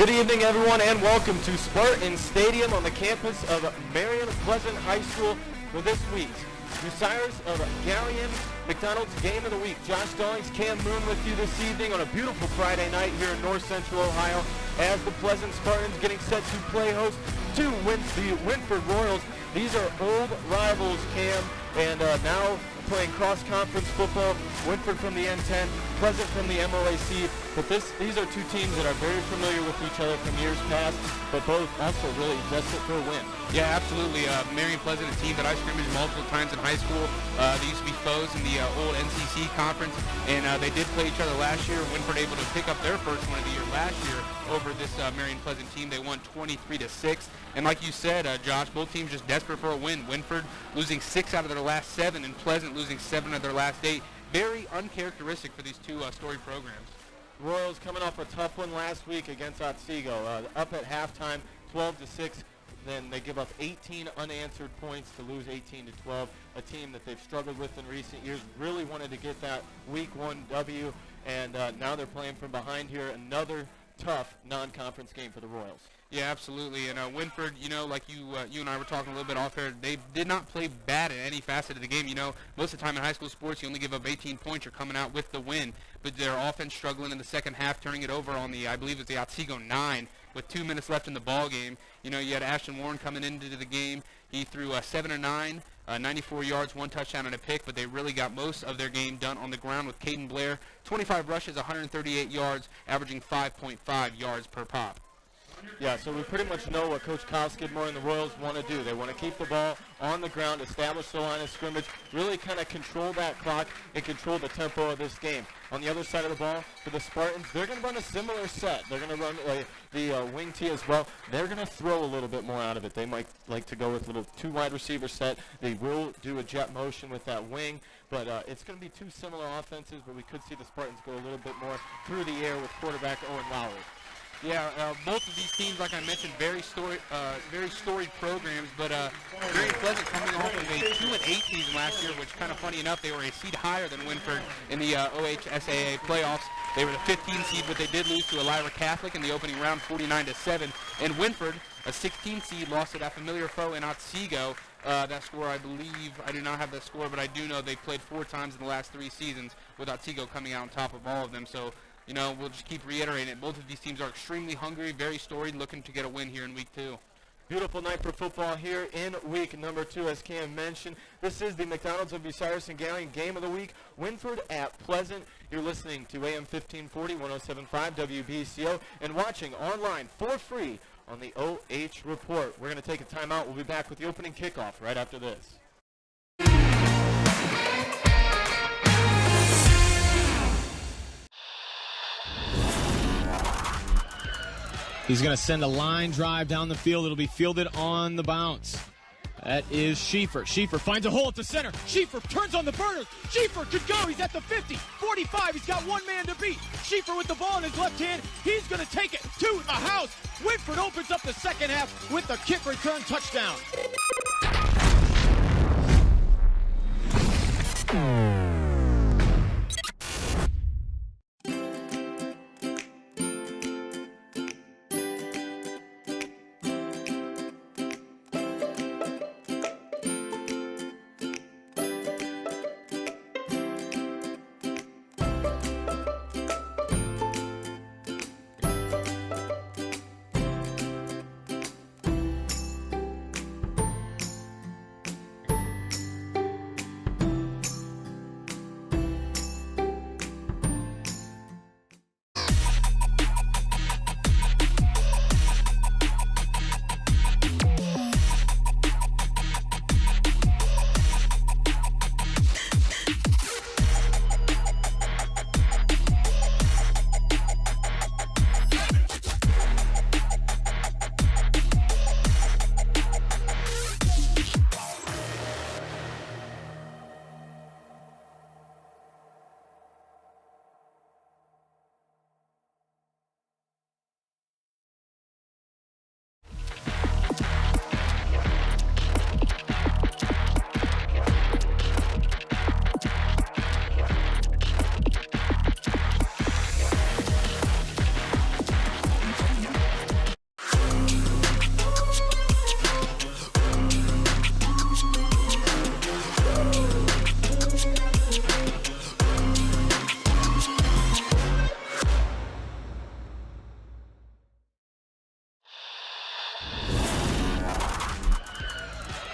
Good evening, everyone, and welcome to Spartan Stadium on the campus of Marion Pleasant High School for this week's Bucyrus of Marion McDonald's Game of the Week. Josh Stallings, Cam Moone with you this evening on a beautiful Friday night here in North Central Ohio as the Pleasant Spartans getting set to play host to the Wynford Royals. These are old rivals, Cam, and now playing cross-conference football. Wynford from the N10, Pleasant from the MOAC. But these are two teams that are very familiar with each other from years past, but both also really desperate for a win. Yeah, absolutely. Marion Pleasant, a team that I scrimmaged multiple times in high school. They used to be foes in the old NCC conference, and they did play each other last year. Wynford able to pick up their first one of the year last year over this Marion Pleasant team. They won 23-6. And like you said, Josh, both teams just desperate for a win. Wynford losing 6 out of their last 7, and Pleasant losing 7 of their last 8. Very uncharacteristic for these two storied programs. Royals coming off a tough one last week against Otsego, up at halftime, 12-6. Then they give up 18 unanswered points to lose 18-12. A team that they've struggled with in recent years. Really wanted to get that Week 1 W, and now they're playing from behind here. Another tough non-conference game for the Royals. Yeah, absolutely. And Wynford, you know, like you and I were talking a little bit off air, they did not play bad in any facet of the game. You know, most of the time in high school sports, you only give up 18 points, you're coming out with the win. But their offense struggling in the second half, turning it over on the, I believe it's the Otsego 9 with 2 minutes left in the ball game. You know, you had Ashton Warren coming into the game. He threw 7 of 9, 94 yards, 1 touchdown and a pick, but they really got most of their game done on the ground with Caden Blair. 25 rushes, 138 yards, averaging 5.5 yards per pop. Yeah, so we pretty much know what Coach Kyle Skidmore and the Royals want to do. They want to keep the ball on the ground, establish the line of scrimmage, really kind of control that clock and control the tempo of this game. On the other side of the ball, for the Spartans, they're going to run a similar set. They're going to run the wing tee as well. They're going to throw a little bit more out of it. They might like to go with a little 2 wide receiver set. They will do a jet motion with that wing, but it's going to be 2 similar offenses, but we could see the Spartans go a little bit more through the air with quarterback Owen Lowry. Yeah, both of these teams, like I mentioned, very storied programs. But Marion Pleasant coming off of a 2-8 season last year, which kind of funny enough, they were a seed higher than Wynford in the OHSAA playoffs. They were the 15 seed, but they did lose to Elira Catholic in the opening round, 49-7. And Wynford, a 16 seed, lost to that familiar foe in Otsego. That score, I believe, I do not have that score, but I do know they played 4 times in the last 3 seasons, with Otsego coming out on top of all of them. So, you know, we'll just keep reiterating it. Both of these teams are extremely hungry, very storied, looking to get a win here in Week 2. Beautiful night for football here in Week number 2, as Cam mentioned. This is the McDonald's of Bucyrus and Marion Game of the Week. Wynford at Pleasant. You're listening to AM 1540, 107.5 WBCO, and watching online for free on the OH Report. We're going to take a timeout. We'll be back with the opening kickoff right after this. He's going to send a line drive down the field. It'll be fielded on the bounce. That is Schieffer. Schieffer finds a hole at the center. Schieffer turns on the burners. Schieffer could go. He's at the 50, 45. He's got 1 man to beat. Schieffer with the ball in his left hand. He's going to take it to the house. Wynford opens up the second half with a kick return touchdown.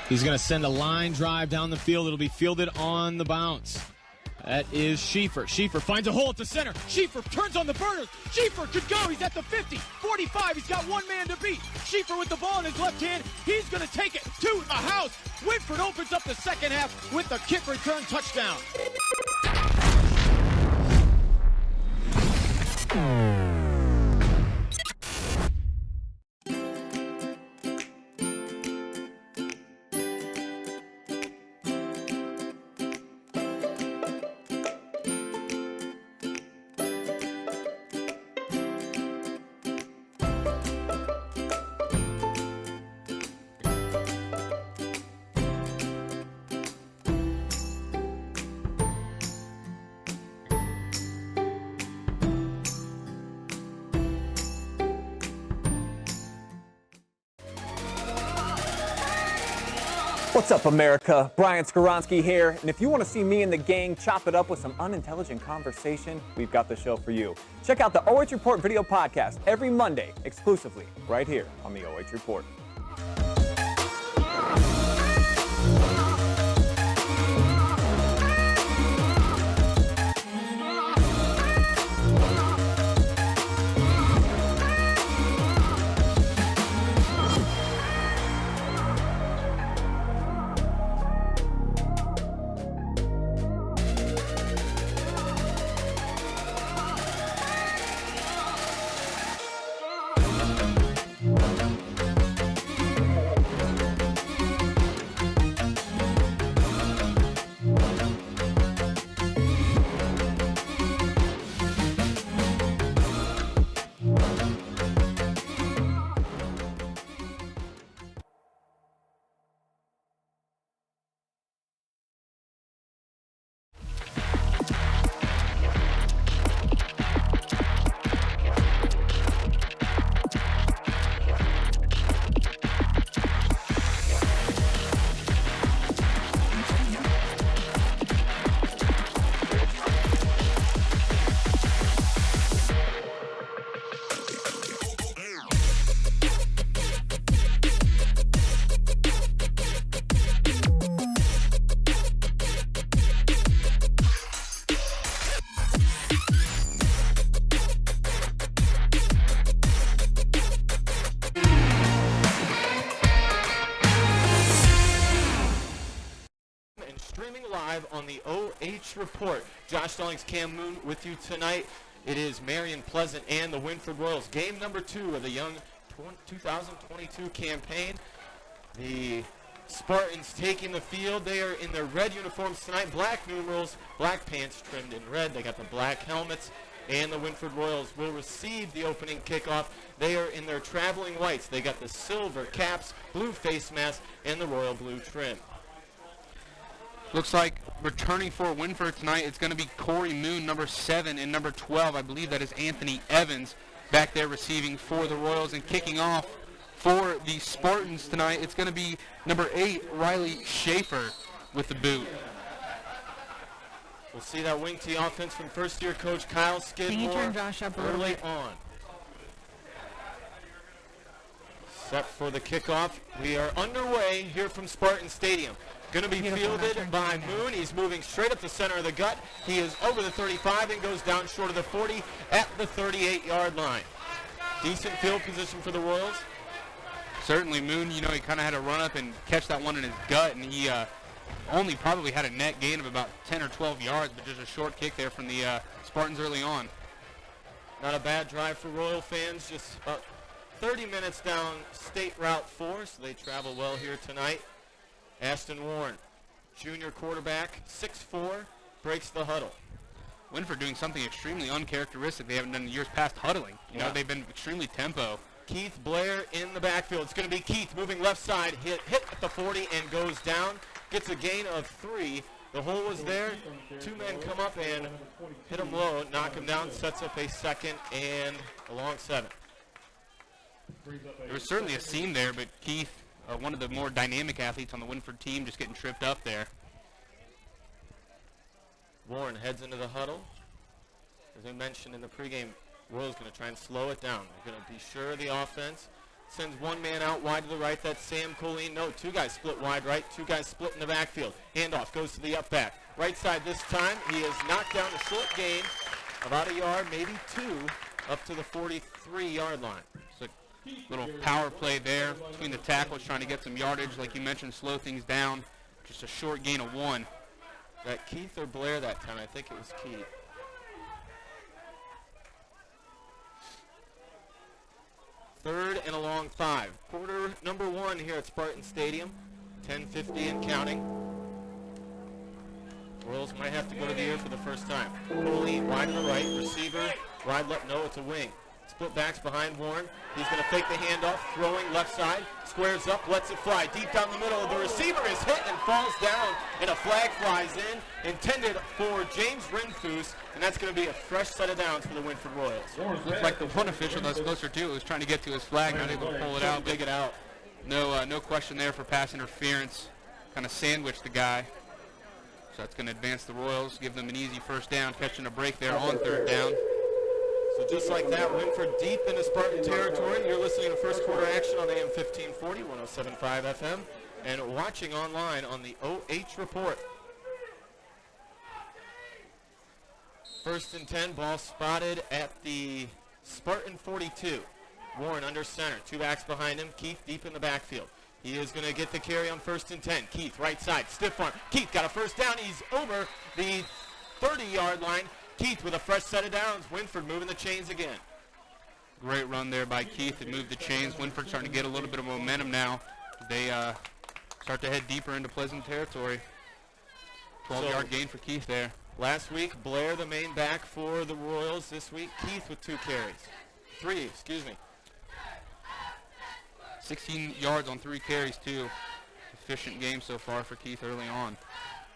He's going to send a line drive down the field. It'll be fielded on the bounce. That is Schieffer. Schieffer finds a hole at the center. Schieffer turns on the burners. Schieffer could go. He's at the 50, 45. He's got one man to beat. Schieffer with the ball in his left hand. He's going to take it to the house. Wynford opens up the second half with the kick return touchdown. What's up, America? Brian Skoronsky here, and if you want to see me and the gang chop it up with some unintelligent conversation, we've got the show for you. Check out the OH Report video podcast every Monday, exclusively right here on the OH Report. Streaming live on the OH Report. Josh Stallings, Cam Moone with you tonight. It is Marion Pleasant and the Wynford Royals. Game number 2 of the Young 2022 campaign. The Spartans taking the field. They are in their red uniforms tonight. Black numerals, black pants trimmed in red. They got the black helmets. And the Wynford Royals will receive the opening kickoff. They are in their traveling whites. They got the silver caps, blue face masks, and the royal blue trim. Looks like returning for Wynford tonight, it's going to be Corey Moone, number 7, and number 12. I believe that is Anthony Evans back there receiving for the Royals. And kicking off for the Spartans tonight, it's going to be number 8, Riley Schaefer with the boot. We'll see that wing tee offense from first-year coach Kyle Skidmore early on. Set for the kickoff. We are underway here from Spartan Stadium. Going to be fielded by Moone. He's moving straight up the center of the gut. He is over the 35 and goes down short of the 40 at the 38-yard line. Decent field position for the Royals. Certainly, Moone, you know, he kind of had to run up and catch that one in his gut, and he only probably had a net gain of about 10 or 12 yards, but just a short kick there from the Spartans early on. Not a bad drive for Royal fans. Just 30 minutes down State Route 4, so they travel well here tonight. Ashton Warren, junior quarterback, 6'4", breaks the huddle. Wynford doing something extremely uncharacteristic they haven't done in years past, huddling. You know, they've been extremely tempo. Keith Blair in the backfield. It's going to be Keith moving left side, hit at the 40 and goes down. Gets a gain of 3. The hole was there. 2 men come up and hit him low, knock him down, sets up a 2nd and a long 7. There was certainly a seam there, but Keith, one of the more dynamic athletes on the Wynford team, just getting tripped up there. Warren heads into the huddle. As I mentioned in the pregame, Royals going to try and slow it down. They're going to be sure of the offense. Sends one man out wide to the right. That's Sam Colleen. No, two guys split wide right. Two guys split in the backfield. Handoff goes to the up back. Right side this time. He has knocked down a short gain. About a yard, maybe two, up to the 43-yard line. So little power play there between the tackles, trying to get some yardage. Like you mentioned, slow things down. Just a short gain of 1. That Keith or Blair that time? I think it was Keith. Third and a long 5. Quarter number 1 here at Spartan Stadium. 10:50 and counting. Royals might have to go to the air for the first time. Colleen wide to the right. Receiver wide left. No, it's a wing. Split backs behind Warren. He's going to fake the handoff. Throwing left side. Squares up. Lets it fly. Deep down the middle. The receiver is hit and falls down. And a flag flies in. Intended for James Wynford. And that's going to be a fresh set of downs for the Wynford Royals. Looks like the one official that's closer to it was trying to get to his flag. Not able to pull it out. Dig it out. No question there for pass interference. Kind of sandwiched the guy. So that's going to advance the Royals, give them an easy first down, catching a break there on third down. So just like that, Wynford deep into Spartan territory. You're listening to first quarter action on AM 1540, 107.5 FM, and watching online on the OH Report. First and 10, ball spotted at the Spartan 42. Warren under center, two backs behind him. Keith deep in the backfield. He is going to get the carry on first and 10. Keith, right side, stiff arm. Keith got a first down. He's over the 30-yard line. Keith with a fresh set of downs. Wynford moving the chains again. Great run there by Keith. It moved the chains. Wynford starting to get a little bit of momentum now. They start to head deeper into Pleasant territory. 12-yard gain for Keith there. Last week, Blair, the main back for the Royals. This week, Keith with 3 carries. 16 yards on 3 carries, too. Efficient game so far for Keith early on.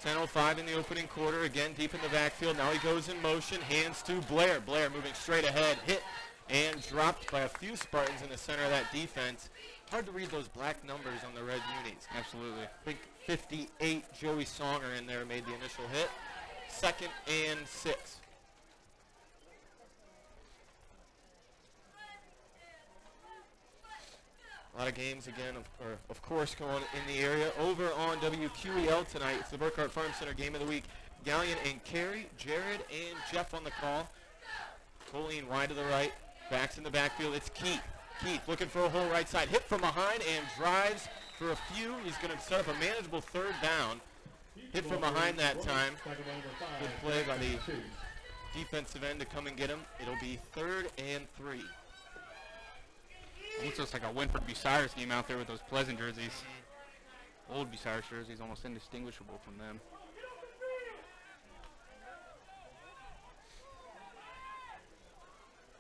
10:05 in the opening quarter. Again, deep in the backfield. Now he goes in motion. Hands to Blair. Blair moving straight ahead. Hit and dropped by a few Spartans in the center of that defense. Hard to read those black numbers on the red unis. Absolutely. I think 58, Joey Songer in there made the initial hit. 2nd and 6. A lot of games, again, of course, going in the area. Over on WQEL tonight, it's the Burkhart Farm Center Game of the Week. Gallion and Carey, Jared and Jeff on the call. Colleen wide to the right, backs in the backfield. It's Keith. Keith looking for a hole right side. Hit from behind and drives for a few. He's going to set up a manageable third down. Hit from behind that time. Good play by the defensive end to come and get him. It'll be 3rd and 3. Almost looks like a Wynford Bucyrus game out there with those Pleasant jerseys. Old Bucyrus jerseys, almost indistinguishable from them.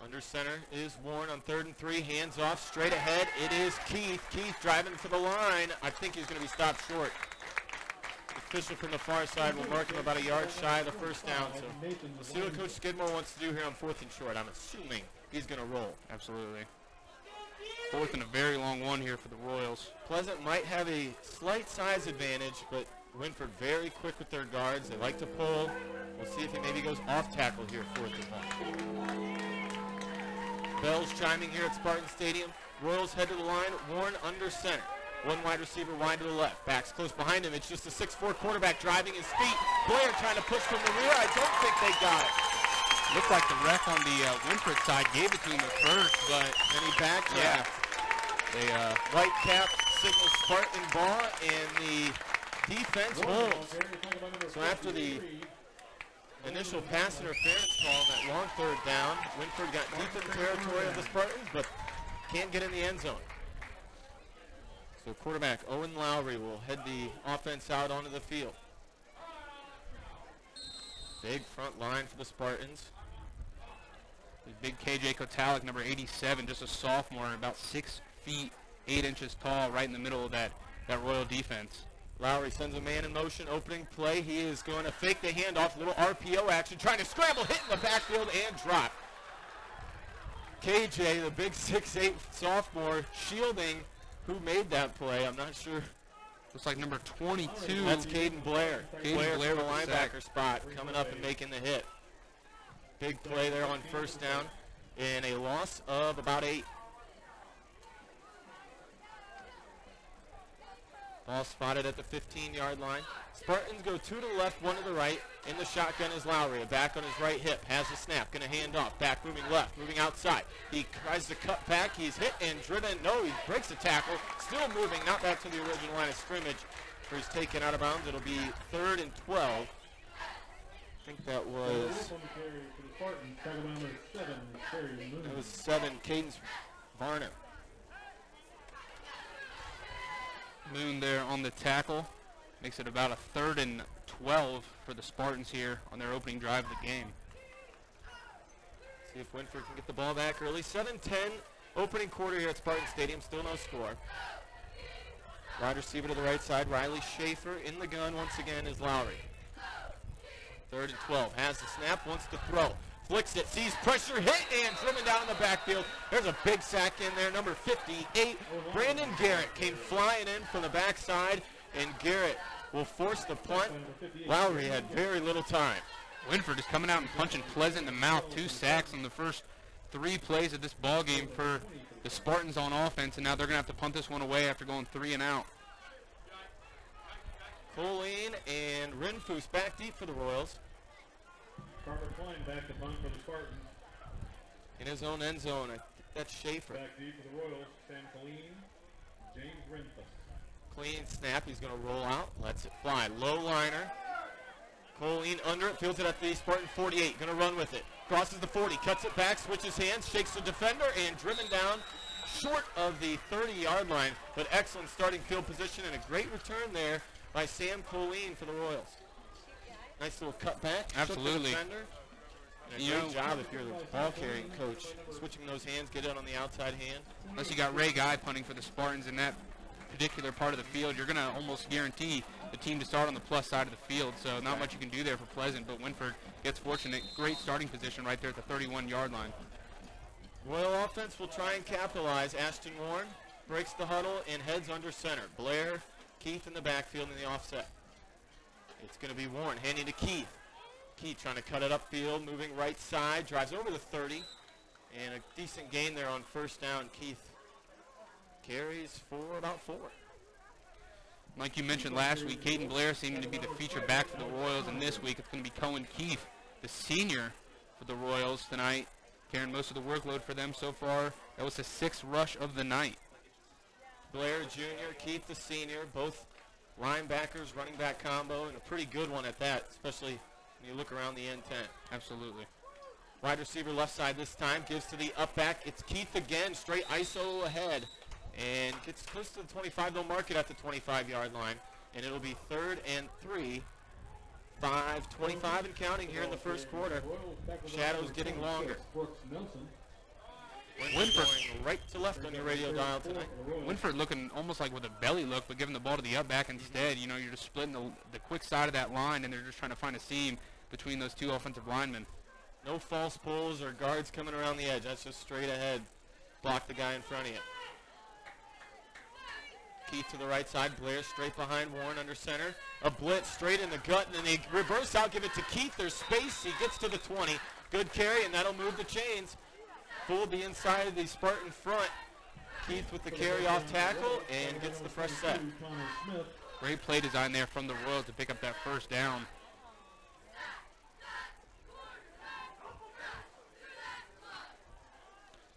Under center is Warren on 3rd and 3. Hands off, straight ahead. It is Keith. Keith driving for the line. I think he's going to be stopped short. The official from the far side will mark him about a yard shy of the first down. So we'll see what Coach Skidmore wants to do here on 4th and short. I'm assuming he's going to roll. Absolutely. 4th and a very long one here for the Royals. Pleasant might have a slight size advantage, but Wynford very quick with their guards. They like to pull. We'll see if he maybe goes off tackle here, 4th and 1. Bells chiming here at Spartan Stadium. Royals head to the line. Warren under center. One wide receiver wide to the left. Backs close behind him. It's just a 6'4" quarterback driving his feet. Blair trying to push from the rear. I don't think they got it. Looked like the ref on the Wynford side gave it to him at first, but then he backed. Yeah. They white cap signal Spartan ball, and the defense holds. So after the initial pass interference call on that long 3rd down, Wynford got deep in the territory of the Spartans, but can't get in the end zone. So quarterback Owen Lowry will head the offense out onto the field. Big front line for the Spartans. Big KJ Kotalik, number 87, just a sophomore, about 6 feet, 8 inches tall, right in the middle of that Royal defense. Lowry sends a man in motion, opening play. He is going to fake the handoff, little RPO action, trying to scramble, hit in the backfield, and drop. KJ, the big 6'8" sophomore, shielding who made that play. I'm not sure. Looks like number 22. That's Caden Blair. Blair Blair with the the linebacker spot, coming up and making the hit. Big play there on first down, and a loss of about 8. Ball spotted at the 15-yard line. Spartans go 2 to the left, 1 to the right. In the shotgun is Lowry. A back on his right hip. Has the snap. Going to hand off. Back moving left. Moving outside. He tries to cut back. He's hit and driven. No, he breaks the tackle. Still moving. Not back to the original line of scrimmage. Where he's taken out of bounds. It'll be 3rd and 12. I think that was... That was 7. Cadence Varner. Moone there on the tackle. Makes it about a 3rd and 12 for the Spartans here on their opening drive of the game. See if Wynford can get the ball back early. 7-10 opening quarter here at Spartan Stadium. Still no score. Wide receiver to the right side. Riley Schaefer in the gun once again is Lowry. 3rd and 12. Has the snap. Wants to throw. Flicks it. Sees pressure. Hit and driven down in the backfield. There's a big sack in there. Number 58. Brandon Garrett came flying in from the backside. And Garrett will force the punt. Lowry had very little time. Wynford is coming out and punching Pleasant in the mouth. 2 sacks on the first 3 plays of this ball game for the Spartans on offense, and now they're going to have to punt this one away after going 3 and out. Colleen and Renfus back deep for the Royals. Carter Klein back to punt for the Spartans. In his own end zone. I think that's Schaefer. Back deep for the Royals. Sam Colleen, James Renfus. Clean snap. He's going to roll out. Lets it fly. Low liner. Colleen under it. Fields it at the Spartan 48. Going to run with it. Crosses the 40. Cuts it back. Switches hands. Shakes the defender. And driven down short of the 30-yard line. But excellent starting field position and a great return there by Sam Colleen for the Royals. Nice little cut back. Absolutely. Shook the defender. And a great job if you're the ball-carrying coach. Switching those hands. Get it on the outside hand. Unless you got Ray Guy punting for the Spartans in that particular part of the field, you're going to almost guarantee the team to start on the plus side of the field, so not much you can do there for Pleasant, but Wynford gets fortunate. Great starting position right there at the 31-yard line. Royal offense will try and capitalize. Ashton Warren breaks the huddle and heads under center. Blair, Keith in the backfield in the offset. It's going to be Warren handing to Keith. Keith trying to cut it upfield, moving right side, drives over the 30, and a decent gain there on first down. Keith carries for about 4. Like you mentioned last week, Caden Blair seeming to be the feature back for the Royals, and this week it's going to be Cohen Keith, the senior for the Royals tonight, carrying most of the workload for them so far. That was the 6th rush of the night. Blair Jr., Keith the senior, both linebackers, running back combo, and a pretty good one at that, especially when you look around the end 10. Absolutely. Wide receiver left side this time, gives to the up back. It's Keith again, straight ISO ahead. And gets close to the 25. They'll mark it at the 25-yard line. And it'll be 3rd and 3. 5:25 and counting here in the first quarter. Shadows getting longer. Wynford going right to left on your radio dial tonight. Wynford looking almost like with a belly look, but giving the ball to the up back instead. You know, you're just splitting the quick side of that line, and they're just trying to find a seam between those 2 offensive linemen. No false pulls or guards coming around the edge. That's just straight ahead. Block the guy in front of you. Keith to the right side. Blair straight behind Warren under center. A blitz straight in the gut, and then they reverse out, give it to Keith. There's space. He gets to the 20. Good carry, and that'll move the chains. Fooled the inside of the Spartan front. Keith with the carry off tackle and gets the fresh set. Great play design there from the Royals to pick up that first down.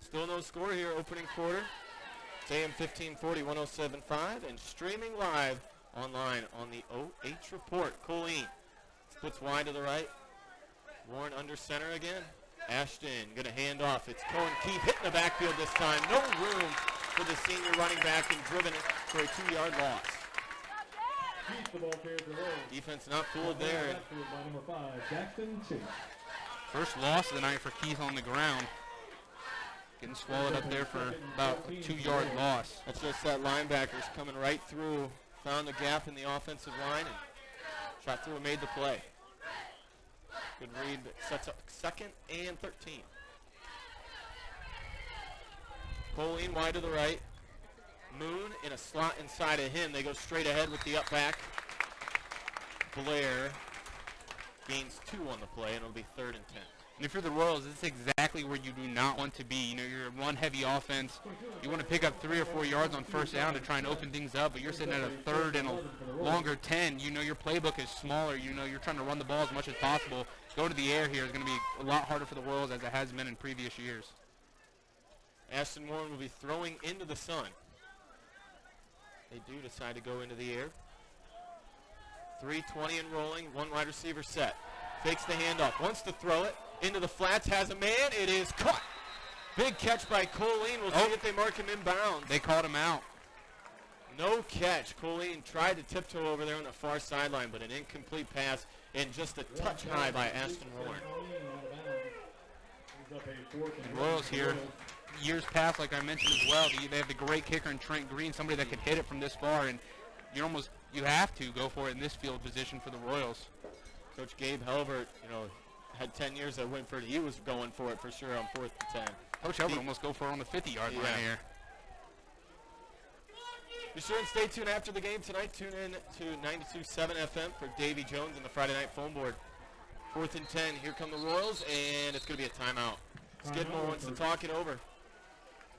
Still no score here, opening quarter. It's AM 1540, 107.5, and streaming live online on the OH Report. Colleen splits wide to the right. Warren under center again. Ashton going to hand off. It's Cohen Keith hitting the backfield this time. No room for the senior running back and driven it for a 2-yard loss. Defense not fooled there. First loss of the night for Keith on the ground. Getting swallowed up there for about a 2-yard loss. That's just that linebackers coming right through. Found the gap in the offensive line and shot through and made the play. Good read, but sets up 2nd and 13. Colleen wide to the right. Moone in a slot inside of him. They go straight ahead with the up back. Blair gains 2 on the play, and it'll be 3rd and 10. And if you're the Royals, this is exactly where you do not want to be. You know, you're a run-heavy offense. You want to pick up 3 or 4 yards on first down to try and open things up, but you're sitting at a third and a longer 10. You know, your playbook is smaller. You know, you're trying to run the ball as much as possible. Going to the air here is going to be a lot harder for the Royals as it has been in previous years. Ashton Warren will be throwing into the sun. They do decide to go into the air. 3:20 and rolling, one wide receiver set. Fakes the handoff, wants to throw it. Into the flats, has a man. It is caught. Big catch by Colleen. We'll see if they mark him inbounds. They caught him out. No catch. Colleen tried to tiptoe over there on the far sideline, but an incomplete pass and just a touch high by Ashton Warren. And Royals here, years past, like I mentioned as well, they have the great kicker in Trent Green, somebody that can hit it from this far, and you have to go for it in this field position for the Royals. Coach Gabe Helbert, had 10 years at Wynford. He was going for it for sure on 4th and 10. Coach Helbert almost go for it on the 50-yard line here. Be sure and stay tuned after the game tonight. Tune in to 92.7 FM for Davy Jones and the Friday Night Phone Board. 4th and 10. Here come the Royals, and it's going to be a timeout. Skidmore wants to talk it over.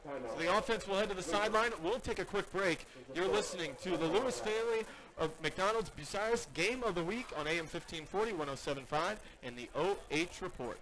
So the offense will head to the sideline. We'll take a quick break. You're listening to the Lewis family of McDonald's Bucyrus Game of the Week on AM 1540, 107.5, and the OH Report.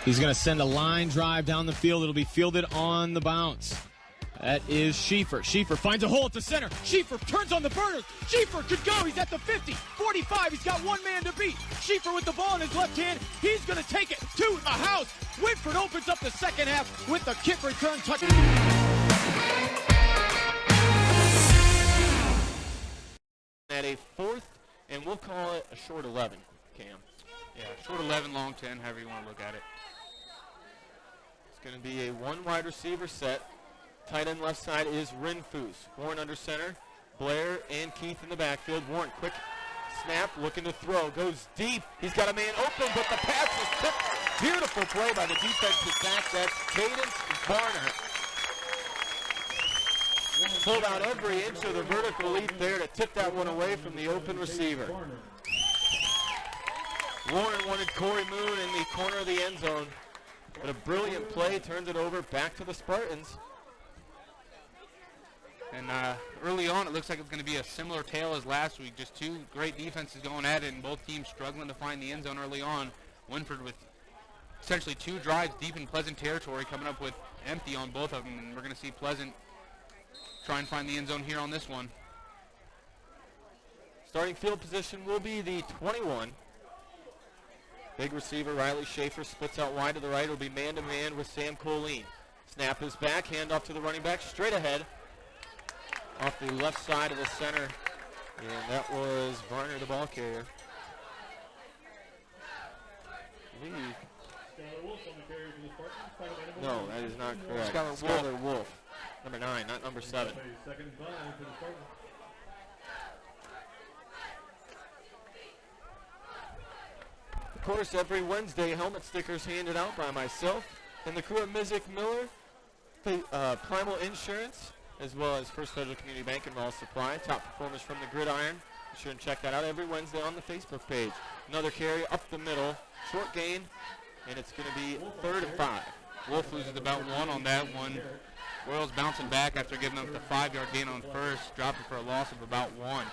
He's going to send a line drive down the field. It'll be fielded on the bounce. That is Schieffer. Schieffer finds a hole at the center. Schieffer turns on the burners. Schieffer could go. He's at the 50, 45. He's got one man to beat. Schieffer with the ball in his left hand. He's going to take it to the house. Wynford opens up the second half with the kick return touch. At a 4th, and we'll call it a short 11, Cam. Yeah, short 11, long 10, however you want to look at it. It's going to be a one wide receiver set. Tight end left side is Wynford. Warren under center. Blair and Keith in the backfield. Warren, quick snap, looking to throw. Goes deep. He's got a man open, but the pass is tipped. Beautiful play by the defensive back. That's Cadence Varner. Pulled out every inch of the vertical leap there to tip that one away from the open receiver. Warren wanted Corey Moone in the corner of the end zone. But a brilliant play turns it over back to the Spartans. And early on, it looks like it's going to be a similar tale as last week. Just two great defenses going at it, and both teams struggling to find the end zone early on. Wynford with essentially 2 drives deep in Pleasant territory, coming up with empty on both of them. And we're going to see Pleasant try and find the end zone here on this one. Starting field position will be the 21. Big receiver Riley Schaefer splits out wide to the right. It'll be man-to-man with Sam Colleen. Snap is back, handoff to the running back, straight ahead. Off the left side of the center. And that was Varner, the ball carrier. No, that is not correct. Skylar Wolf. Number 9, not number 7. Of course, every Wednesday, helmet stickers handed out by myself and the crew at Mizik Miller, Primal Insurance, as well as First Federal Community Bank and Mall Supply. Top performers from the gridiron. Be sure and check that out every Wednesday on the Facebook page. Another carry up the middle, short gain, and it's going to be 3rd and 5. Wolf loses about 1 on that one. Royals bouncing back after giving up the 5-yard gain on first, dropping for a loss of about 1.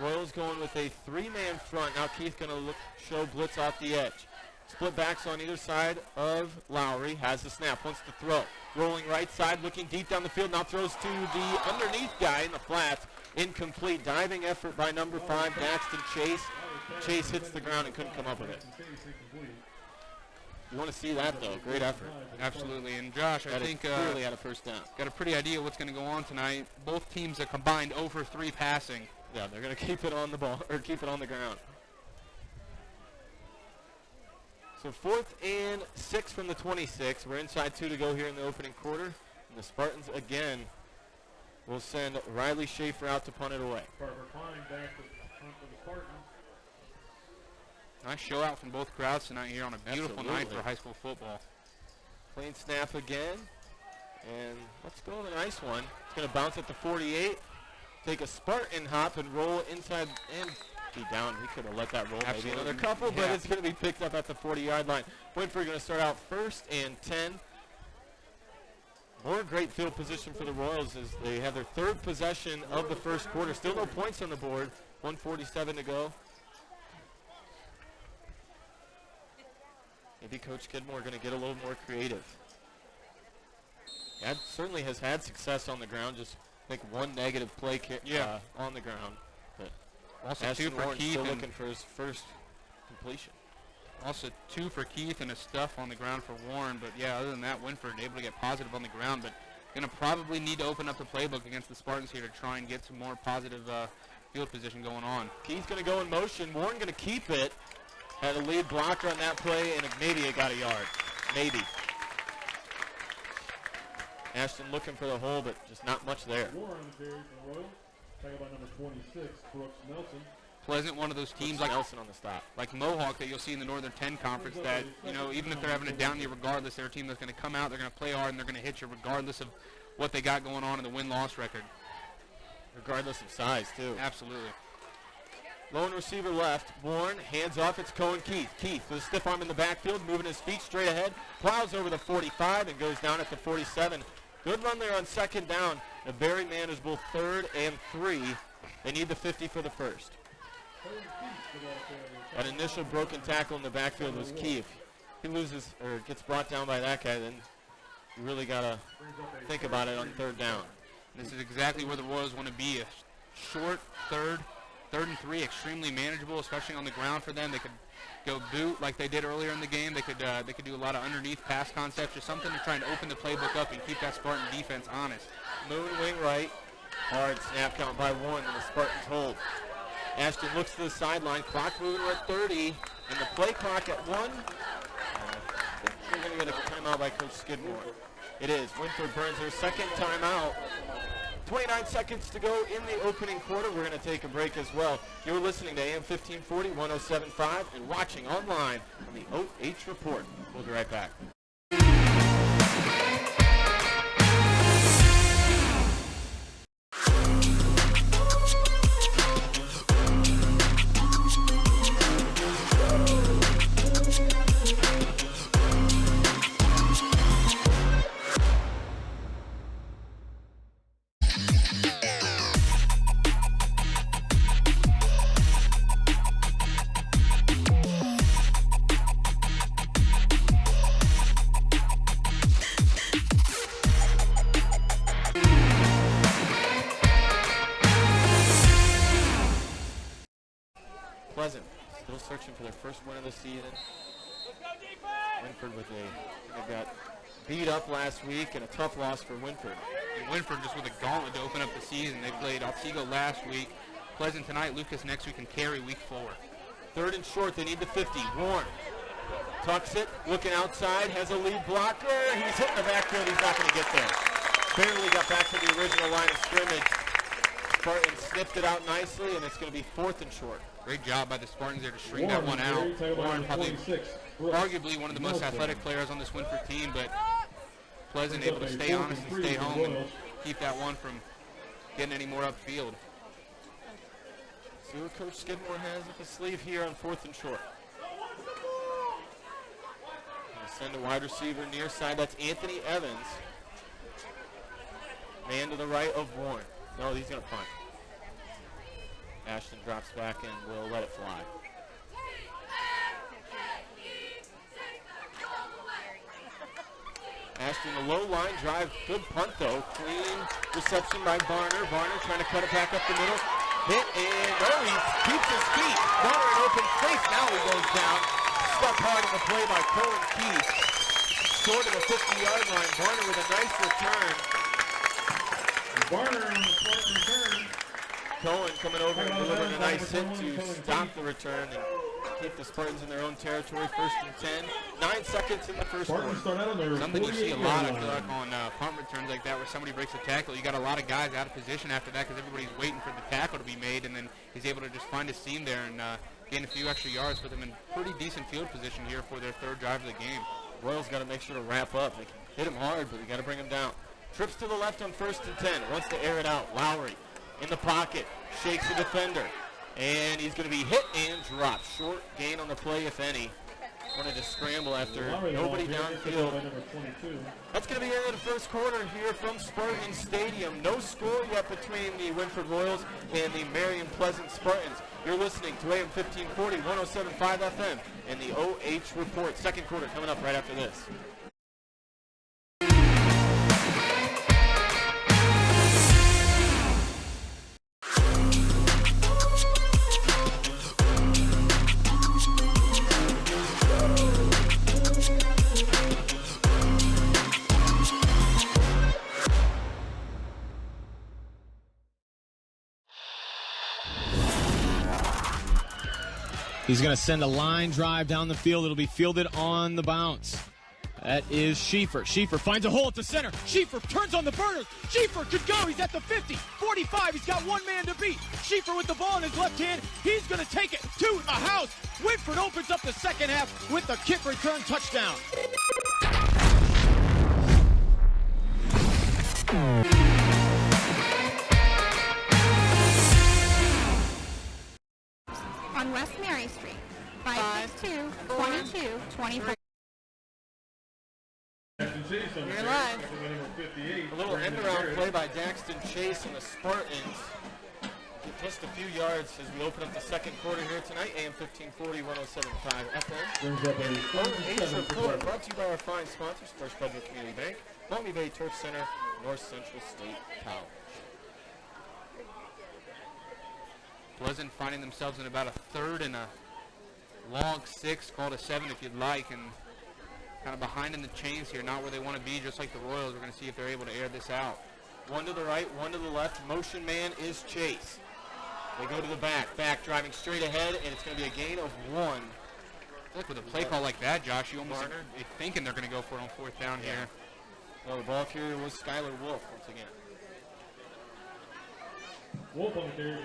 Royals going with a 3-man front. Now Keith going to show blitz off the edge. Split backs on either side of Lowry. Has the snap, wants to throw. Rolling right side, looking deep down the field. Now throws to the underneath guy in the flats. Incomplete. Diving effort by number 5, Daxton Chase. Chase hits the ground and couldn't come up with it. You want to see that, though. Great effort. Absolutely. And Josh, I think clearly had a first down. Got a pretty idea what's going to go on tonight. Both teams are combined over 3 passing. Yeah, they're going to keep it on the ball or keep it on the ground. So 4th and 6 from the 26. We're inside 2 to go here in the opening quarter. And the Spartans again will send Riley Schaefer out to punt it away. Carter Klein back to punt for the Spartans. Nice show out from both crowds tonight here on a beautiful night for high school football. Clean snap again. And let's go with a nice one. It's going to bounce at the 48. Take a Spartan hop and roll inside and be down. He could have let that roll maybe another couple, but it's going to be picked up at the 40-yard line. Wynford going to start out 1st and 10. More great field position for the Royals as they have their 3rd possession of the first quarter. Still no points on the board. 1:47 to go. Maybe Coach Skidmore going to get a little more creative. That certainly has had success on the ground. Just I think one negative play on the ground. But also Ashton 2 for Warren's Keith. Still looking for his first completion. Also 2 for Keith and a stuff on the ground for Warren. But yeah, other than that, Wynford able to get positive on the ground. But going to probably need to open up the playbook against the Spartans here to try and get some more positive field position going on. Keith's going to go in motion. Warren going to keep it. Had a lead blocker on that play, and maybe it got a yard. Maybe. Ashton looking for the hole, but just not much there. Warren carries the Royals. Tackled by number 26, Brooks Nelson. Pleasant, one of those teams like Nelson on the stop, like Mohawk that you'll see in the Northern 10 Conference that, you know, even if they're having a down year regardless, they're a team that's going to come out, they're going to play hard, and they're going to hit you regardless of what they got going on in the win-loss record. Regardless of size, too. Absolutely. Lone receiver left. Warren, hands off. It's Cohen Keith. Keith with a stiff arm in the backfield, moving his feet straight ahead. Plows over the 45 and goes down at the 47. Good run there on 2nd down. A very manageable 3rd and 3. They need the 50 for the first. That initial broken tackle in the backfield was key. If he loses or gets brought down by that guy, then you really got to think about it on 3rd down. This is exactly where the Royals want to be. A short 3rd and 3, extremely manageable, especially on the ground for them. They could go boot like they did earlier in the game. They could do a lot of underneath pass concepts or something to try and open the playbook up and keep that Spartan defense honest. Moone wing right. Hard snap count by 1, and the Spartans hold. Ashton looks to the sideline. Clock moving. We're at 30, and the play clock at 1. I think we're going to get a timeout by Coach Skidmore. It is. Wynford burns their 2nd timeout. 29 seconds to go in the opening quarter. We're going to take a break as well. You're listening to AM 1540, 107.5, and watching online on the OH Report. We'll be right back. Pleasant still searching for their first win of the season. Wynford they got beat up last week and a tough loss for Wynford. And Wynford just with a gauntlet to open up the season. They played Otsego last week, Pleasant tonight, Lucas next week, and Cary week 4. 3rd and short, they need the 50. Warren tucks it, looking outside, has a lead blocker. He's hitting the backfield, he's not going to get there. Barely got back to the original line of scrimmage. Spartans sniffed it out nicely, and it's going to be 4th and short. Great job by the Spartans there to string that one out. Warren probably arguably one of the most athletic players on this Wynford team, but Pleasant able to stay honest and stay home and keep that one from getting any more upfield. See what Coach Skidmore has up his sleeve here on 4th and short. Send a wide receiver near side. That's Anthony Evans. Man to the right of Warren. No, he's going to punt. Ashton drops back and will let it fly. Ashton, a low line drive. Good punt, though. Clean reception by Varner. Varner trying to cut it back up the middle. Hit, and he keeps his feet. Varner in open space. Now he goes down. Stuck hard in the play by Cohen Keith. Short of the 50-yard line. Varner with a nice return. Varner on the short return. Cohen coming over and delivering a nice hit to stop the return and keep the Spartans in their own territory. 1st and 10. 9 seconds in the first Spartans quarter. start out on their Something you see a 48-yard lot, I line. feel like, on punt returns like that where somebody breaks a tackle. You got a lot of guys out of position after that because everybody's waiting for the tackle to be made, and then he's able to just find a seam there and gain a few extra yards, put them in pretty decent field position here for their 3rd drive of the game. Royals got to make sure to wrap up. They can hit him hard, but we got to bring him down. Trips to the left on 1st and 10. Wants to air it out. Lowry in the pocket. Shakes the defender. And he's going to be hit and dropped. Short gain on the play, if any. Wanted to scramble after nobody downfield. That's going to be the end of the first quarter here from Spartan Stadium. No score yet between the Wynford Royals and the Marion Pleasant Spartans. You're listening to AM 1540, 107.5 FM, and the OH Report. Second quarter coming up right after this. He's going to send a line drive down the field. It'll be fielded on the bounce. That is Schieffer. Schieffer finds a hole at the center. Schieffer turns on the burners. Schieffer could go. He's at the 50, 45. He's got one man to beat. Schieffer with the ball in his left hand. He's going to take it to the house. Wynford opens up the second half with the kick return touchdown. On West Mary Street, 562-2224. You're live. A little end-around play by Daxton Chase and the Spartans. Get just a few yards as we open up the second quarter here tonight. AM 1540, 107.5 FM. OH Report brought to you by our fine sponsors, First Federal Community Bank, Maumee Bay Turf Center, North Central State College. Pleasant finding themselves in about a 3rd and a long 6, call it a 7 if you'd like, and kind of behind in the chains here, not where they want to be, just like the Royals. We're going to see if they're able to air this out. One to the right, one to the left. Motion man is Chase. They go to the back driving straight ahead, and it's going to be a gain of 1. I feel like with a play call like that, Josh, you almost are thinking they're going to go for it on 4th down here. Well, the ball carrier was Skylar Wolf once again. Wolf on the carry,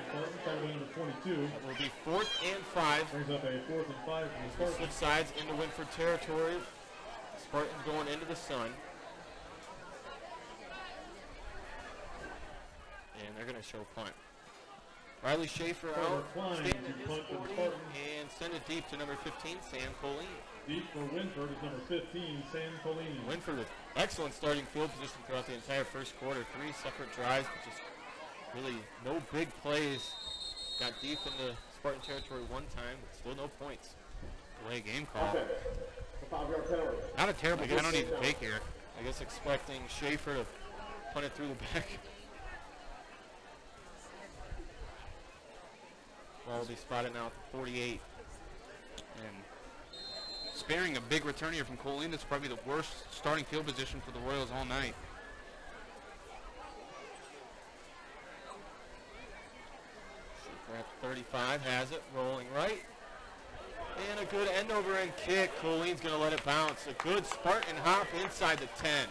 starting number 22. It will be 4th and 5. Brings up a 4th and 5 from the Spartans. Switch sides into Wynford territory. Spartans going into the sun. And they're going to show punt. Riley Schaefer out, standing at his 40, and send it deep to number 15, Sam Colleen. Deep for Wynford is number 15, Sam Colleen. Wynford with excellent starting field position throughout the entire first quarter. 3 separate drives, but just really no big plays. Got deep into Spartan territory one time, but still no points. Delay game call. Not a terrible penalty to take here. I guess expecting Schaefer to punt it through the back. Ball will be spotted now at the 48. And sparing a big return here from Colleen. That's probably the worst starting field position for the Royals all night. Schaefer at 35 has it, rolling right. And a good end over end kick. Colleen's going to let it bounce. A good Spartan hop inside the 10.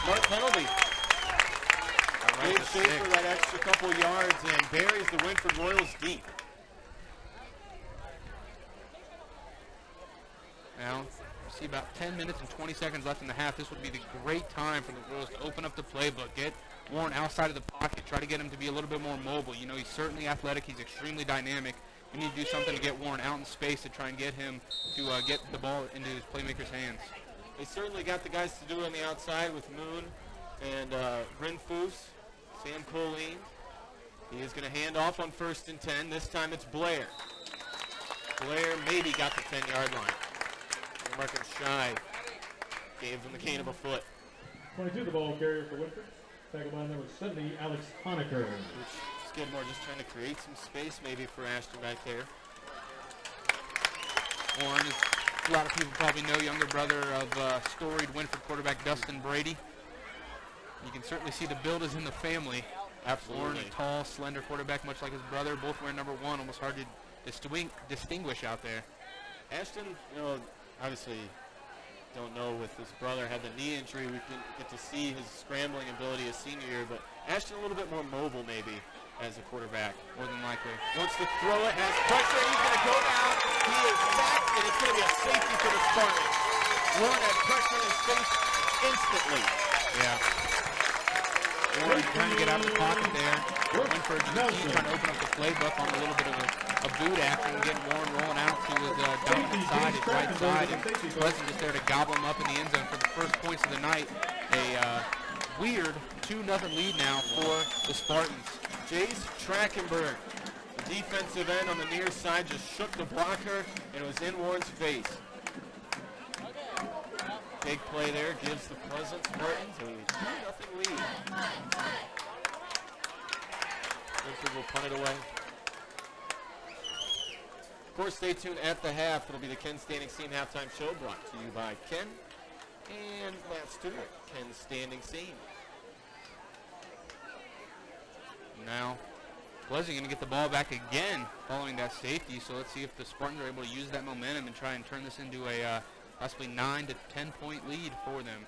Smart penalty. Gives Schaefer that extra couple yards and buries the Wynford Royals deep. Now, we see about 10 minutes and 20 seconds left in the half. This would be the great time for the Royals to open up the playbook, get Warren outside of the pocket, try to get him to be a little bit more mobile. You know, he's certainly athletic. He's extremely dynamic. We need to do something to get Warren out in space to try and get him to get the ball into his playmaker's hands. They certainly got the guys to do it on the outside with Moone and Wynford. Sam Colleen. He is going to hand off on 1st and 10. This time it's Blair. Blair maybe got the 10-yard line. Markham shy. Gave him the gain of a foot. 22 the ball carrier for Wynford. Tackled by number 70, Alex Honecker. Skidmore just trying to create some space maybe for Ashton back there. Warren is, a lot of people probably know, younger brother of storied Wynford quarterback Dustin Brady. You can certainly see the build is in the family. Absolutely. Warren, a tall, slender quarterback, much like his brother, both wearing number 1. Almost hard to distinguish out there. Ashton, obviously don't know with his brother had the knee injury. We didn't get to see his scrambling ability his senior year, but Ashton a little bit more mobile maybe as a quarterback. More than likely. Wants to throw it, has pressure, he's going to go down. He is sacked, and it's going to be a safety for the Spartans. Warren had pressure in his face instantly. Yeah. Warren trying to get out of the pocket there. Wynford trying to open up the playbook on a little bit of a boot action, getting Warren rolling out to his dominant side, his right side, and Pleasant just there to gobble him up in the end zone for the first points of the night. A weird 2-0 lead now for the Spartans. Jace Trachtenberg, the defensive end on the near side, just shook the blocker, and it was in Warren's face. Big play there, gives the Pleasant Spartans a 2-0 lead. Wynford will punt it away. Of course, stay tuned at the half. It'll be the Ken Standing Seam halftime show brought to you by Ken and Matt Stewart. Ken's Standing Seam. Now, Pleasant going to get the ball back again following that safety, so let's see if the Spartans are able to use that momentum and try and turn this into a possibly 9 to 10 point lead for them.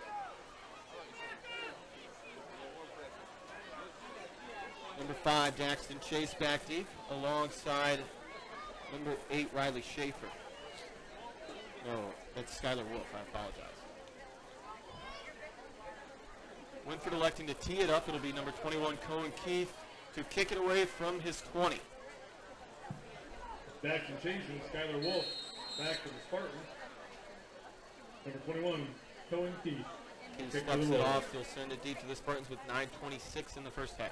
Number 5, Daxton Chase back deep alongside number 8, Riley Schaefer. No, that's Skylar Wolf. I apologize. Wynford electing to tee it up. It'll be number 21, Cohen Keith, to kick it away from his 20. Daxton Chase and Skylar Wolf back to the Spartans. Number 21, Cohen Keith. He steps it off. He'll send it deep to the Spartans with 9:26 in the first half.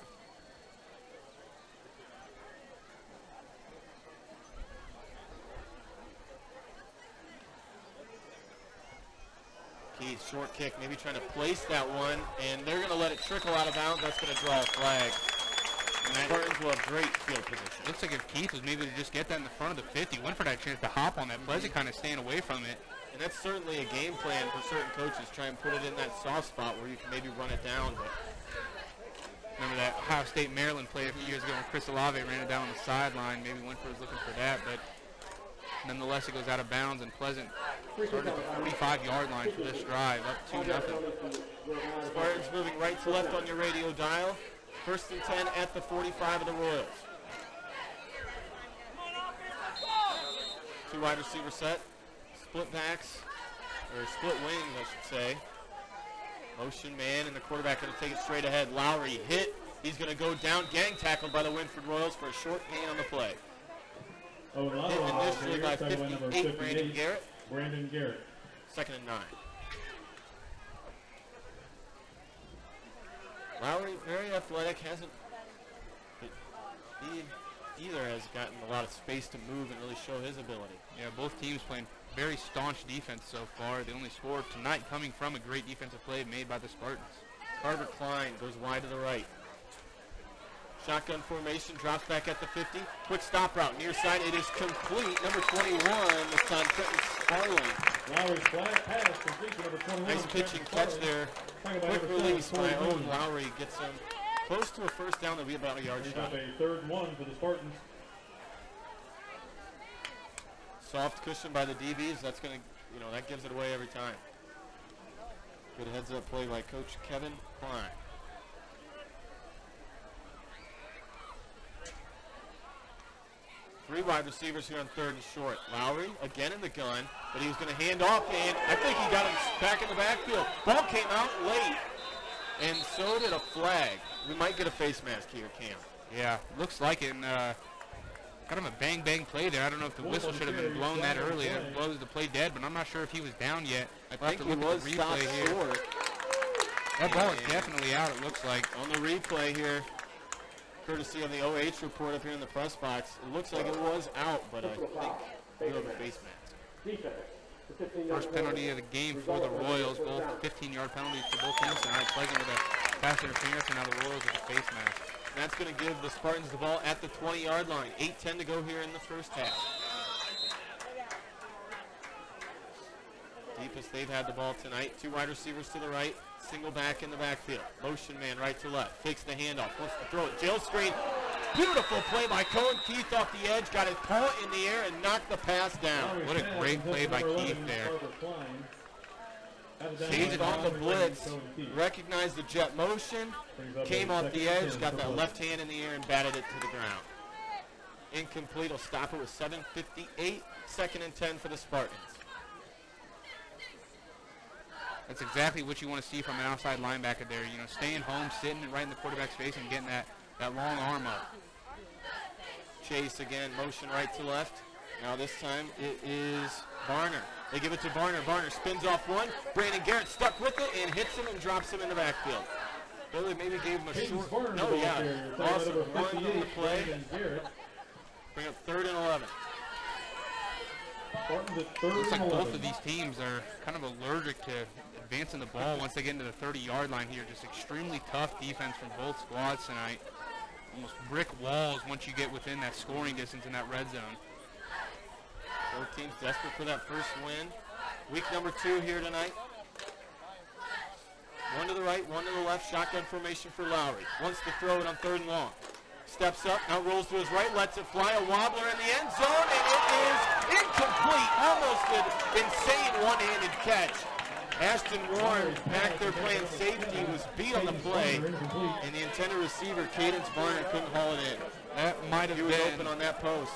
Keith, short kick, maybe trying to place that one, and they're going to let it trickle out of bounds. That's going to draw a flag. And that Spartans will have great field position. Looks like if Keith was maybe to just get that in the front of the 50, Wynford had a chance to hop on that. Pleasant kind of staying away from it. And that's certainly a game plan for certain coaches. Try and put it in that soft spot where you can maybe run it down. But remember that Ohio State-Maryland play a few years ago when Chris Olave ran it down on the sideline. Maybe Wynford was looking for that, but nonetheless, it goes out of bounds, and Pleasant started at the 45-yard line for this drive, up 2-0. Spartans moving right to left on your radio dial. 1st and 10 at the 45 of the Royals. 2 wide receiver set. Split backs, or split wings, I should say. Motion man, and the quarterback going to take it straight ahead. Lowry hit. He's going to go down, gang tackled by the Wynford Royals for a short gain on the play. Hit initially by 58, Brandon Garrett. 2nd and 9. Lowry, very athletic, either has gotten a lot of space to move and really show his ability. Yeah, both teams playing very staunch defense so far. The only score tonight coming from a great defensive play made by the Spartans. Carter Klein goes wide to the right. Shotgun formation, drops back at the 50. Quick stop route, near side, it is complete. Number 21, it's on Trenton Stallings. Lowry's flat pass, completion number 21. Nice pitching catch there. Quick release by Owen Lowry. Gets him close to a first down. That'll be about a yard shot. A 3rd and 1 for the Spartans. Soft cushion by the DBs. That's going to, that gives it away every time. Good heads-up play by Coach Kevin Klein. Three wide receivers here on 3rd and short. Lowry again in the gun, but he was going to hand off, and I think he got him back in the backfield. Ball came out late, and so did a flag. We might get a face mask here, Cam. Yeah, looks like it. And, got him a bang-bang play there. I don't know if the whistle should have been blown that early. It blows the play dead, but I'm not sure if he was down yet. I think he was the replay here. Short. That ball is definitely out, it looks like. On the replay here, courtesy of the OH report up here in the press box, it looks like it was out, but I think we have a face mask. First penalty of the game for the Royals. Both 15-yard penalties for both teams tonight. Pleasant with a pass interference, and now the Royals with a face mask. And that's going to give the Spartans the ball at the 20-yard line. 8:10 to go here in the first half. Deepest they've had the ball tonight. 2 wide receivers to the right, single back in the backfield. Motion man right to left. Takes the handoff, wants to throw it. Jail screen. Beautiful play by Cohen Keith off the edge. Got his paw in the air and knocked the pass down. What a great play by Keith there. Changed on the blitz, recognized the jet motion, came off the edge, got that left hand in the air and batted it to the ground. Incomplete. Will stop it with 7:58. 2nd and 10 for the Spartans. That's exactly what you want to see from an outside linebacker there. You know, staying home, sitting right in the quarterback's face and getting that long arm up. Chase again, motion right to left. Now this time it is Varner. They give it to Varner. Varner spins off one. Brandon Garrett stuck with it and hits him and drops him in the backfield. Billy maybe gave him a short. No, yeah. Awesome. 1 on the play. Bring up 3rd and 11. Looks like both of these teams are kind of allergic to advancing the ball once they get into the 30-yard line here. Just extremely tough defense from both squads tonight. Almost brick walls once you get within that scoring distance in that red zone. Both teams desperate for that first win. Week number 2 here tonight. 1 to the right, 1 to the left. Shotgun formation for Lowry. Wants to throw it on 3rd and long. Steps up, now rolls to his right, lets it fly. A wobbler in the end zone, and it is incomplete. Almost an insane one-handed catch. Ashton Warren back there playing safety, was beat on the play, and the intended receiver, Cadence Varner, couldn't haul it in. That might have He was been open on that post.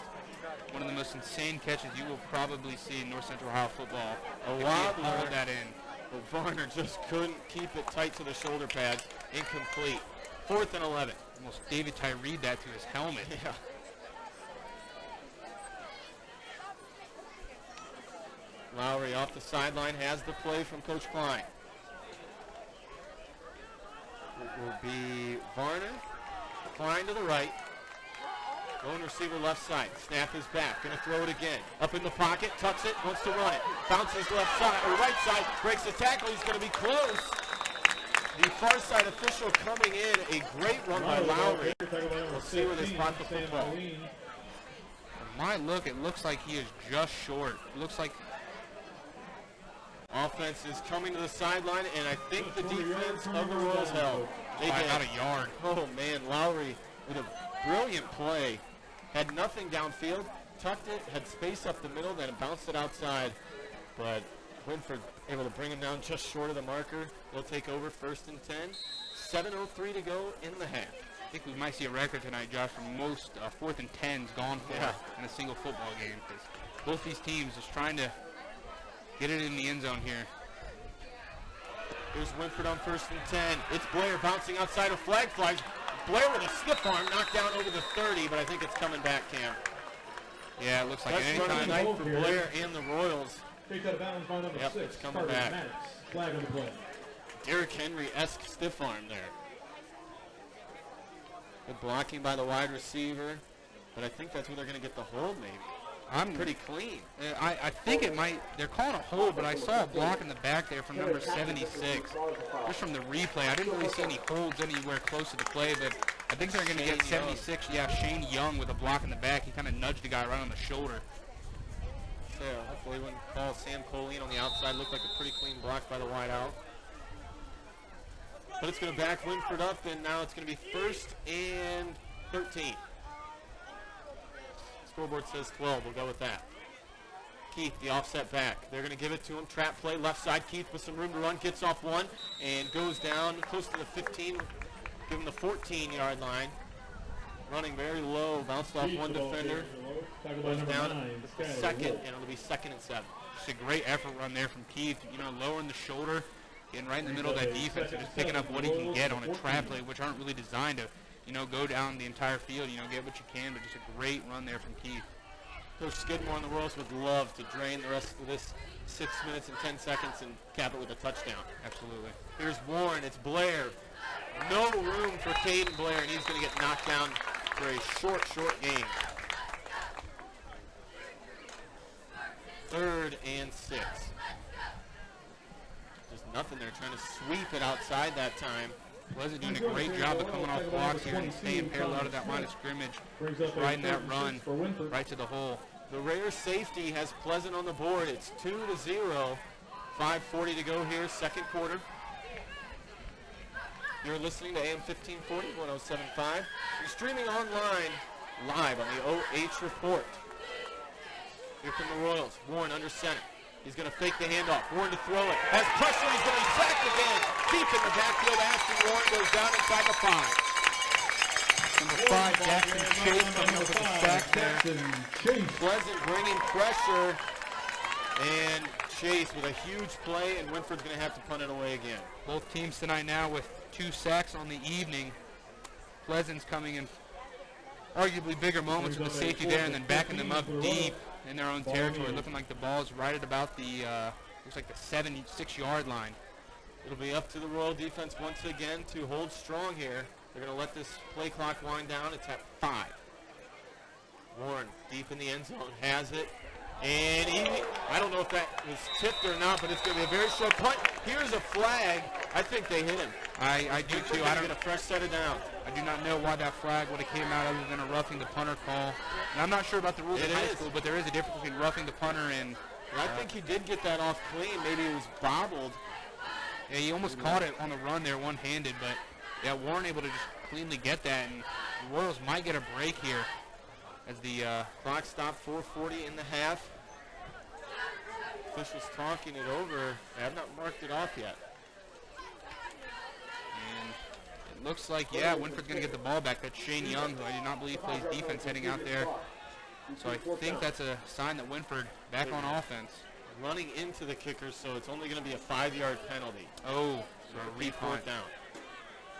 one of the most insane catches you will probably see in North Central Ohio football. A if he wobbler. had hauled that in. But Varner just couldn't keep it tight to the shoulder pads. Incomplete. 4th and 11. Almost David Tyree that to his helmet. Yeah. Lowry off the sideline has the play from Coach Klein. It will be Varner. Klein to the right. Lone receiver left side. Snap is back. Going to throw it again. Up in the pocket. Tucks it. Wants to run it. Bounces left side or right side. Breaks the tackle. He's going to be close. The far side official coming in. A great run by Lowry. We'll see where they spot the football. From my look, it looks like he is just short. It looks like Offense is coming to the sideline, and I think the defense of the Royals held. They by did. about a yard. Oh, man, Lowry with a brilliant play. Had nothing downfield, tucked it, had space up the middle, then bounced it outside. But Wynford able to bring him down just short of the marker. They'll take over 1st and 10. 7:03 to go in the half. I think we might see a record tonight, Josh, for most 4th and 10s gone for in a single football game. Because both these teams just trying to get it in the end zone here. Here's Wynford on 1st and 10. It's Blair bouncing outside of flag. Blair with a stiff arm knocked down over the 30, but I think it's coming back, Cam. Yeah, it looks like That's running anytime. tonight for Blair and the Royals. Kicked out of bounds by number 6. It's coming back. Flag on the play. Derrick Henry-esque stiff arm there. Good blocking by the wide receiver, but I think that's where they're going to get the hold maybe. I'm Pretty clean. I think it might. They're calling a hold, but I saw a block in the back there from number 76. Just from the replay, I didn't really see any holds anywhere close to the play, but I think they're going to get 76. Yeah, Shane Young with a block in the back. He kind of nudged the guy right on the shoulder. So hopefully when call Sam Colleen on the outside looked like a pretty clean block by the wide out. But it's going to back Wynford up, and now it's going to be 1st and 13. Scoreboard says 12. We'll go with that. Keith, the offset back. They're going to give it to him. Trap play, left side. Keith with some room to run. Gets off one and goes down close to the 15. Give him the 14-yard line. Running very low. Bounced off one defender. Goes down to 2nd, and it'll be 2nd and 7. Just a great effort run there from Keith. You know, lowering the shoulder, getting right in the middle of that defense, and just picking up what he can get on a trap play, which aren't really designed to, you know, go down the entire field, you know, get what you can, but just a great run there from Keith. Coach Skidmore and the Royals would love to drain the rest of this 6 minutes and 10 seconds and cap it with a touchdown. Absolutely. Here's Warren. It's Blair. No room for Caden Blair, and he's going to get knocked down for a short game. 3rd and 6. Just nothing there. Trying to sweep it outside that time. Pleasant doing a great job of coming off blocks here and staying parallel to that line of scrimmage. Just riding that run right to the hole. The rare safety has Pleasant on the board. It's 2-0. 5:40 to go here, 2nd quarter. You're listening to AM 1540, 107.5. You're streaming online live on the OH Report. Here come the Royals. Warren under center. He's going to fake the handoff. Warren to throw it. Has pressure. He's going to be sacked again. Deep in the backfield. Ashton Warren goes down inside the 5. Number 5, Jackson Chase coming up with a sack there. Pleasant bringing pressure. And Chase with a huge play, and Wynford's going to have to punt it away again. Both teams tonight now with 2 sacks on the evening. Pleasant's coming in arguably bigger moments with the safety there and then backing them up deep in their own territory, looking like the ball's right at about the, looks like the 76-yard line. It'll be up to the Royal defense once again to hold strong here. They're going to let this play clock wind down. It's at 5. Warren deep in the end zone has it. And I don't know if that was tipped or not, but it's going to be a very short punt. Here's a flag. I think they hit him. I do too. I don't get a fresh set of down. I do not know why that flag would have came out other than a roughing the punter call. And I'm not sure about the rules in high school, but there is a difference between roughing the punter and... I think he did get that off clean. Maybe it was bobbled. Yeah, he almost caught it on the run there one-handed, but yeah, Warren able to just cleanly get that, and the Royals might get a break here as the clock stopped 4:40 in the half. Officials talking it over. They have not marked it off yet. And it looks like, yeah, Wynford's going to get the ball back. That's Shane Young, who I do not believe plays defense heading out there. So I think that's a sign that Wynford back on offense. Running into the kicker, so it's only going to be a 5-yard penalty. Oh, so a re-punt down.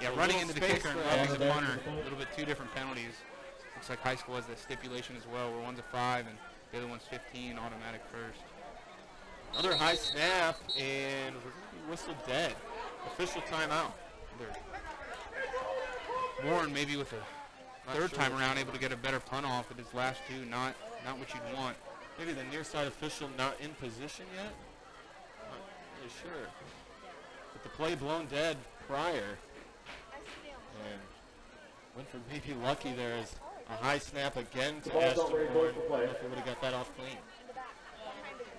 Yeah, so running into the kicker and roughing the punter, a little bit 2 different penalties. Looks like high school has that stipulation as well, where one's a 5 and the other one's 15, automatic first. Another high snap, and we're going to be whistled dead. Official timeout. Warren maybe with a third time around able to get a better punt off with his last 2, not what you'd want. Maybe the near side official not in position yet? Not really sure. But the play blown dead prior. And Wynford may be lucky there is a high snap again to Ashton Warren. I don't know if he would have got that off clean.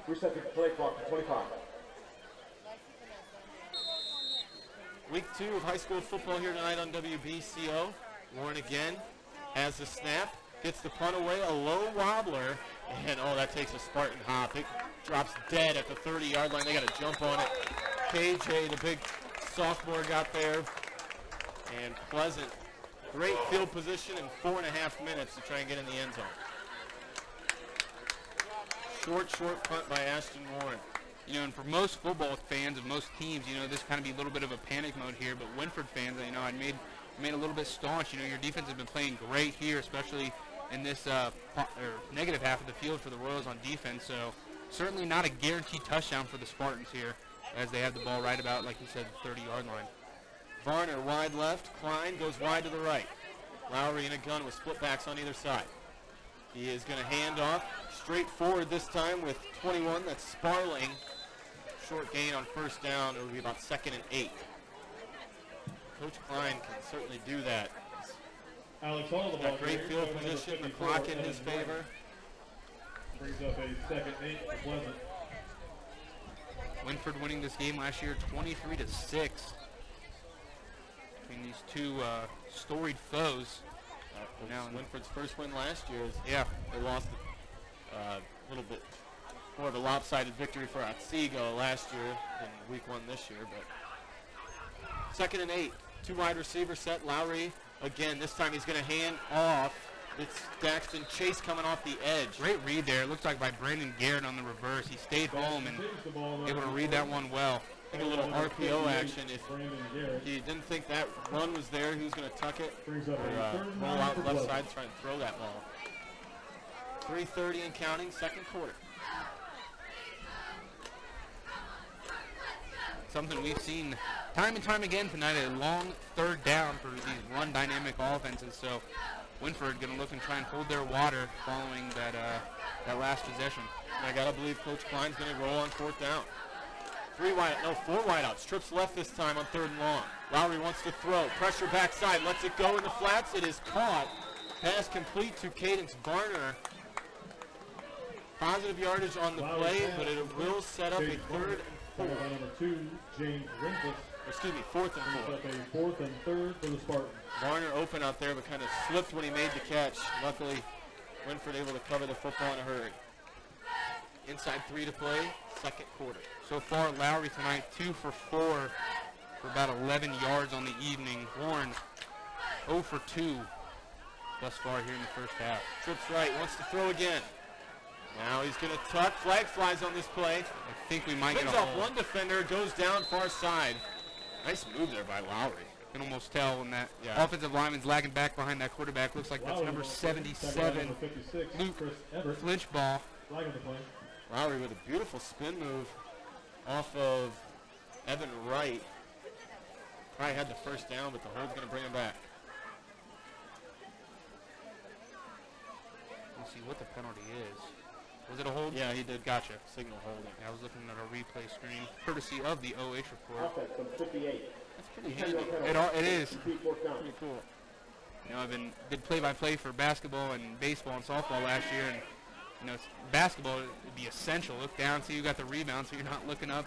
Reset the play clock to 25. Week 2 of high school football here tonight on WBCO. Warren again has the snap, gets the punt away, a low wobbler, and oh, that takes a Spartan hop. It drops dead at the 30-yard line. They got to jump on it. KJ, the big sophomore, got there. And Pleasant, great field position in 4.5 minutes to try and get in the end zone. Short punt by Ashton Warren. You know, and for most football fans of most teams, you know, this kind of be a little bit of a panic mode here. But Wynford fans, you know, I made a little bit staunch. You know, your defense has been playing great here, especially in this negative half of the field for the Royals on defense. So certainly not a guaranteed touchdown for the Spartans here, as they have the ball right about, like you said, the 30-yard line. Varner wide left. Klein goes wide to the right. Lowry in a gun with split backs on either side. He is going to hand off straight forward this time with 21. That's Sparling. Short gain on first down. It will be about 2nd and 8. Coach Klein can certainly do that. Alex Hall, the ball Got great field position. The clock in his favor. Brings up a 2nd and 8 for Pleasant. Wynford winning this game last year 23-6. Between these 2 storied foes. Now Wynford's first win last year. They lost a little bit more of a lopsided victory for Otsego last year in week 1 this year. But 2nd and 8. 2 wide receiver set. Lowry again. This time he's going to hand off. It's Daxton Chase coming off the edge. Great read there. It looks like by Brandon Garrett on the reverse. He stayed home and able to read that one well. I think a little RPO action. If he didn't think that run was there, he was going to tuck it or roll out left side to try and throw that ball. 3:30 and counting, 2nd quarter. Something we've seen time and time again tonight, a long 3rd down for these run dynamic offenses. So Wynford going to look and try and hold their water following that last possession. And I got to believe Coach Klein's going to roll on 4th down. 4 wideouts. Trips left this time on 3rd and long. Lowry wants to throw. Pressure backside. Lets it go in the flats. It is caught. Pass complete to Cadence Varner. Positive yardage on the play, but it will set up a 3rd and 4. Number 2, James Wynford. 4th and 4. Brings up a 4th and 3rd for the Spartans. Varner open out there, but kind of slipped when he made the catch. Luckily, Wynford able to cover the football in a hurry. Inside 3 to play, 2nd quarter. So far, Lowry tonight 2 for 4 for about 11 yards on the evening. Warren 0 for 2 thus far here in the first half. Trips right, wants to throw again. Now he's going to tuck. Flag flies on this play. I think we might get Picks a off hold. one defender, goes down far side. Nice move there by Lowry. You can almost tell when that offensive lineman's lagging back behind that quarterback. Looks like that's number 77, Luke Flinchball. Flag on the play. Lowry with a beautiful spin move off of Evan Wright. Probably had the first down, but the hold's going to bring him back. Let's see what the penalty is. Was it a hold? Yeah, he did. Gotcha. Signal holding. I was looking at a replay screen, courtesy of the OH report. Offense, number 58. That's pretty handy. It is. Complete 4th down. Pretty cool. You know, did play-by-play for basketball and baseball and softball last year, and you know, basketball would be essential. Look down, so you got the rebound, so you're not looking up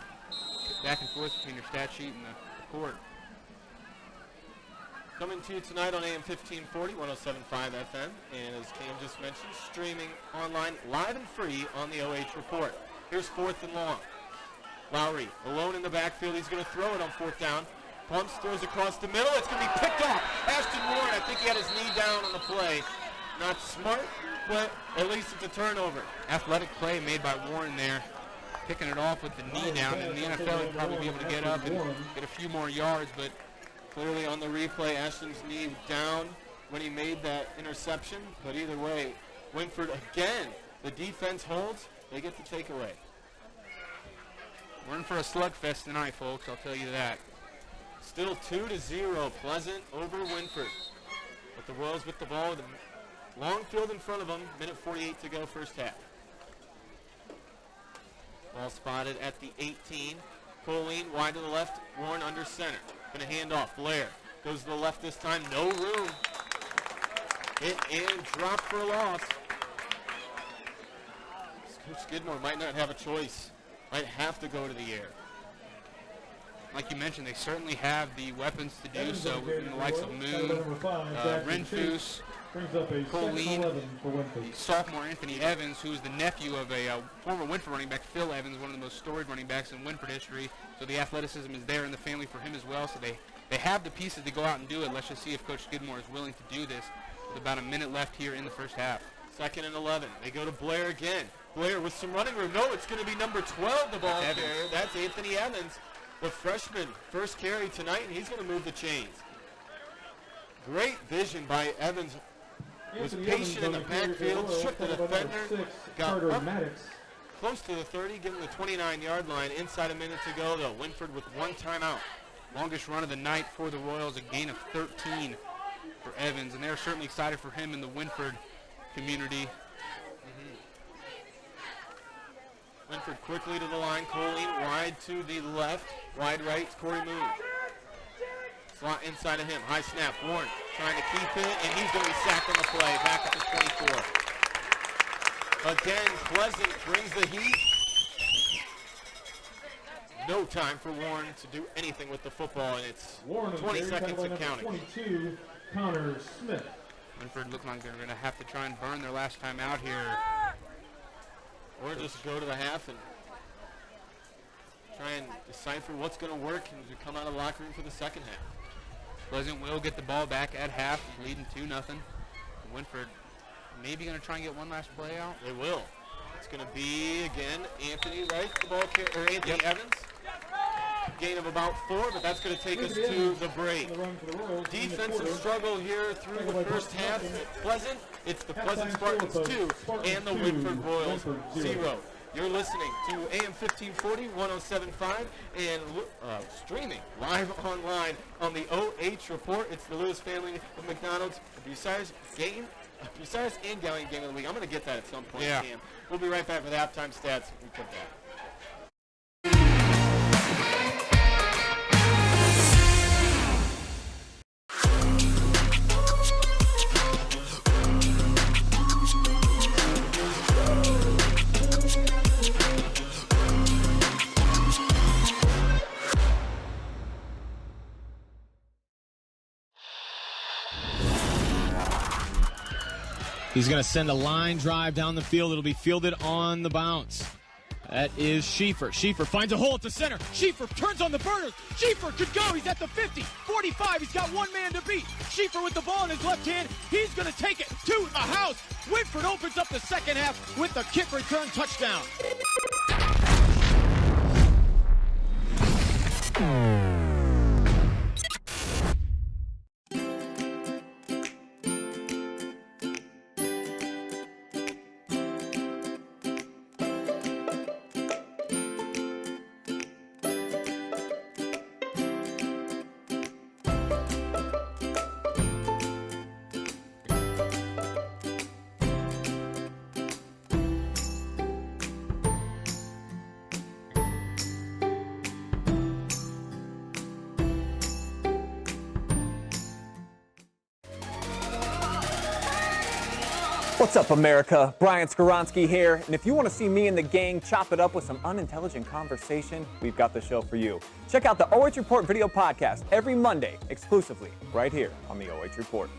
back and forth between your stat sheet and the court. Coming to you tonight on AM 1540, 107.5 FM, and as Cam just mentioned, streaming online live and free on the OH report. Here's 4th and long. Lowry alone in the backfield. He's going to throw it on 4th down. Pumps, throws across the middle. It's going to be picked off. Ashton Warren, I think he had his knee down on the play. Not smart, but at least it's a turnover. Athletic play made by Warren there, picking it off with the knee down. In the NFL, he'd probably be able to get up and get a few more yards, but clearly on the replay, Ashton's knee down when he made that interception. But either way, Wynford again, the defense holds, they get the takeaway. We're in for a slugfest tonight, folks, I'll tell you that. Still 2-0, Pleasant over Wynford. But the Royals with the ball with a long field in front of them, minute 48 to go, first half. Ball spotted at the 18. Colleen wide to the left, Warren under center. Going to hand off. Blair goes to the left this time. No room. Hit and drop for a loss. Coach Skidmore might not have a choice. Might have to go to the air. Like you mentioned, they certainly have the weapons to do so, in the likes of Moone, Renfus, Colleen, the sophomore Anthony Evans, who is the nephew of a former Wynford running back, Phil Evans, one of the most storied running backs in Wynford history. So the athleticism is there in the family for him as well. So they have the pieces to go out and do it. Let's just see if Coach Skidmore is willing to do this with about a minute left here in the first half. 2nd and 11. They go to Blair again. Blair with some running room. No, it's going to be number 12, the ball carrier. That's Anthony Evans, the freshman, first carry tonight, and he's going to move the chains. Great vision by Evans. Was patient in the backfield, shook the defender, got up close to the 30, given the 29-yard line. Inside a minute to go, though. Wynford with one timeout. Longest run of the night for the Royals, a gain of 13 for Evans, and they're certainly excited for him in the Wynford community. Wynford quickly to the line. Colleen wide to the left. Wide right, Corey Moone. Slot inside of him. High snap. Warren trying to keep it, and he's going to be sacked on the play. Back at the 24. Again, Pleasant brings the heat. No time for Warren to do anything with the football, and it's 20 seconds and counting. 22, Connor Smith. Wynford looking like they're going to have to try and burn their last time out here. Or just go to the half and try and decipher what's going to work and to come out of the locker room for the second half. Pleasant will get the ball back at half, leading 2-0. Wynford maybe going to try and get one last play out. They will. It's going to be, again, Anthony, right? The ball or Anthony Evans. Gain of about 4, but that's going to take us to the break. Defensive struggle here through the first half. Pleasant, it's the Pleasant Spartans 2 and the Wynford Royals 0. You're listening to AM 1540, 107.5, and streaming live online on the OH Report. It's the Lewis family of McDonald's. Bucyrus and Galleon Game of the Week. I'm going to get that at some point, Cam. We'll be right back with halftime stats. We put that. He's going to send a line drive down the field. It'll be fielded on the bounce. That is Schieffer. Schieffer finds a hole at the center. Schieffer turns on the burners. Schieffer could go. He's at the 50, 45. He's got one man to beat. Schieffer with the ball in his left hand. He's going to take it to the house. Wynford opens up the second half with the kick return touchdown. What's up, America? Brian Skoronsky here, and if you want to see me and the gang chop it up with some unintelligent conversation, we've got the show for you. Check out the OH Report video podcast every Monday, exclusively right here on the OH Report.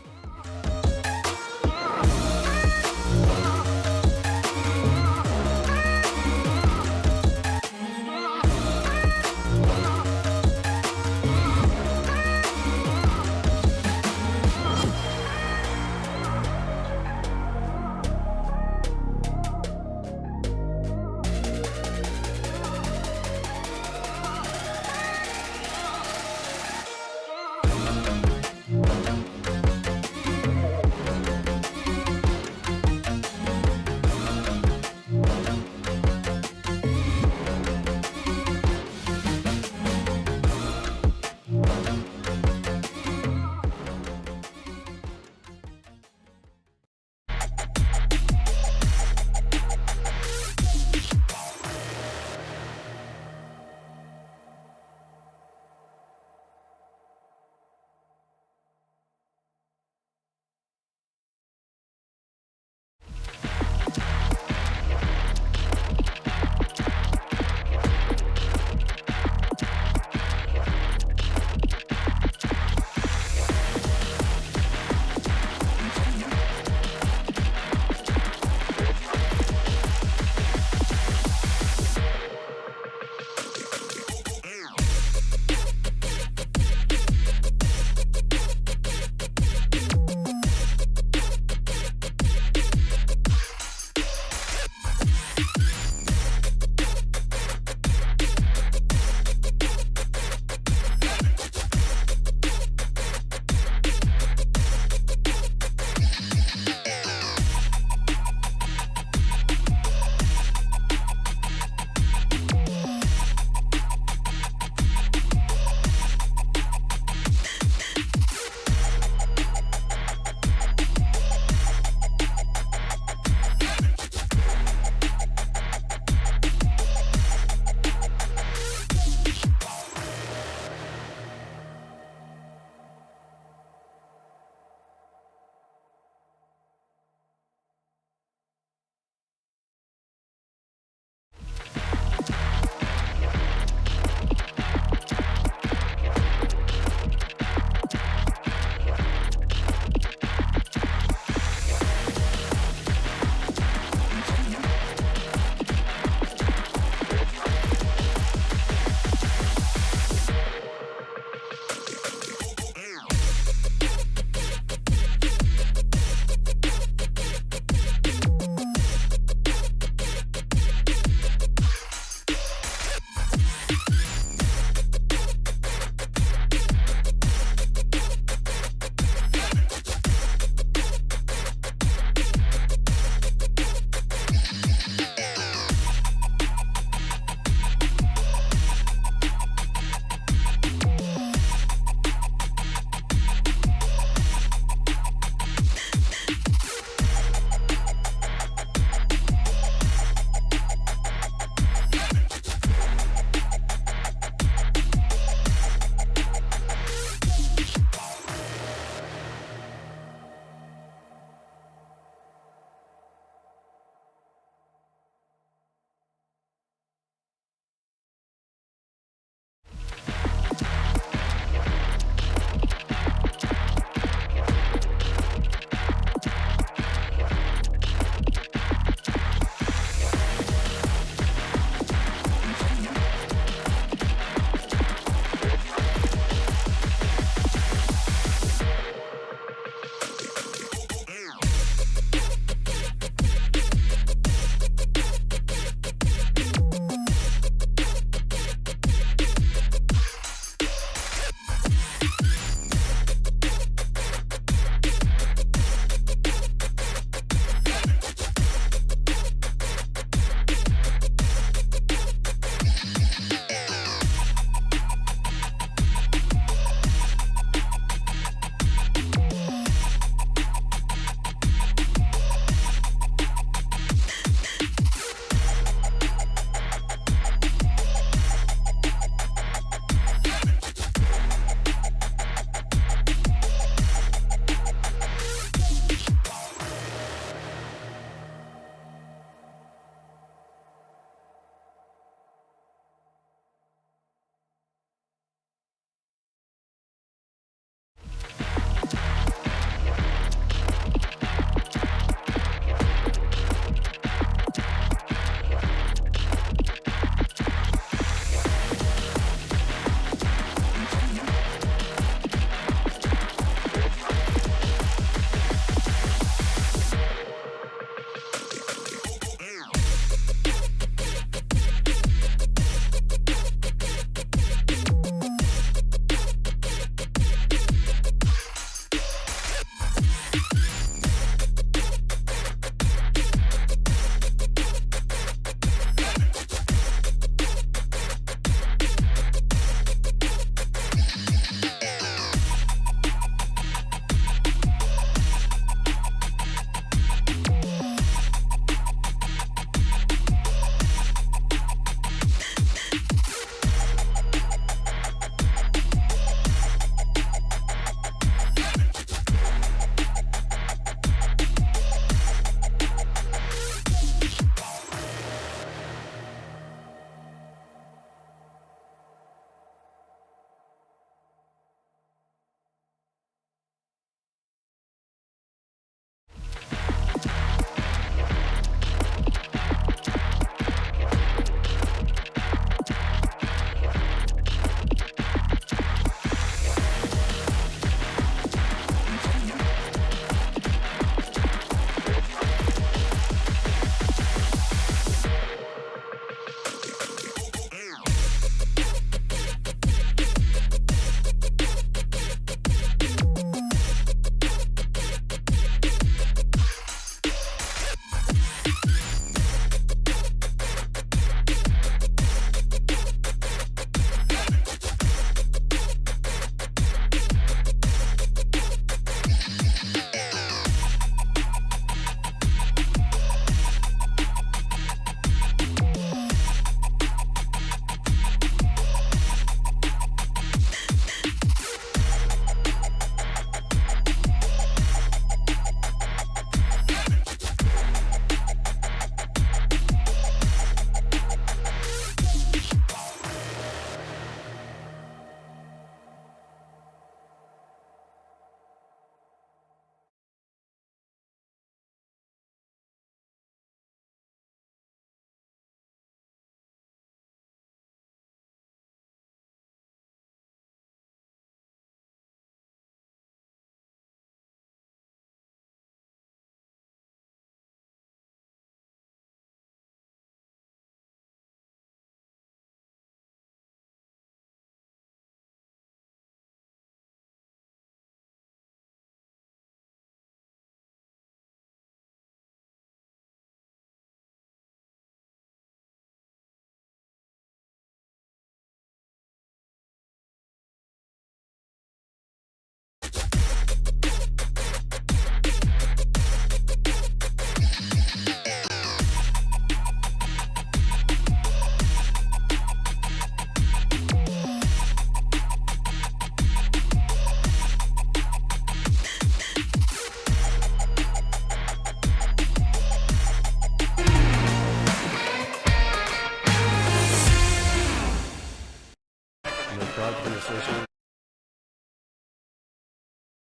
proud to be associated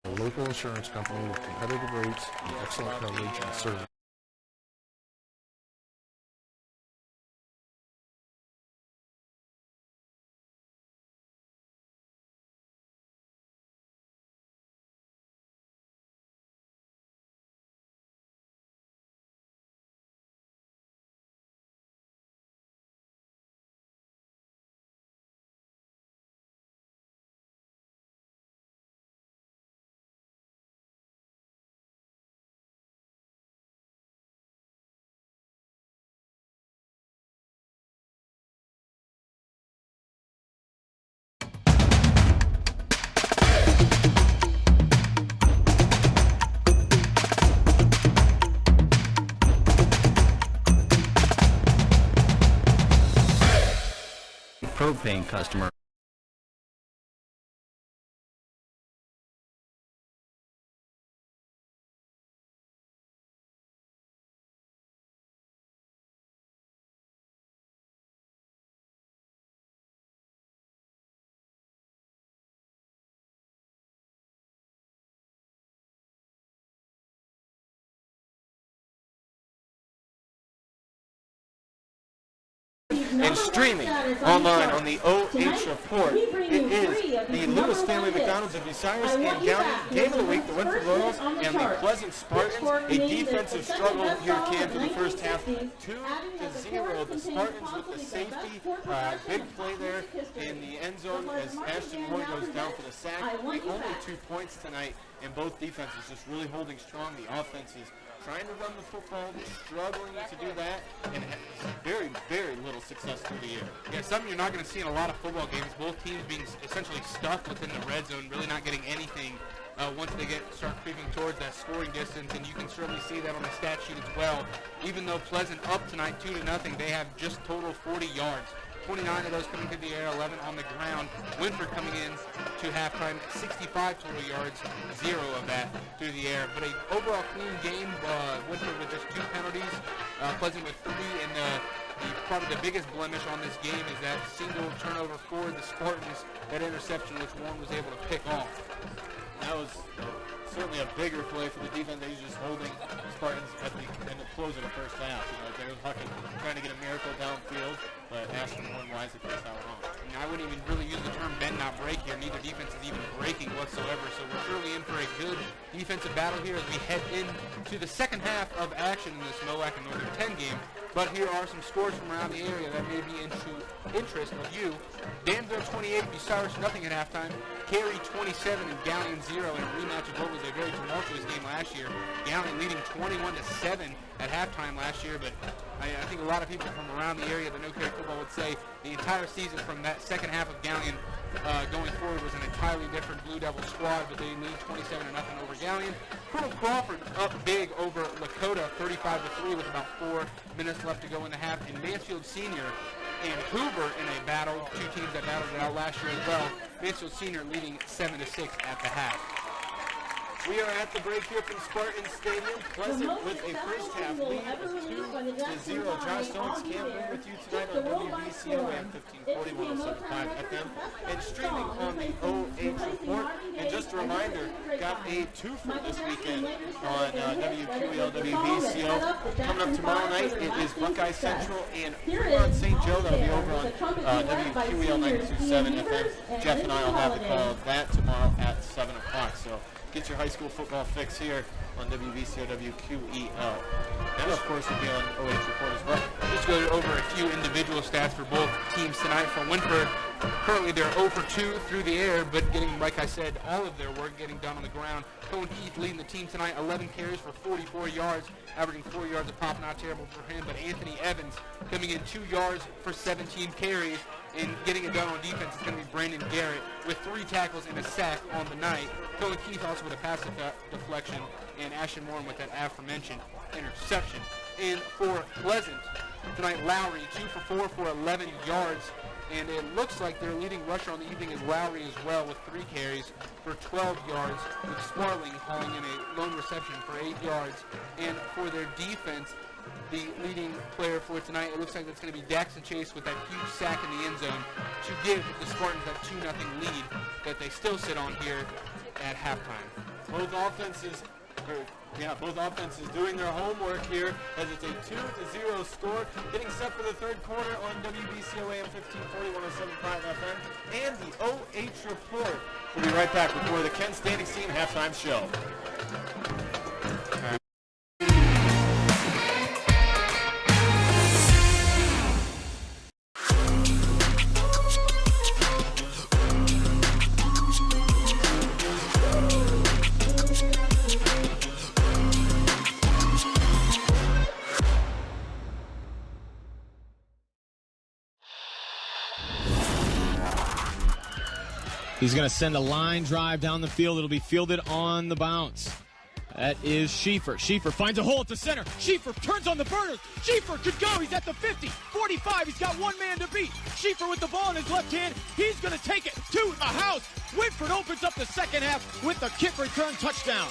with a local insurance company with competitive rates and excellent coverage and service. Propane customer. And streaming online on the OH Report, it is the Lewis family McDonald's of Bucyrus and Gallion Game of the Week, the Wynford Royals and the Pleasant Spartans. A defensive struggle here, Cam, for the first half. 2-0. The Spartans with the safety. Big play there in the end zone as Ashton Moore goes down for the sack. Only 2 points tonight, and both defenses just really holding strong. The offense is trying to run the football, struggling to do that, and very, very little success through the air. Yeah, something you're not going to see in a lot of football games. Both teams being essentially stuck within the red zone, really not getting anything once they start creeping towards that scoring distance, and you can certainly see that on the stat sheet as well. Even though Pleasant up tonight 2-0, they have just total 40 yards. 29 of those coming through the air, 11 on the ground. Wynford coming in to halftime, 65 total yards, 0 of that through the air. But an overall clean game. Wynford with just 2 penalties, Pleasant with 3, and probably the biggest blemish on this game is that single turnover for the Spartans, that interception which Warren was able to pick off. That was certainly a bigger play for the defense. They were just holding the Spartans at the close of the first half. They were trying to get a miracle downfield, but Ashton Warren wisely placed that one on. I wouldn't even really use the term bend not break here. Neither defense is even breaking whatsoever, so we're surely in for a good defensive battle here as we head into the second half of action in this MOAC and Northern 10 game. But here are some scores from around the area that may be interest of you. Danville 28, Bucyrus nothing at halftime. Cary 27 and Gallion 0 in a rematch of what was a very tumultuous game last year. Gallion leading 21-7 at halftime last year, but I think a lot of people from around the area that know Cary football would say the entire season from that second half of Gallion going forward was an entirely different Blue Devil squad, but they lead 27-0 over Gallion. Colonel Crawford up big over Lakota, 35-3 with about 4 minutes left to go in the half, and Mansfield Senior and Hoover in a battle, 2 teams that battled it out last year as well. Mansfield Senior leading 7-6 at the half. We are at the break here from Spartan Stadium. Pleasant with a first half lead of 2-0. Josh Stallings, Cam Moone with you tonight on WBCO AM 1540 107.5 FM and streaming on the OH Report. And just a reminder, got a twofer this weekend on WQEL WBCO. Coming up tomorrow night, it is Buckeye Central and Fremont St. Joe. That'll be over on WQEL 92.7 FM. Jeff and I will have the call of that tomorrow at 7 o'clock. So get your high school football fix here on WBCO WQEL. And of course, we'll be on OH Report as well. Just go over a few individual stats for both teams tonight. For Wynford, currently they're 0 for 2 through the air, but getting, like I said, all of their work getting done on the ground. Cohen Keith leading the team tonight, 11 carries for 44 yards, averaging 4 yards a pop, not terrible for him. But Anthony Evans coming in 2 yards for 17 carries. And getting it done on defense is going to be Brandon Garrett with 3 tackles and a sack on the night. Cohen Keith also with a pass deflection, and Ashton Moore with that aforementioned interception. And for Pleasant tonight, Lowry 2 for 4 for 11 yards. And it looks like their leading rusher on the evening is Lowry as well with 3 carries for 12 yards, with Sparling hauling in a lone reception for 8 yards. And for their defense, the leading player for tonight. It looks like it's going to be Daxton Chase with that huge sack in the end zone to give the Spartans that 2-0 lead that they still sit on here at halftime. Both offenses doing their homework here as it's a 2-0 score. Getting set for the third quarter on WBCO AM 1540 107.5 FM and the OH Report. We'll be right back before the Ken Standing Seam halftime show. He's going to send a line drive down the field. It'll be fielded on the bounce. That is Schieffer. Schieffer finds a hole at the center. Schieffer turns on the burners. Schieffer could go. He's at the 50, 45. He's got one man to beat. Schieffer with the ball in his left hand. He's going to take it to the house. Wynford opens up the second half with the kick return touchdown.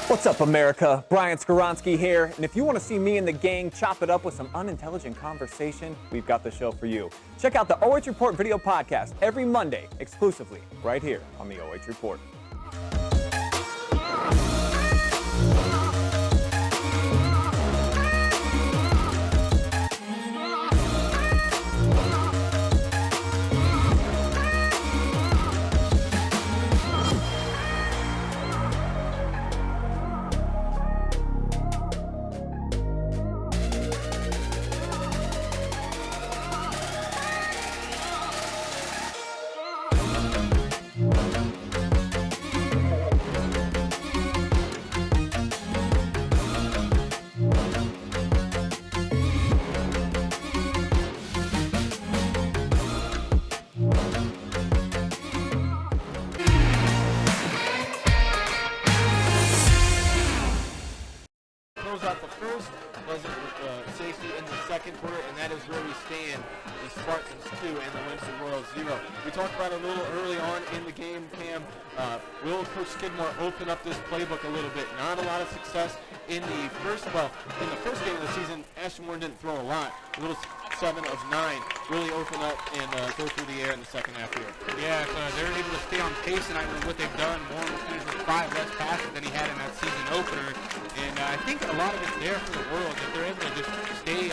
What's up, America? Brian Skoronsky here, and if you want to see me and the gang chop it up with some unintelligent conversation, we've got the show for you. Check out the OH Report video podcast every Monday, exclusively right here on the OH Report. Out the first, wasn't with safety in the second quarter, and that is where we stand. The Spartans 2 and the Wynford Royals 0. We talked about it a little early on in the game, Cam. Will Coach Skidmore open up this playbook a little bit? Not a lot of success in the first game of the season. Ashton Warren didn't throw a lot. A little 7 of 9 really open up and go through the air in the second half here. Yeah, if they're able to stay on pace tonight with what they've done, Warren will finish with 5 less passes than he had in that season opener. And I think a lot of it's there for the Royals. If they're able to just stay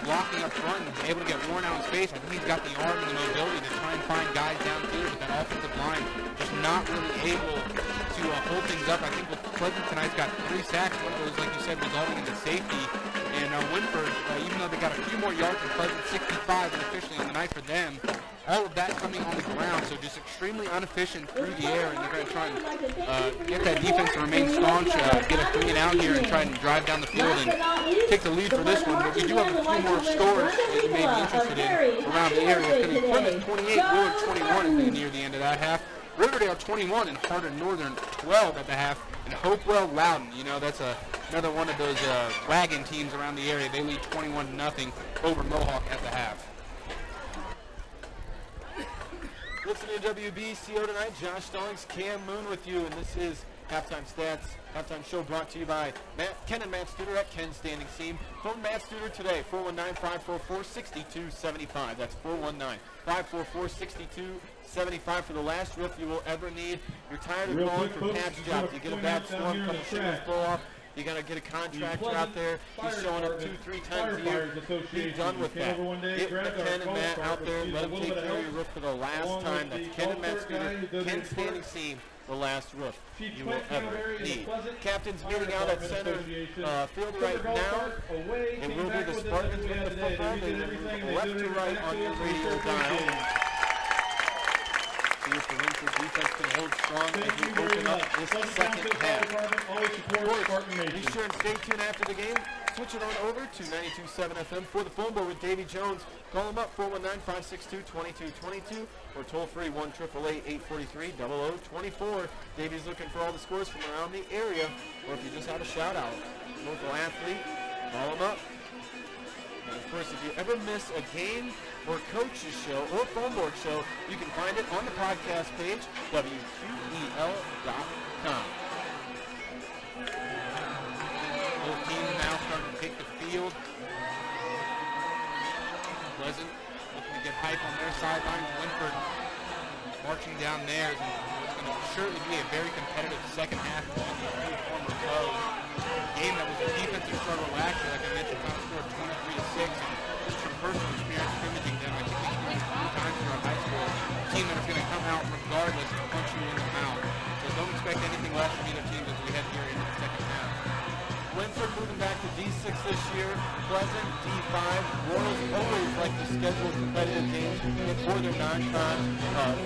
blocking up front and able to get Warren out in space, I think he's got the arm and the mobility to try and find guys downfield, but that offensive line just not really able to hold things up. I think with Pleasant tonight's got 3 sacks, one of those, like you said, resulting in the safety. And Wynford, even though they got a few more yards than Pleasant, 65 unofficially on the night for them, all of that coming on the ground, so just extremely inefficient through the air, and they're going to try and get that defense to remain staunch, get a 3 and out here and try and drive down the field and take the lead for this one. But we do have a few more scores that you may be interested in around the area. It's going to be Plymouth 28, Willard 21 as they near the end of that half. Riverdale 21 and Hardin Northern 12 at the half, and Hopewell Loudon. You know, that's another one of those wagon teams around the area. They lead 21-0 over Mohawk at the half. Listening to WBCO tonight, Josh Stallings, Cam Moone with you, and this is Halftime Stats, halftime show brought to you by Ken and Matt Studer at Ken Standing Seam. Phone Matt Studer today, 419-544-6275. That's 419-544-6275 for the last roof you will ever need. You're tired of going for patch jobs. You get a bad storm, couple shingles blow off. You got to get a contractor out there. He's showing up 2-3 times a year. Be done with that. Get Ken and Matt out there. Let them take care of your roof for the last time. That's Ken and Matt Studer can Stallings seem the last roof you will ever need. Captains meeting out at center field right now. It will be the Spartans with the football. They will move left to right on your radio dial. See if the Wynford defense can hold strong as we open up this second half. Of course, be sure and stay tuned after the game. Switch it on over to 92.7 FM for the phone board with Davy Jones. Call him up 419-562-2222 or toll free 1-888-843-0024. Davy's looking for all the scores from around the area, or if you just have a shout out, local athlete, call him up. And of course, if you ever miss a game or coach's show or phone board show, you can find it on the podcast page, WQEL.com. Both teams now starting to take the field. Pleasant looking to get hype on their sidelines. Wynford marching down theirs, and it's going to surely be a very competitive second half between these two former foes. Game that was a defensive struggle last year, like I mentioned, final score 23-6. And just from personal experience scrimmaging them, I think we can use 3 times throughout high school. A team that is going to come out regardless and punch you in the mouth. So don't expect anything less from either team as we head here into the second half. Wynford moving back to D6 this year. Pleasant, D5. Royals always like to schedule competitive games before their non-con.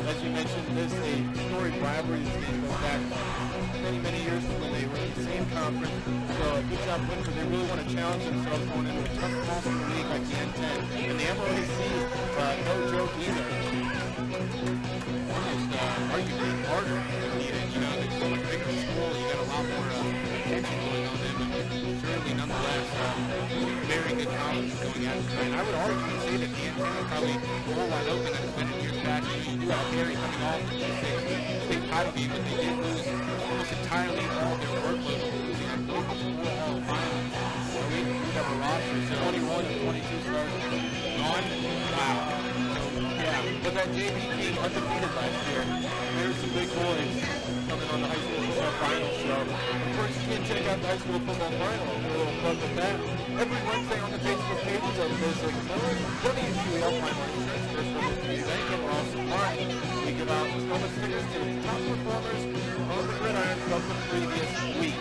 As you mentioned, this is a storied rivalry. This game goes back many, many years when they were in the same conference. So good job, Wynford. They really want to challenge themselves going into a tough Boston league like the N10. And the MOAC, no joke either. Almost arguably harder than needed. You know, they're so much bigger school. You got a lot more attention going on them. Certainly, nonetheless, very good competition going at it tonight. And I would argue and say that the N10 is probably more wide open than it's been in years past. You do have Gary coming off the state title game, but they did lose almost entirely all of their workload, losing, I believe, 4 all finals. So we have a roster, so 21 and 22 stars gone. Wow. So, yeah, but that JV team undefeated last year. There's some big boys coming on the high school football final show. Of course, you can check out the high school football final. A little fun with that. Every Wednesday on the Facebook pages of Basic Miller, WQEL Final Insurance, First Ministry Bank, and Ross Park. We give out helmet stickers to top performers on the gridiron from the previous week.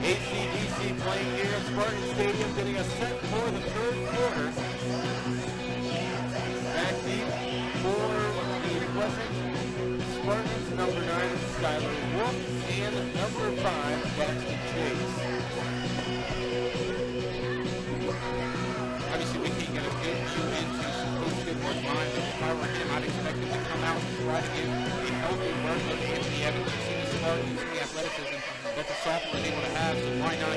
ACDC playing here at Spartan Stadium, getting us set for the third quarter. Back deep for the Pleasant Spartans, number 9, Skylar Wolf, and number 5, Baxter Chase. Obviously, we can't get a good view into Coach Goodmore's mind, but if I were him, I'd expect him to come out and try to give a healthy work with Anthony Evans. You've seen the start, you've seen the athleticism that the sophomore is able to have, so why not?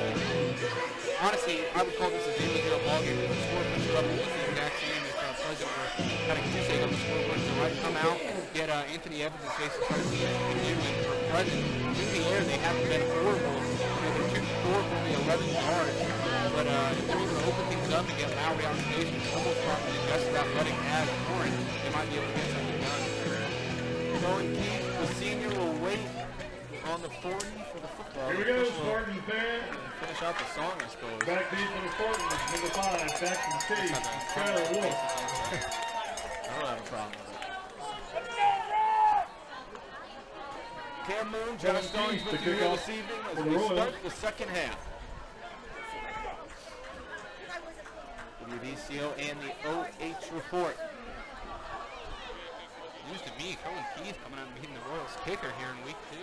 Honestly, I would call this a 0-0 ballgame. The score push level was the exact same if Pleasant were kind of crusade on the scoreboard. So right, come out, get Anthony Evans and face the try to see what you can do. And for Pleasant, through the air, they haven't been horrible. You know, they're 2 for 4 for only 11 yards. But if they're able to open things up and get Lowry out of station, almost probably just about letting as Warren, they might be able to get something done. Cohen Keith, the senior, will wait on the 40 for the football. Here we go, Spartans fan. Finish out the song, I suppose. Back deep for the Spartans, number 5, Baxter Chase, Skylar Wolf. I don't have a problem with it. Cam Moone, Josh Stallings with you here this evening as we start the second half. WBCO and the OH report. News to me, Cohen Keith coming out and beating the Royals kicker here in week 2.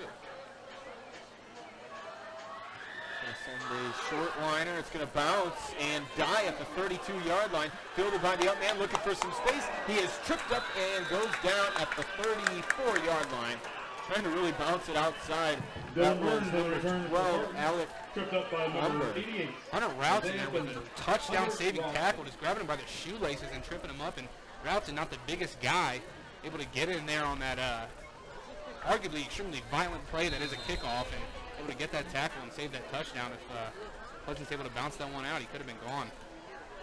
Gonna send a short liner. It's going to bounce and die at the 32-yard line. Fielded by the up man looking for some space. He is tripped up and goes down at the 34-yard line. Trying to really bounce it outside. That was number 12, Alec. Tripped up by number 88. Hunter Routzen there with a touchdown-saving tackle, just grabbing him by the shoelaces and tripping him up. And Routzen, not the biggest guy, able to get in there on that arguably extremely violent play that is a kickoff, and able to get that tackle and save that touchdown. If Pleasant's able to bounce that one out, he could have been gone.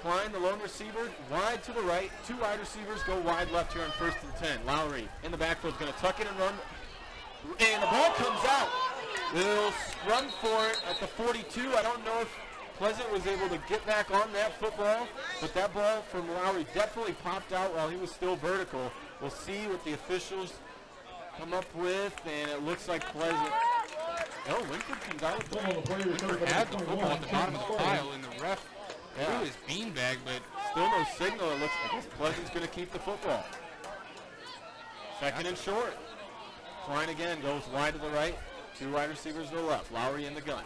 Klein, the lone receiver, wide to the right. 2 wide receivers go wide left here on 1st and 10. Lowry in the backfield is going to tuck it and run. And the ball comes out. They'll run for it at the 42. I don't know if Pleasant was able to get back on that football, but that ball from Lowry definitely popped out while he was still vertical. We'll see what the officials come up with, and it looks like Pleasant. Oh, Wynford comes out with Wynford had the football at the bottom of the pile, and the ref threw his beanbag, but still no signal. It looks like Pleasant's going to keep the football. Second and short. Klein again goes wide to the right. 2 wide receivers to the left. Lowry in the gun.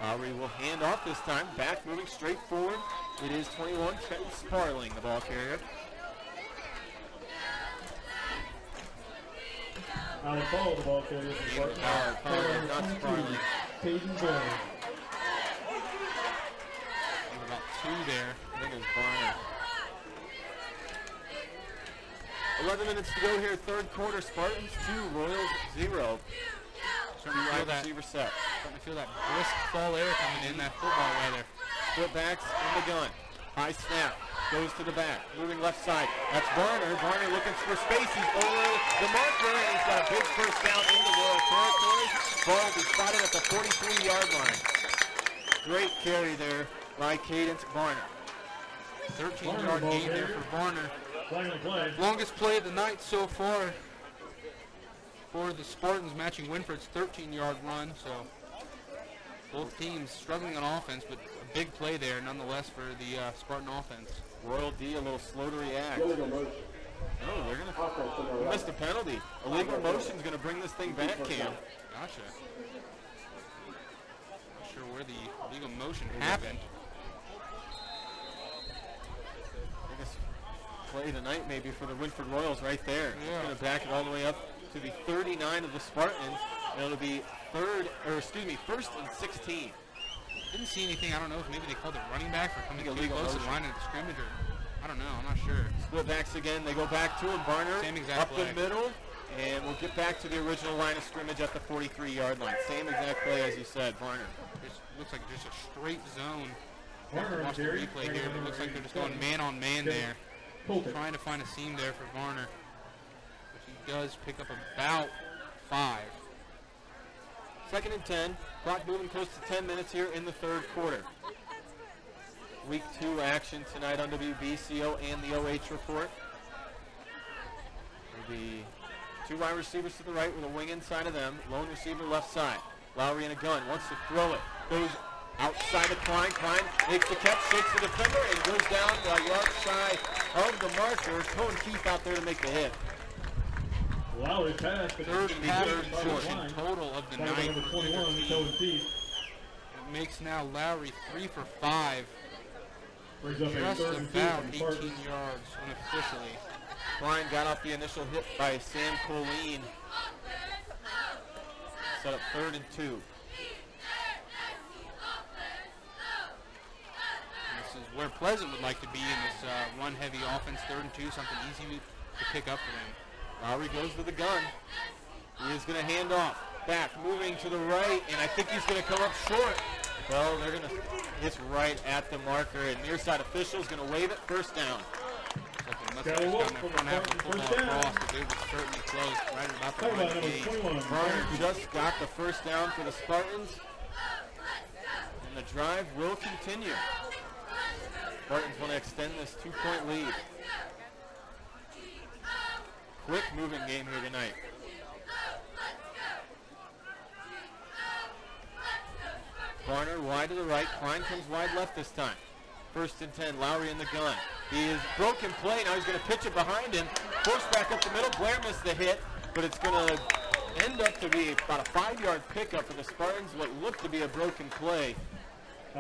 Lowry will hand off this time. Back moving straight forward. It is 21. Trenton Sparling, the ball carrier. Out of ball, the ball carrier. Not Sparling. Peyton Jones. about 2 there. I think it was Barner. 11 minutes to go here, third quarter. Spartans 2, Royals 0. Starting to feel that, set. Starting to feel that brisk fall air coming in, that football weather. Split backs in the gun. High snap. Goes to the back. Moving left side. That's Barner. Barner looking for space. He's over the marker, and he's got a big first down into Royal territory. Ball will be spotted at the 43-yard line. Great carry there by Cadence Barner. 13-yard gain there for Barner. Longest play of the night so far for the Spartans, matching Wynford's 13-yard run. So both teams struggling on offense, but a big play there nonetheless for the Spartan offense. Royal D a little slow to react. Oh, they're going to missed a penalty. Illegal motion's going to bring this thing back, Cam. Gotcha. Not sure where the illegal motion happened. Play tonight maybe for the Wynford Royals right there. Yeah. Going to back it all the way up to the 39 of the Spartans, and it'll be first and 16. Didn't see anything. I don't know if maybe they called it running back for coming too close to the line of the scrimmage, or I don't know. I'm not sure. Split backs again. They go back to him. Barner same exact up play. The middle, and we'll get back to the original line of scrimmage at the 43-yard line. Same exact play as you said, Barner. It looks like just a straight zone. Watch the replay here, but it looks like they're just going man on man there. Trying to find a seam there for Barner, which he does pick up about 5. Second and 10. Clock moving close to 10 minutes here in the third quarter. Week 2 action tonight on WBCO and the OH report. Will be 2 wide receivers to the right with a wing inside of them. Lone receiver left side. Lowry in a gun. Wants to throw it. Goes outside of Klein. Klein makes the catch, shakes the defender, and goes down a yard shy of the marker. Cohen Keith out there to make the hit. Lowry pass. Third interception total of the night. Number 21, Cohen Keith. It makes now Lowry 3 for 5. Brings up just a about 18 yards unofficially. Klein got off the initial hit by Sam Colleen. Set up 3rd and 2. This is where Pleasant would like to be in this run-heavy offense. 3rd and 2, something easy to pick up for them. Lowry goes to the gun. He is going to hand off. Back, moving to the right, and I think he's going to come up short. Well, they're going to hit right at the marker, and near side official is going to wave it. First down. It was certainly close, right about the line gate. Barner just got the first down for the Spartans, and the drive will continue. Spartans want to extend this 2-point lead. Quick moving game here tonight. Barner wide to the right. Klein comes wide left this time. 1st and 10. Lowry in the gun. He is broken play. Now he's going to pitch it behind him. Force back up the middle. Blair missed the hit, but it's going to end up to be about a 5-yard pickup for the Spartans. What looked to be a broken play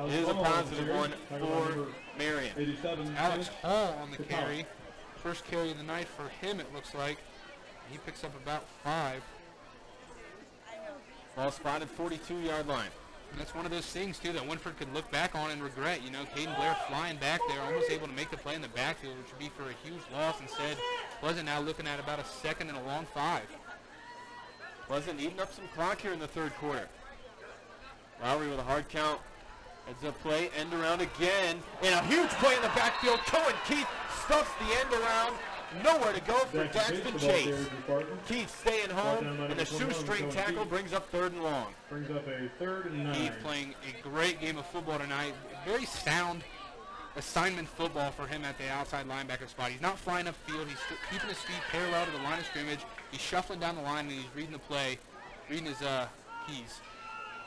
is a positive one for Marion. Alex Hall on the carry. First carry of the night for him, it looks like. He picks up about 5. Ball spotted 42-yard line. And that's one of those things, too, that Wynford could look back on and regret. You know, Caden Blair flying back there, almost able to make the play in the backfield, which would be for a huge loss. Instead, Pleasant now looking at about a 2nd and a long 5. Pleasant eating up some clock here in the third quarter. Lowry with a hard count. Heads up play, end around again, and a huge play in the backfield. Cohen Keith stuffs the end around. Nowhere to go for Daxton Chase. Keith staying home, and the shoestring tackle brings up 3rd and long. Brings up a 3rd and 9. Keith playing a great game of football tonight. Very sound assignment football for him at the outside linebacker spot. He's not flying upfield. He's keeping his feet parallel to the line of scrimmage, He's shuffling down the line and he's reading the play, reading his keys.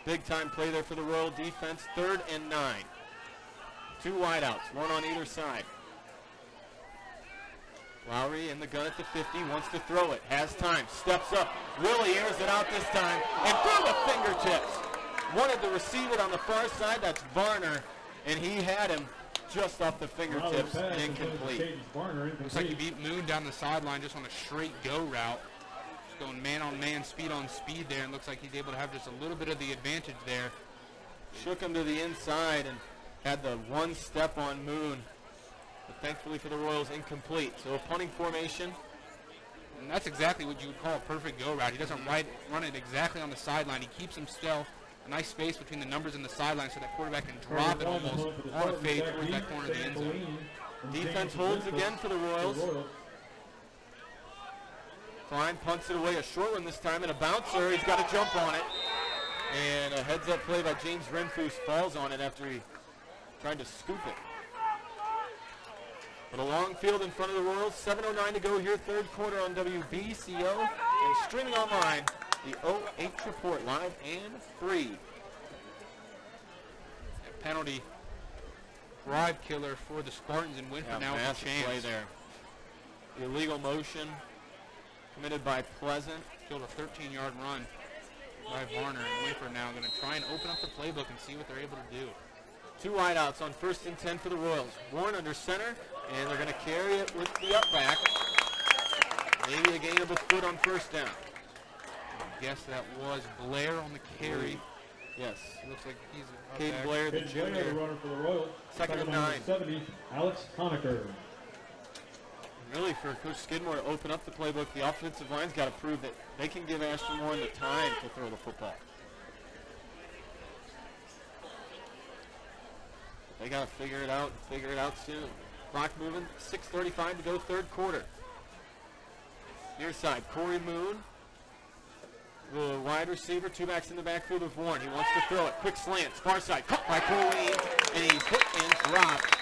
Big time play there for the Royal defense. 3rd and 9. 2 wideouts, one on either side. Lowry in the gun at the 50, wants to throw it, has time, steps up, really airs it out this time, and through the fingertips. Wanted to receive it on the far side, that's Varner, and he had him just off the fingertips, incomplete. Looks like he beat Moone down the sideline just on a straight go route. Just going man-on-man, speed-on-speed there, and looks like he's able to have just a little bit of the advantage there. Shook him to the inside and had the one step on Moone. But thankfully for the Royals, incomplete. So a punting formation. And that's exactly what you would call a perfect go route. He doesn't run it exactly on the sideline. He keeps himself a nice space between the numbers and the sideline so that quarterback can drop it almost on a fade towards that corner of the end zone. Defense holds again for the Royals. Klein punts it away, a short one this time, and a bouncer. He's got to jump on it. And a heads-up play by James Renfrew falls on it after he tried to scoop it. But a long field in front of the Royals. 7:09 to go here, 3rd quarter on WBCO. And streaming online, the OH Report, live and free. A penalty drive killer for the Spartans in Wynford now with a chance. Play there. The illegal motion committed by Pleasant. Killed a 13-yard run by Varner, and Wynford now going to try and open up the playbook and see what they're able to do. 2 wideouts on 1st and 10 for the Royals. Warren under center, and they're going to carry it with the up back. Maybe a gain of a foot on 1st down. I guess that was Blair on the carry. Yes. It looks like he's Cade Blair, the junior. The runner for the Royals. 2nd and 9. 70, Alex Conacher. Really, for Coach Skidmore to open up the playbook, the offensive line's got to prove that they can give Ashton Warren the time to throw the football. They got to figure it out soon. Clock moving, 6:35 to go, 3rd quarter. Near side, Corey Moone, the wide receiver, 2 backs in the backfield with Warren. He wants to throw it, quick slant, far side, caught by Colleen, and he's hit and dropped.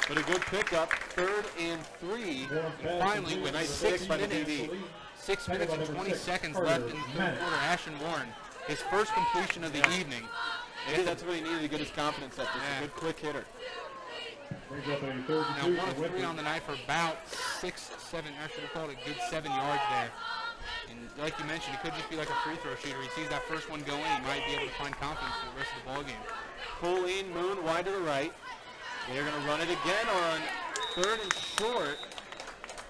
But a good pickup, 3rd and 3. And finally, with 6 minutes and 20 seconds left in the 3rd quarter, Ashton Warren, his first completion of the evening. Maybe that's what he needed to get his confidence up. Just a good quick hitter. Now 1 of 3 on the night for about 6, 7, actually we'll call it a good 7 yards there. And like you mentioned, it could just be like a free throw shooter. He sees that first one go in, he might be able to find confidence for the rest of the ball game. Colleen, Moone wide to the right. They're going to run it again on 3rd and short.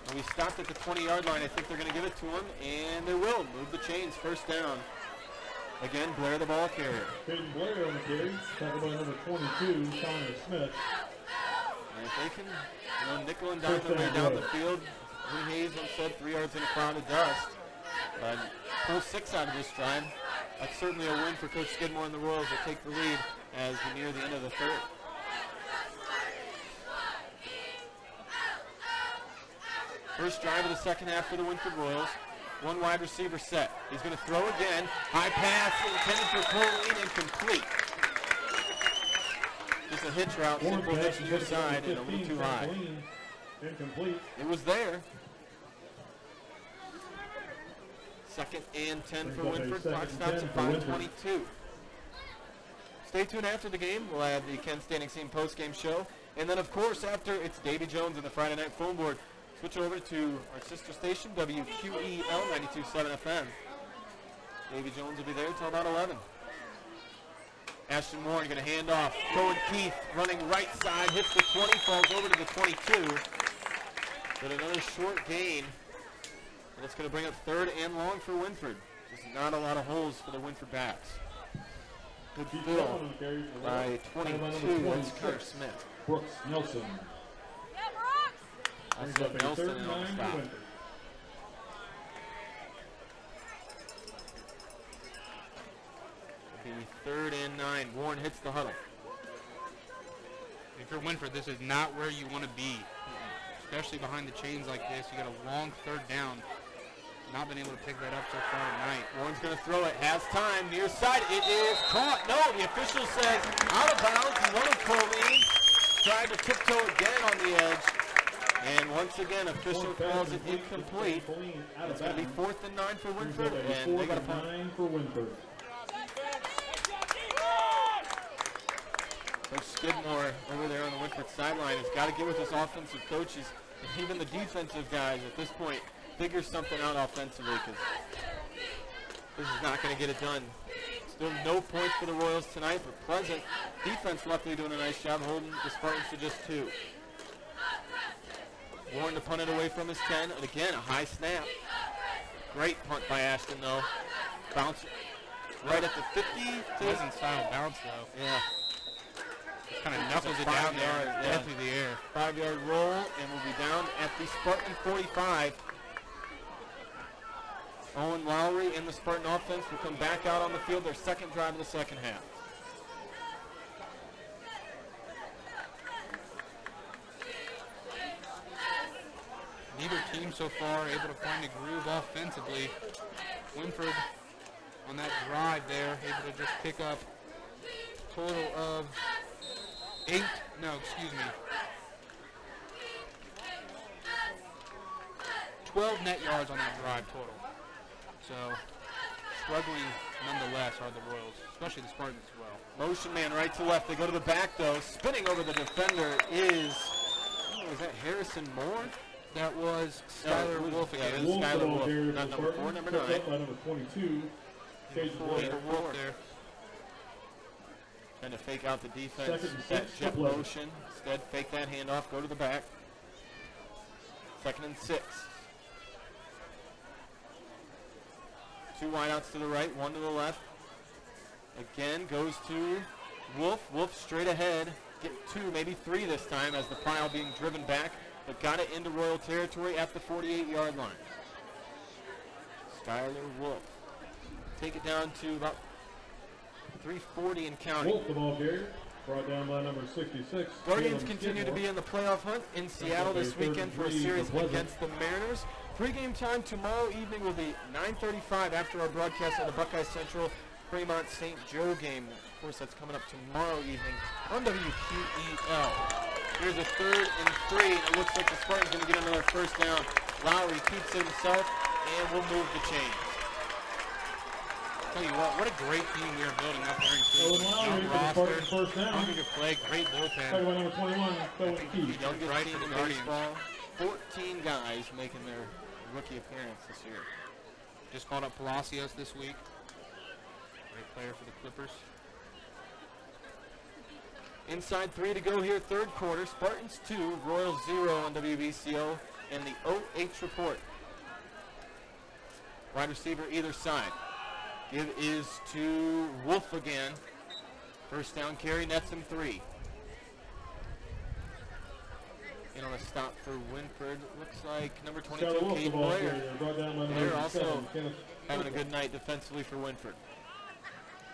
And we stopped at the 20-yard line. I think they're going to give it to him, and they will. Move the chains, 1st down. Again, Blair the ball carrier. Caden Blair on the carry, tackled by number 22, Connor Smith. And if they can nickel and dime their way down the field, Lee Hayes said 3 yards in a cloud of dust. Pull 6 out of this drive. That's certainly a win for Coach Skidmore and the Royals will take the lead as we near the end of the 3rd. First drive of the 2nd half for the Wynford Royals. 1 wide receiver set. He's going to throw again. High pass intended for Colleen, incomplete. Just a hitch route, simple hitch near side and a little too high. Incomplete. It was there. 2nd and 10 for Wynford. Clock stops at 5:22. Stay tuned after the game. We'll have the Ken Standing Seam post-game show. And then, of course, after it's Davy Jones and the Friday Night Phone Board. Switch over to our sister station, WQEL 92.7 FM. Davy Jones will be there until about 11. Ashton Warren going to hand off. Cohen Keith running right side, hits the 20, falls over to the 22. But another short gain. And it's going to bring up 3rd and long for Wynford. Just not a lot of holes for the Wynford backs. Good fill by 22. That's Connor Smith. Brooks Nelson. Also Nelson and on the stop. The 3rd and 9. Warren hits the huddle. If you're Wynford, this is not where you want to be. Especially behind the chains like this. You got a long 3rd down. Not been able to pick that up so far tonight. Warren's going to throw it. Has time. Near side. It is caught. No, the official says out of bounds. One of Colleen tried to tiptoe again on the edge. And once again, official calls it incomplete. It's going to be 4th and 9 for Wynford, and they got a punt. 9 for Wynford. Coach Skidmore over there on the Wynford sideline has got to get with his offensive coaches and even the defensive guys at this point. Figure something out offensively, because this is not going to get it done. Still no points for the Royals tonight, but Pleasant defense luckily doing a nice job holding the Spartans to just 2. Warren to punt it away from his 10, and again a high snap. Great punt by Ashton though. Bounce right at the 50. Pleasant style bounce though. Yeah. Just kind of knuckles it down there, dead through the air. 5-yard roll, and we'll be down at the Spartan 45. Owen Lowry and the Spartan offense will come back out on the field, their second drive of the second half. Neither team so far able to find a groove offensively. Wynford on that drive there, able to just pick up a total of 12 net yards on that drive total. So, struggling nonetheless are the Royals, especially the Spartans as well. Motion man right to left. They go to the back though. Spinning over the defender is that Harrison Moore? That was Skylar Wolf again. Yeah, Wolf Skylar Wolf. there Not for number 4, Spartans. number Picked 9. up by number 22. Wolf there. Trying to fake out the defense. Second and That 6 jet to play. motion. Instead, fake that handoff, go to the back. 2nd and 6. 2 wideouts to the right, 1 to the left. Again, goes to Wolf. Wolf straight ahead. Get 2, maybe 3 this time as the pile being driven back, but got it into Royal territory at the 48-yard line. Skylar Wolf. Take it down to about 3:40 and counting. Wolf, the ball carrier, brought down by number 66. Guardians continue to be in the playoff hunt in Seattle this weekend for a series against the Mariners. Pre-game time tomorrow evening will be 9:35 after our broadcast of the Buckeye Central Fremont St. Joe game. Of course, that's coming up tomorrow evening on WBCO. Here's a 3rd and 3, and it looks like the Spartans going to get another first down. Lowry keeps it himself, and will move the chains. Tell you what a great team we are building up there in Owen Cleveland. Lowry Young for the roster, Spartans first down. hungry to play, great Second bullpen. by number 21, Cohen Keith. Youngest right team for the in Guardians. baseball. 14 guys making their rookie appearance this year. Just called up Palacios this week. Great player for the Clippers. Inside 3 to go here, 3rd quarter. Spartans 2, Royals 0 on WBCO, and the OH report. Wide receiver either side. Give is to Wolf again. First down carry, nets him 3. And on a stop for Wynford, looks like number 22, Cade Blair. They're also having a good night defensively for Wynford.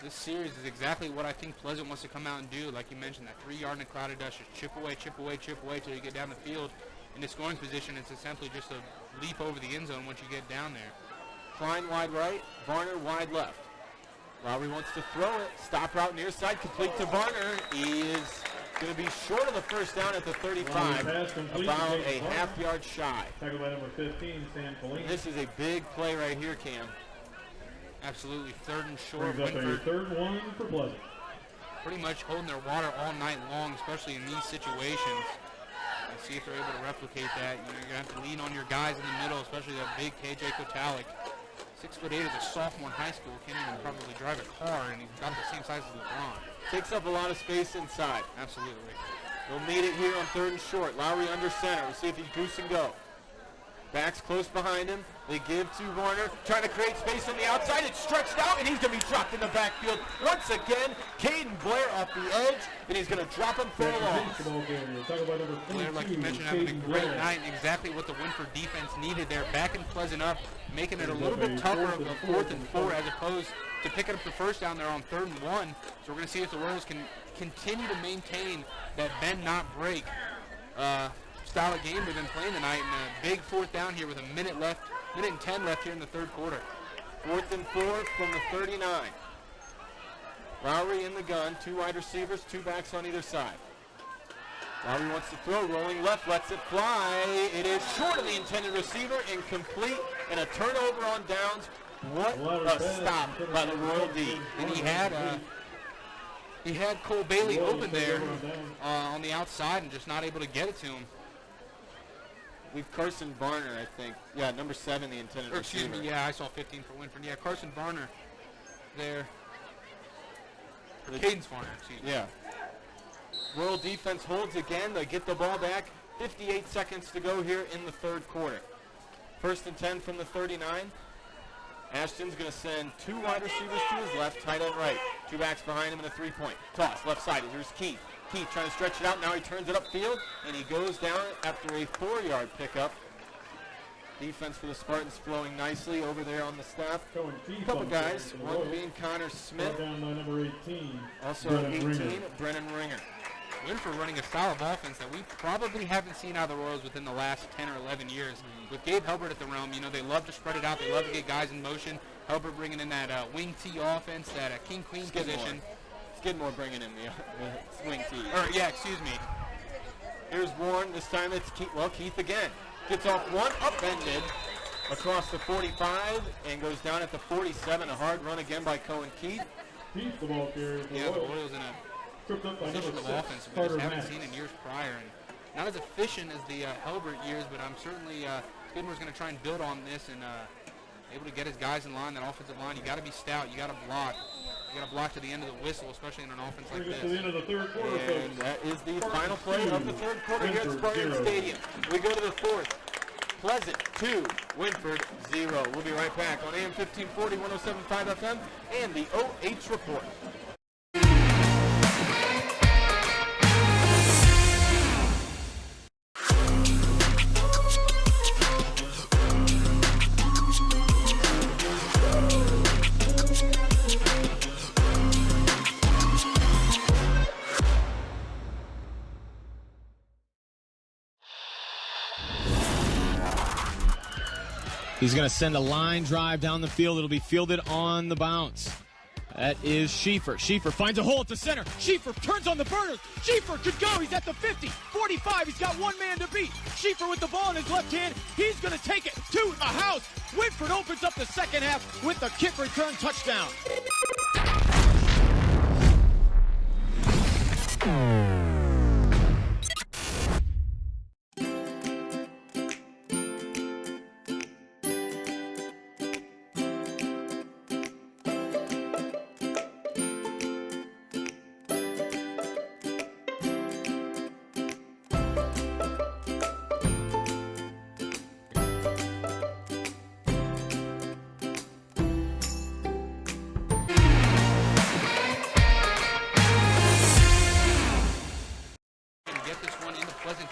This series is exactly what I think Pleasant wants to come out and do. Like you mentioned, that 3-yard in a crowded dust, just chip away till you get down the field. In the scoring position, it's essentially just a leap over the end zone once you get down there. Klein wide right, Varner wide left. Lowry wants to throw it. Stop route near side, complete to Varner. He is going to be short of the first down at the 35, about a half-yard shy. Tackled by number 15, Sam Polini. This is a big play right here, Cam. Absolutely, 3rd and short. Brings up a Wynford 3rd one for Pleasant. pretty much holding their water all night long, especially in these situations. And see if they're able to replicate that. You're going to have to lean on your guys in the middle, especially that big KJ Kotalik. 6'8" as a sophomore in high school, can't even probably drive a car, and he's got the same size as LeBron. Takes up a lot of space inside. Absolutely. They'll need it here on 3rd and short. Lowry under center. We'll see if he goose and go. Backs close behind him. They give to Varner, trying to create space on the outside. It's stretched out, and he's going to be dropped in the backfield. Once again, Caden Blair off the edge, and he's going to drop him for a loss. Blair, like you mentioned, having a great night, and exactly what the Wynford defense needed there. Backing Pleasant up, making it a little bit tougher of a 4th and 4 as opposed to picking up the first down there on 3rd and 1. So we're going to see if the Royals can continue to maintain that bend not break style of game they've been playing tonight, and a big 4th down here with a minute and 10 left here in the 3rd quarter. 4th and 4 from the 39. Lowry in the gun, 2 wide receivers, 2 backs on either side. Maumee wants to throw, rolling left, lets it fly. It is short of the intended receiver, incomplete, and a turnover on downs. What a stop by the Royal D. And he had Cole Bailey open there on the outside and just not able to get it to him. We've Carson Varner, I think. Yeah, number 7, the intended receiver. Excuse me, yeah, I saw 15 for Wynford. Yeah, Carson Varner there. Cadence Varner, excuse me. Yeah. Royal defense holds again. They get the ball back. 58 seconds to go here in the third quarter. 1st and 10 from the 39. Ashton's going to send 2 wide receivers to his left, tight end right. 2 backs behind him in a 3-point. Toss, left side. Here's Keith. Keith trying to stretch it out. Now he turns it upfield, and he goes down after a 4-yard pickup. Defense for the Spartans flowing nicely over there on the staff. A couple guys, one being Connor Smith. Down by number 18. Also Brennan 18, Ringer. Brennan Ringer. Wynford running a style of offense that we probably haven't seen out of the Royals within the last 10 or 11 years. With Gabe Helbert at the realm, you know, they love to spread it out. They love to get guys in motion. Helbert bringing in that wing T offense, that king-queen position. Skidmore bringing in the swing T. Yeah, excuse me. Here's Warren. This time it's Keith. Well, Keith again. Gets off one, upended across the 45 and goes down at the 47. A hard run again by Cohen Keith. Keith, the ball carrier. Yeah, the Royals in a Tripped up by number position of 6, offense we just Carter haven't Mack. seen in years prior. And not as efficient as the Helbert years, but I'm certainly Skidmore's going to try and build on this and able to get his guys in line, that offensive line. You got to be stout. You got to block. You got to block to the end of the whistle, especially in an offense like Bring us this. to the end of the third quarter, And folks. that is the final play of the third quarter here at Wynford, Spartan 0. Stadium. We go to the fourth. Pleasant 2, Wynford 0. We'll be right back on AM 1540, 107.5 FM, and the OH Report. He's going to send a line drive down the field. It'll be fielded on the bounce. That is Schieffer. Schieffer finds a hole at the center. Schieffer turns on the burners. Schieffer could go. He's at the 50, 45. He's got one man to beat. Schieffer with the ball in his left hand. He's going to take it to the house. Wynford opens up the second half with the kick return touchdown.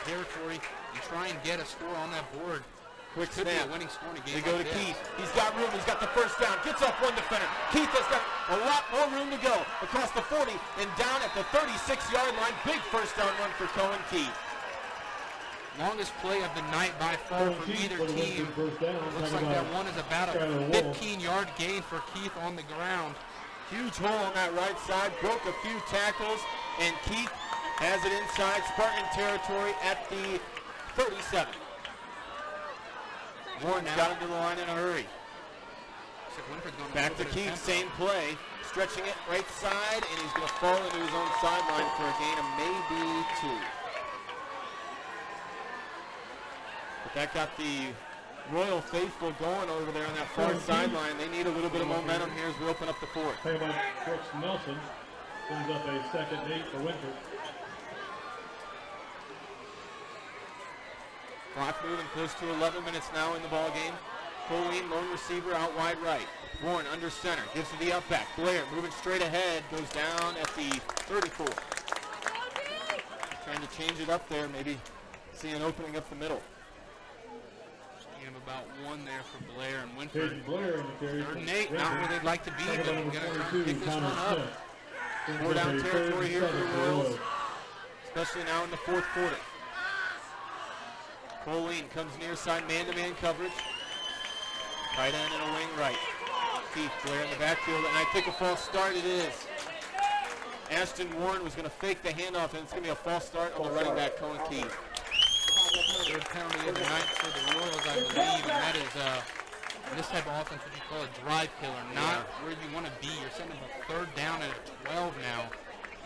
Territory and try and get a score on that board. Quick Could be snap. a winning score in a game They go like to this. Keith. He's got room. He's got the first down. Gets off one defender. Keith has got a lot more room to go across the 40 and down at the 36-yard line. Big first down run for Cohen Keith. Longest play of the night by far from either team. Looks like that one is about a 15-yard gain for Keith on the ground. Huge hole on that right side. Broke a few tackles, and Keith has it inside Spartan territory at the 37. Warren's got him to the line in a hurry. Back to Keith, same play. Stretching it right side, and he's going to fall into his own sideline for a gain of maybe 2. But that got the Royal faithful going over there on that far sideline. They need a little bit of momentum here as we open up the fourth. Payment Brooks Nelson brings up a 2nd and 8 for Wynford. Clock moving close to 11 minutes now in the ball game. Colleen, lone receiver, out wide right. Warren under center, gives to the up back. Blair moving straight ahead, goes down at the 34. Trying to change it up there, maybe see an opening up the middle. Game about 1 there for Blair and Wynford. Caden Blair in the carry. 3rd and 8, not where they'd like to be, but we're going to try and pick this one up. 4 down territory here for the Royals, especially now in the fourth quarter. Colleen comes near side, man-to-man coverage. Tight end and a wing right. Keith Blair in the backfield, and I think a false start it is. Ashton Warren was going to fake the handoff, and it's going to be a false start on the running back, Cohen Key. Third penalty of the night for the Royals, I believe, and that is this type of offense, what you call a drive killer, not where you want to be. You're sending a third down at 12 now,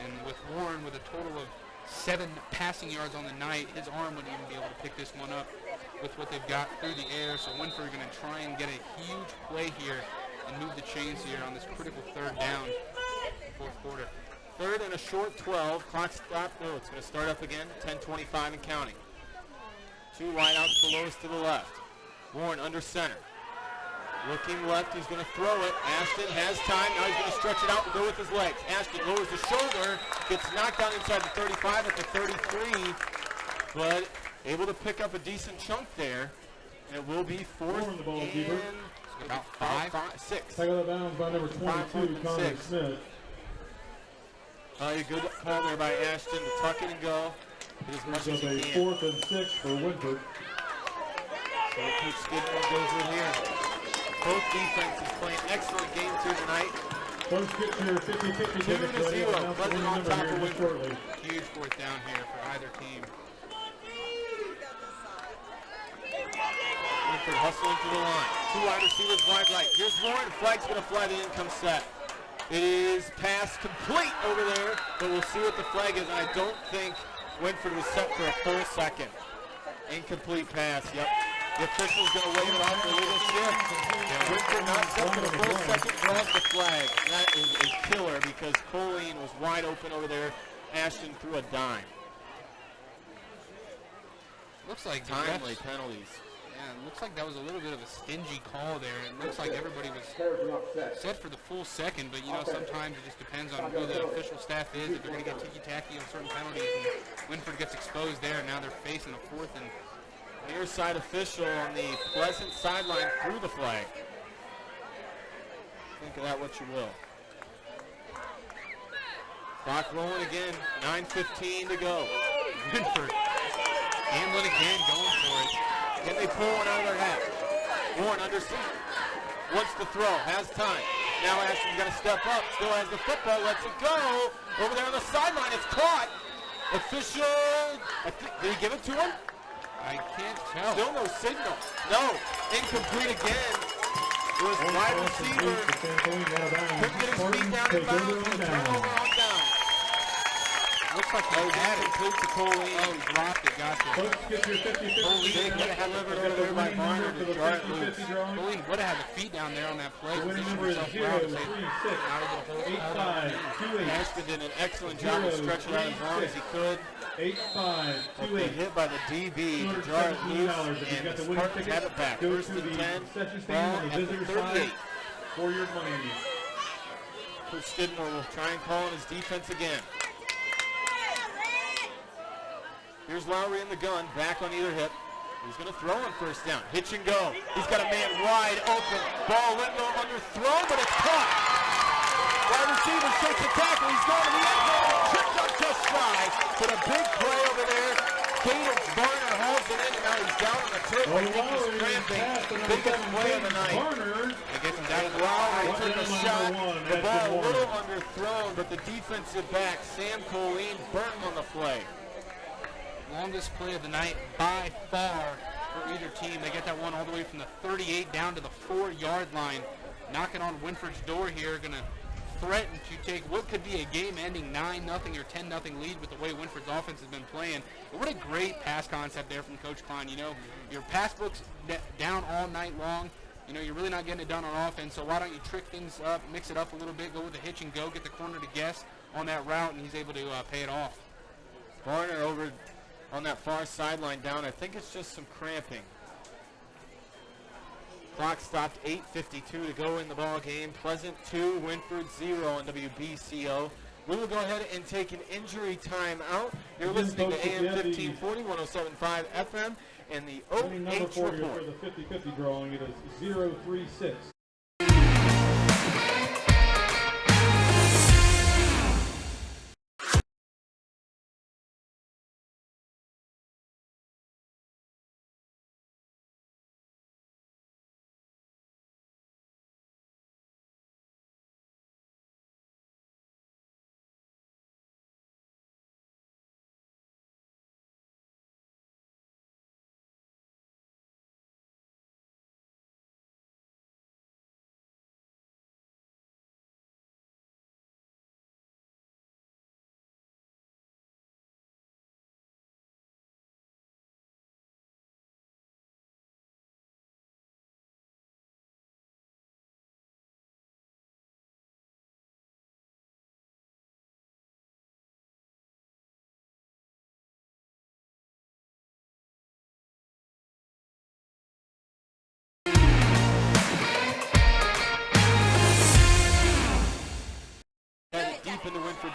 and with Warren with a total of 7 passing yards on the night, his arm wouldn't even be able to pick this one up with what they've got through the air. So Wynford going to try and get a huge play here and move the chains here on this critical third down, fourth quarter. Third and a short 12. Clock stopped. No, it's going to start up again. 10:25 and counting. 2 wideouts below us to the left. Warren under center. Looking left, he's going to throw it. Ashton has time. Now he's going to stretch it out and go with his legs. Ashton lowers the shoulder, gets knocked down inside the 35 at the 33, but able to pick up a decent chunk there. And it will be fourth Warren, the ball and keeper. About 6. Tackle out of bounds by number 22, Connor 6. Smith. A good call there by Ashton to tuck it and go. Get as much as Brings he up a can. 4th and 6 for Wynford. So Coach Skidmore goes in here. Both defenses playing excellent games here tonight. Close get your 50-50 tickets ready. 2-0. Announce the Pleasant winning on number top here of just Wynford. shortly. Huge fourth down here for either team. Wynford hustling to the line. 2 wide receivers wide right. Here's Warren. Flag's going to fly. The income set. It is pass complete over there, but we'll see what the flag is. And I don't think Wynford was set for a full second. Incomplete pass. Yep. The official's going to wave it off for legal shift. Wynford not set for the full second. Grabs the flag. That is a killer because Colleen was wide open over there. Ashton threw a dime. Looks like the Timely refs- penalties. Yeah, it looks like that was a little bit of a stingy call there. It looks like everybody was set for the full second, but you know, sometimes it just depends on who the official staff is. If they're going to get ticky-tacky on certain penalties, and Wynford gets exposed there, and now they're facing a fourth and Near side official on the Pleasant sideline threw the flag. Think of that what you will. Clock rolling again. 9:15 to go. Wynford gambling again, going for it. Can they pull one out of their hat? Warren under center. Wants to throw. Has time. Now Ashton's got to step up. Still has the football. Lets it go. Over there on the sideline. It's caught. Official. Did he give it to him? I can't tell. Still no signal. No. Incomplete again. It was wide receiver. Couldn't get his feet down in bounds. Turnover on down. Looks like he had it. Complete to Colleen. Oh, he dropped it. Gotcha. Folks, get your 50-50 Colleen got to have delivered over there by Barner to jar it loose. Colleen would have had the feet down there on that play. The winning Positioned number is himself well to say, 036 not able to hold all that. 8528. Ashton did an excellent job of stretching out as long as he could. 8528. Hit by the DB to jar it loose, $217. If you and got the the winning Spartans ticket, have it back. go First to and the 10, concession stand ball on the at the visitor 38. side for your money. Coach Skidmore will try and call on his defense again. Here's Lowry in the gun, back on either hip. He's going to throw on first down. Hitch and go. He's got a man wide open. Ball window underthrown, but it's caught. Wide receiver takes the tackle. He's going to the end zone. Tripped up just shy. But a big play over there. Cadence Barner hauls it in, and now he's down on the turf. I think he's cramping. Biggest play of the night. They get him down And to the Lowry took a shot. The ball a Warner. little underthrown, but the defensive back, Sam Colleen, burned on the play. longest play of the night by far for either team. They get that one all the way from the 38 down to the 4-yard line. Knocking on Wynford's door here, going to threaten to take what could be a game-ending 9-0 or 10-0 lead with the way Wynford's offense has been playing. But what a great pass concept there from Coach Klein. You know, your pass book's down all night long. You know, you're really not getting it done on offense, so why don't you trick things up, mix it up a little bit, go with a hitch and go, get the corner to guess on that route, and he's able to pay it off. Barner over on that far sideline down. I think it's just some cramping. Clock stopped, 8:52 to go in the ball game. Pleasant 2, Wynford 0 on WBCO. We will go ahead and take an injury timeout. You're listening to AM 1540, 107.5 FM, and the Number OH 40 report. for the 50-50 drawing, it is 036.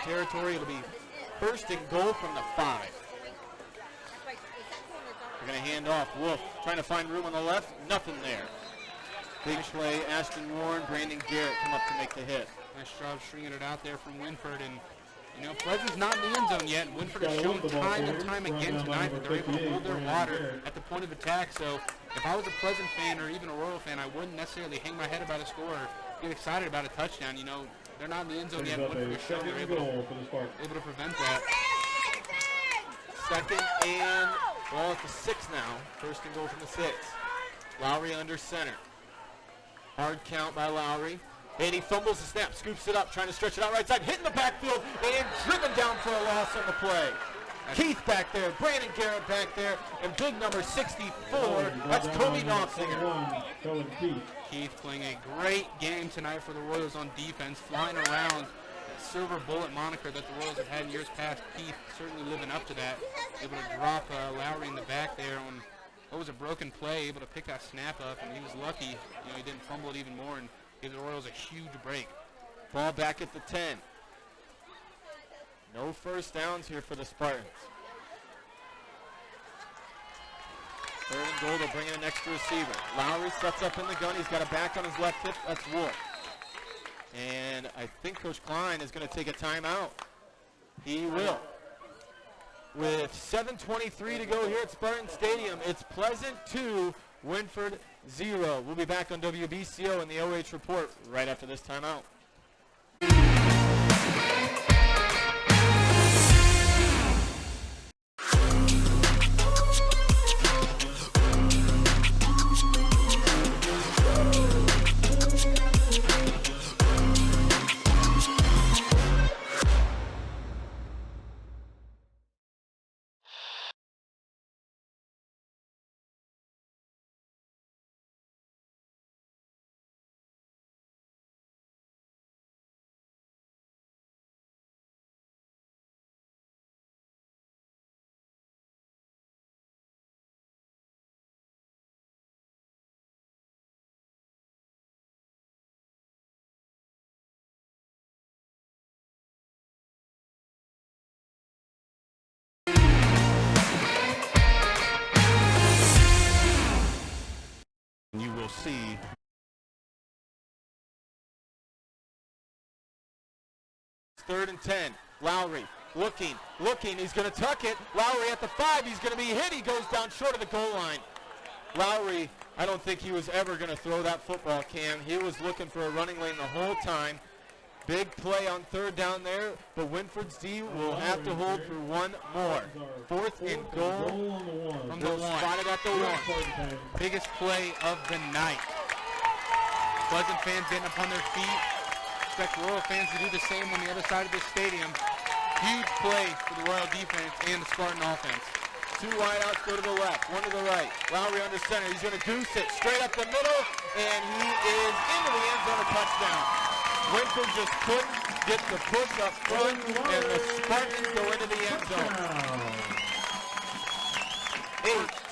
territory. It'll be 1st and goal from the 5. They're going to hand off. Wolf trying to find room on the left. Nothing there. Big play. Ashton Warren, Brandon Garrett come up to make the hit. Nice job stringing it out there from Wynford. And, you know, Pleasant's not in the end zone yet. Wynford has shown time and time again tonight that they're able to hold their water at the point of attack. So if I was a Pleasant fan or even a Royal fan, I wouldn't necessarily hang my head about a score or get excited about a touchdown. You know, they're not in the end zone yet. Wynford has shown they're able to prevent that. 2nd and, well, it's the 6 now. 1st and goal from the 6. Lowry under center. Hard count by Lowry. And he fumbles the snap, scoops it up, trying to stretch it out right side, hitting the backfield, and driven down for a loss on the play. Keith back there, Brandon Garrett back there, and big number 64, that's Kobe Knopfsinger. Keith playing a great game tonight for the Royals on defense, flying around that silver bullet moniker that the Royals have had in years past. Keith certainly living up to that, able to drop Lowry in the back there on what was a broken play, able to pick that snap up, and he was lucky. You know, he didn't fumble it even more and give the Royals a huge break. Ball back at the 10. No first downs here for the Spartans. 3rd and goal, they'll bring in an extra receiver. Lowry sets up in the gun. He's got a back on his left hip. That's Wolf. And I think Coach Klein is going to take a timeout. He will. With 7:23 to go here at Spartan Stadium, it's Pleasant 2, Wynford 0. We'll be back on WBCO in the OH Report right after this timeout. You will see 3rd and 10. Lowry looking. He's going to tuck it. Lowry at the 5. He's going to be hit. He goes down short of the goal line. Lowry, I don't think he was ever going to throw that football, Cam. He was looking for a running lane the whole time. Big play on 3rd down there, but Wynford's D will have to hold for one more. 4th and goal from the 1. Spotted at the 1. Biggest play of the night. Pleasant fans getting up on their feet. Expect Royal fans to do the same on the other side of the stadium. Huge play for the Royal defense and the Spartan offense. 2 wideouts go to the left, 1 to the right. Lowry under center. He's going to goose it straight up the middle, and he is into the end zone, a touchdown. Wynford just couldn't get the push up front, and the Spartans go into the end zone.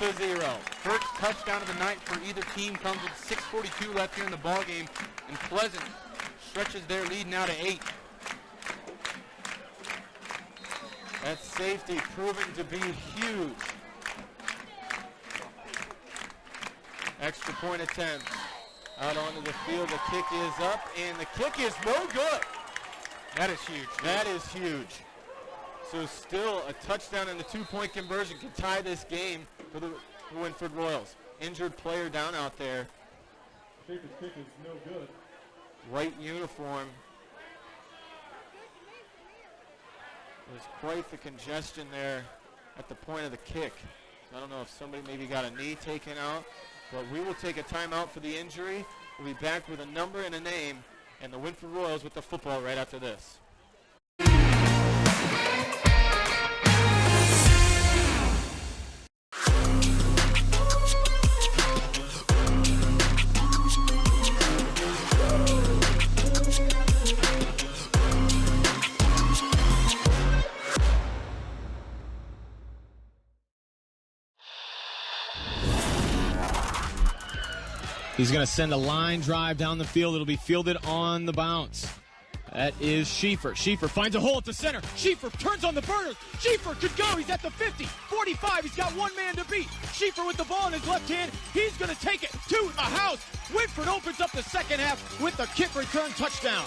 8-0. First touchdown of the night for either team comes with 6:42 left here in the ball game, and Pleasant stretches their lead now to 8. That safety proving to be huge. Extra point attempt. Out onto the field, the kick is up, and the kick is no good. That is huge. That is huge. So still a touchdown and the 2-point conversion can tie this game for the Wynford Royals. Injured player down out there. Kick is no good. White uniform. There's quite the congestion there at the point of the kick. I don't know if somebody maybe got a knee taken out, but we will take a timeout for the injury. We'll be back with a number and a name, and the Wynford Royals with the football right after this. He's going to send a line drive down the field. It'll be fielded on the bounce. That is Schieffer. Schieffer finds a hole at the center. Schieffer turns on the burners. Schieffer could go. He's at the 50, 45. He's got one man to beat. Schieffer with the ball in his left hand. He's going to take it to the house. Wynford opens up the second half with the kick return touchdown.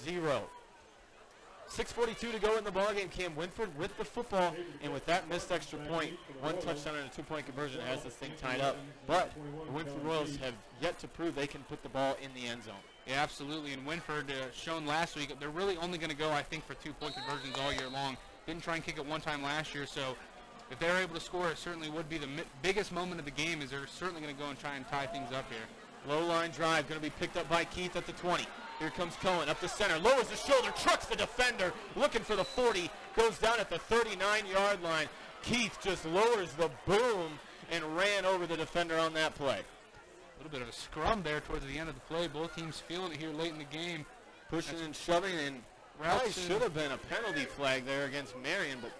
Zero. 6:42 to go in the ballgame. Cam Wynford with the football, and with that missed extra point, one touchdown and a two-point conversion has this thing tied up. But the Wynford Royals have yet to prove they can put the ball in the end zone. Yeah, absolutely. And Wynford shown last week, they're really only going to go, I think, for two-point conversions all year long. Didn't try and kick it one time last year, so if they're able to score, it certainly would be the biggest moment of the game, as they're certainly going to go and try and tie things up here. Low line drive going to be picked up by Keith at the 20. Here comes Cohen up the center, lowers the shoulder, trucks the defender, looking for the 40, goes down at the 39-yard line. Keith just lowers the boom and ran over the defender on that play. A little bit of a scrum there towards the end of the play. Both teams feeling it here late in the game. Pushing and shoving, and probably should have been a penalty flag there against Marion, but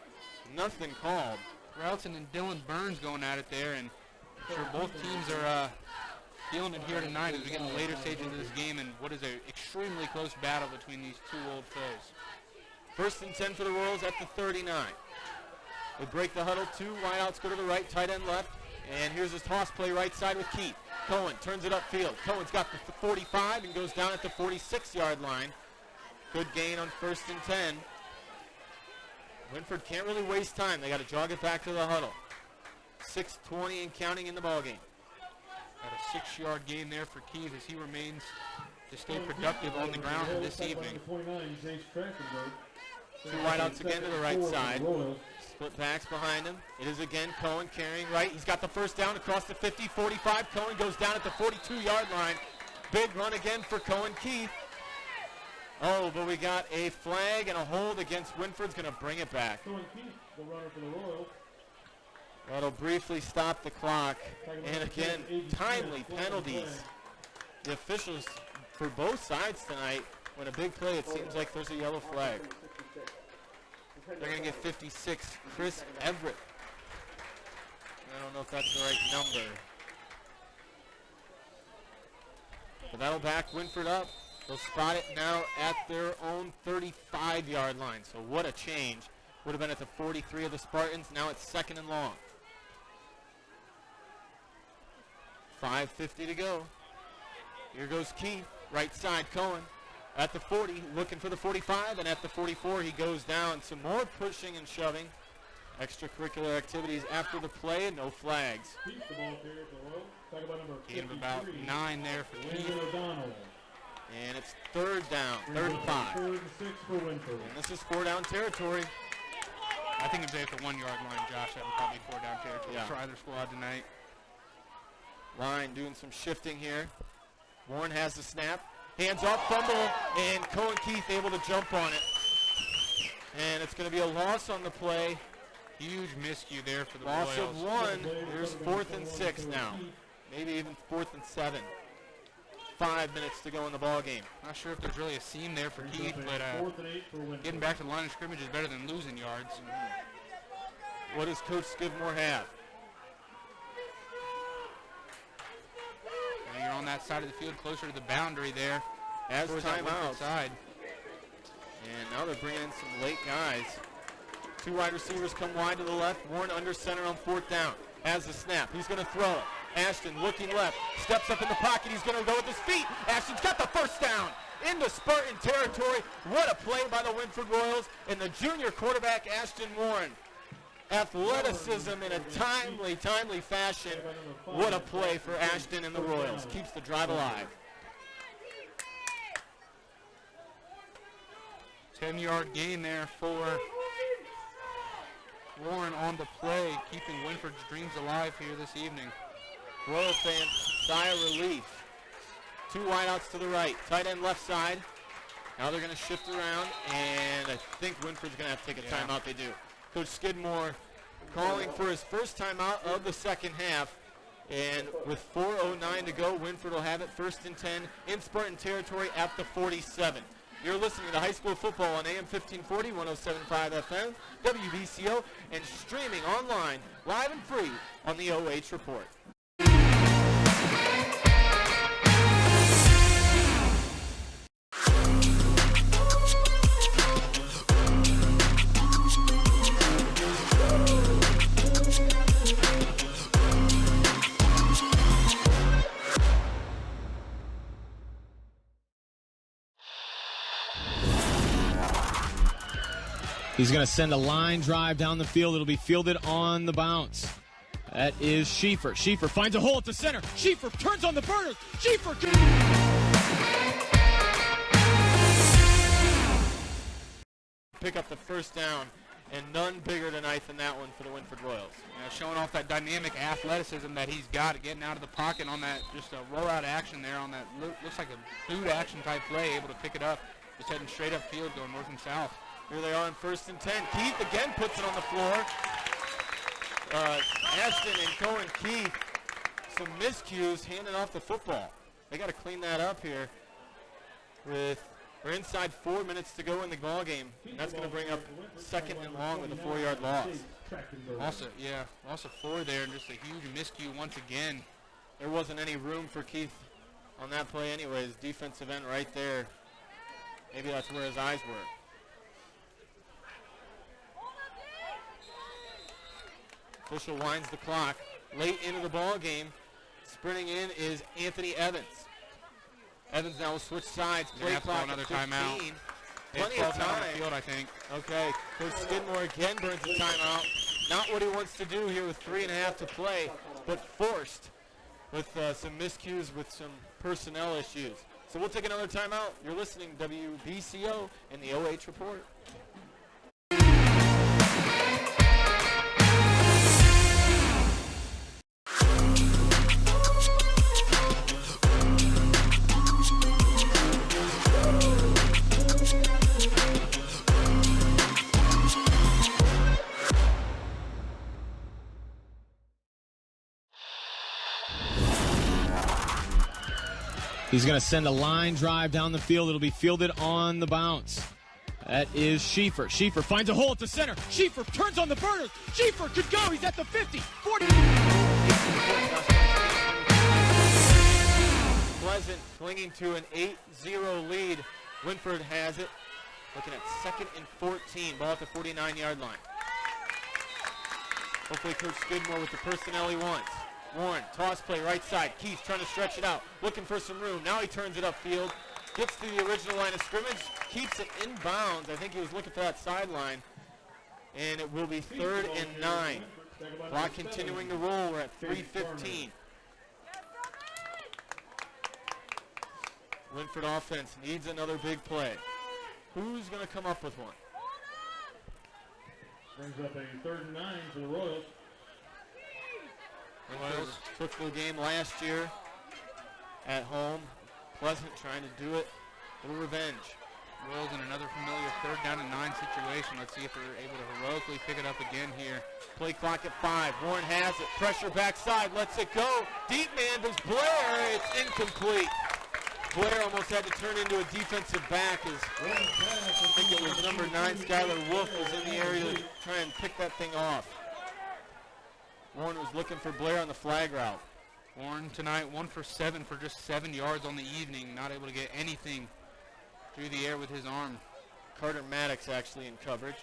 nothing called. Routzen and Dylan Burns going at it there, and I'm sure both teams are feeling it here tonight as we get in the later stages of this game and what is an extremely close battle between these two old foes. 1st and 10 for the Royals at the 39. They break the huddle. Two wideouts go to the right, tight end left. And here's his toss play right side with Keith. Cohen turns it upfield. Cohen's got the 45 and goes down at the 46-yard line. Good gain on 1st and 10. Wynford can't really waste time. They got to jog it back to the huddle. 6:20 and counting in the ballgame. Got a 6-yard gain there for Keith as he remains to stay productive on the ground this evening. Two wideouts again to the right side. Split backs behind him. It is again Cohen carrying right. He's got the first down across the 50, 45. Cohen goes down at the 42-yard line. Big run again for Cohen Keith. Oh, but we got a flag and a hold against Wynford's going to bring it back. Cohen Keith, the runner for the Royals. That'll briefly stop the clock. And again, timely penalties. The officials for both sides tonight, when a big play, it seems like there's a yellow flag. They're going to get 56, Chris Everett. I don't know if that's the right number. But that'll back Wynford up. They'll spot it now at their own 35-yard line. So what a change. Would have been at the 43 of the Spartans. Now it's 2nd and long. 5:50 to go. Here goes Keith, right side Cohen. At the 40, looking for the 45, and at the 44 he goes down. Some more pushing and shoving. Extracurricular activities after the play, and no flags. Gain of about 9 there for Keith. And it's 3rd down, 3rd and 5. And this is 4-down territory. I think if they're at the 1-yard line, Josh, that would probably be 4-down territory for either squad tonight. Line doing some shifting here. Warren has the snap. Hands off, fumble, and Cohen Keith able to jump on it. And it's going to be a loss on the play. Huge miscue there for the Loss Royals. of 1. There's 4th and 6 now. Maybe even 4th and 7. 5 minutes to go in the ball game. Not sure if there's really a seam there for Keith, but getting back to the line of scrimmage is better than losing yards. What does Coach Skidmore have? Now you're on that side of the field, closer to the boundary there. As timeout side. And now they're bringing in some late guys. 2 wide receivers come wide to the left. Warren under center on 4th down. Has the snap. He's going to throw it. Ashton looking left. Steps up in the pocket. He's going to go with his feet. Ashton's got the first down into Spartan territory. What a play by the Wynford Royals and the junior quarterback, Ashton Warren. Athleticism in a timely fashion. What a play for Ashton and the Royals. Keeps the drive alive. 10-yard gain there for Warren on the play, keeping Wynford's dreams alive here this evening. Royal fans sigh of relief. 2 wideouts to the right, tight end left side. Now they're going to shift around, and I think Wynford's going to have to take a timeout. They do. Coach Skidmore calling for his first timeout of the second half. And with 4:09 to go, Wynford will have it 1st and 10 in Spartan territory at the 47. You're listening to high school football on AM 1540, 107.5 FM, WBCO, and streaming online, live and free on the OH Report. He's going to send a line drive down the field. It'll be fielded on the bounce. That is Schieffer. Schieffer finds a hole at the center. Schieffer turns on the burners. Schieffer. Pick up the first down, and none bigger tonight than that one for the Wynford Royals. Showing off that dynamic athleticism that he's got, getting out of the pocket on that, just a rollout action there on that, looks like a boot action type play, able to pick it up, just heading straight up field, going north and south. Here they are on 1st and 10. Keith again puts it on the floor. Ashton and Cohen Keith, some miscues handing off the football. They got to clean that up here. We're inside 4 minutes to go in the ball game. And that's going to bring up 2nd and long with a 4-yard loss. Also 4 there, and just a huge miscue once again. There wasn't any room for Keith on that play anyways. Defensive end right there. Maybe that's where his eyes were. Official winds the clock. Late into the ball game, sprinting in is Anthony Evans. Evans now will switch sides. Play clock another at 15. timeout. Plenty of time. Field, I think. Okay, Coach Skidmore again burns a timeout. Not what he wants to do here with 3.5 to play, but forced with some miscues with some personnel issues. So we'll take another timeout. You're listening to WBCO and the OH Report. He's going to send a line drive down the field. It'll be fielded on the bounce. That is Schieffer. Schieffer finds a hole at the center. Schieffer turns on the burners. Schieffer could go. He's at the 50, 40. Pleasant clinging to an 8-0 lead. Wynford has it. Looking at 2nd and 14. Ball at the 49-yard line. Hopefully Coach Skidmore with the personnel he wants. Warren, toss play right side. Keith trying to stretch it out. Looking for some room. Now he turns it upfield. Gets to the original line of scrimmage. Keeps it in bounds. I think he was looking for that sideline. And it will be 3rd and 9. Clock continuing to roll. We're at 3:15. Wynford offense needs another big play. Who's going to come up with one? Brings up a 3rd and 9 to the Royals. Royals took the game last year at home. Pleasant trying to do it. A little revenge. Royals in another familiar 3rd down and 9 situation. Let's see if they're able to heroically pick it up again here. Play clock at 5. Warren has it. Pressure backside. Lets it go. Deep man was Blair. It's incomplete. Blair almost had to turn into a defensive back as I think it was number 9, Skylar Wolf, was in the area to try and pick that thing off. Warren was looking for Blair on the flag route. Warren tonight 1 for 7 for just 7 yards on the evening. Not able to get anything through the air with his arm. Carter Maddox actually in coverage.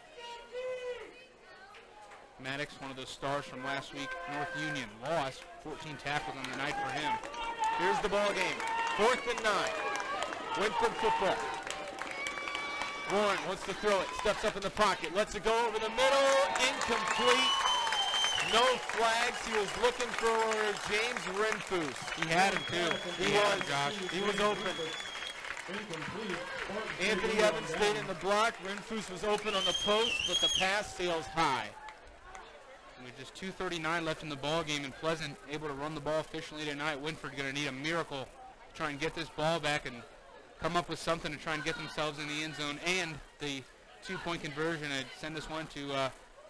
Maddox, one of those stars from last week, North Union. Lost 14 tackles on the night for him. Here's the ball game. 4th and 9. Wynford football. Warren wants to throw it. Steps up in the pocket. Lets it go over the middle. Incomplete. No flags. He was looking for James Renfus. He had him too. He was open. Anthony Evans stayed in the block. Renfus was open on the post, but the pass sails high. With just 2:39 left in the ball game, and Pleasant able to run the ball efficiently tonight. Wynford going to need a miracle to try and get this ball back and come up with something to try and get themselves in the end zone and the 2-point conversion and send this one to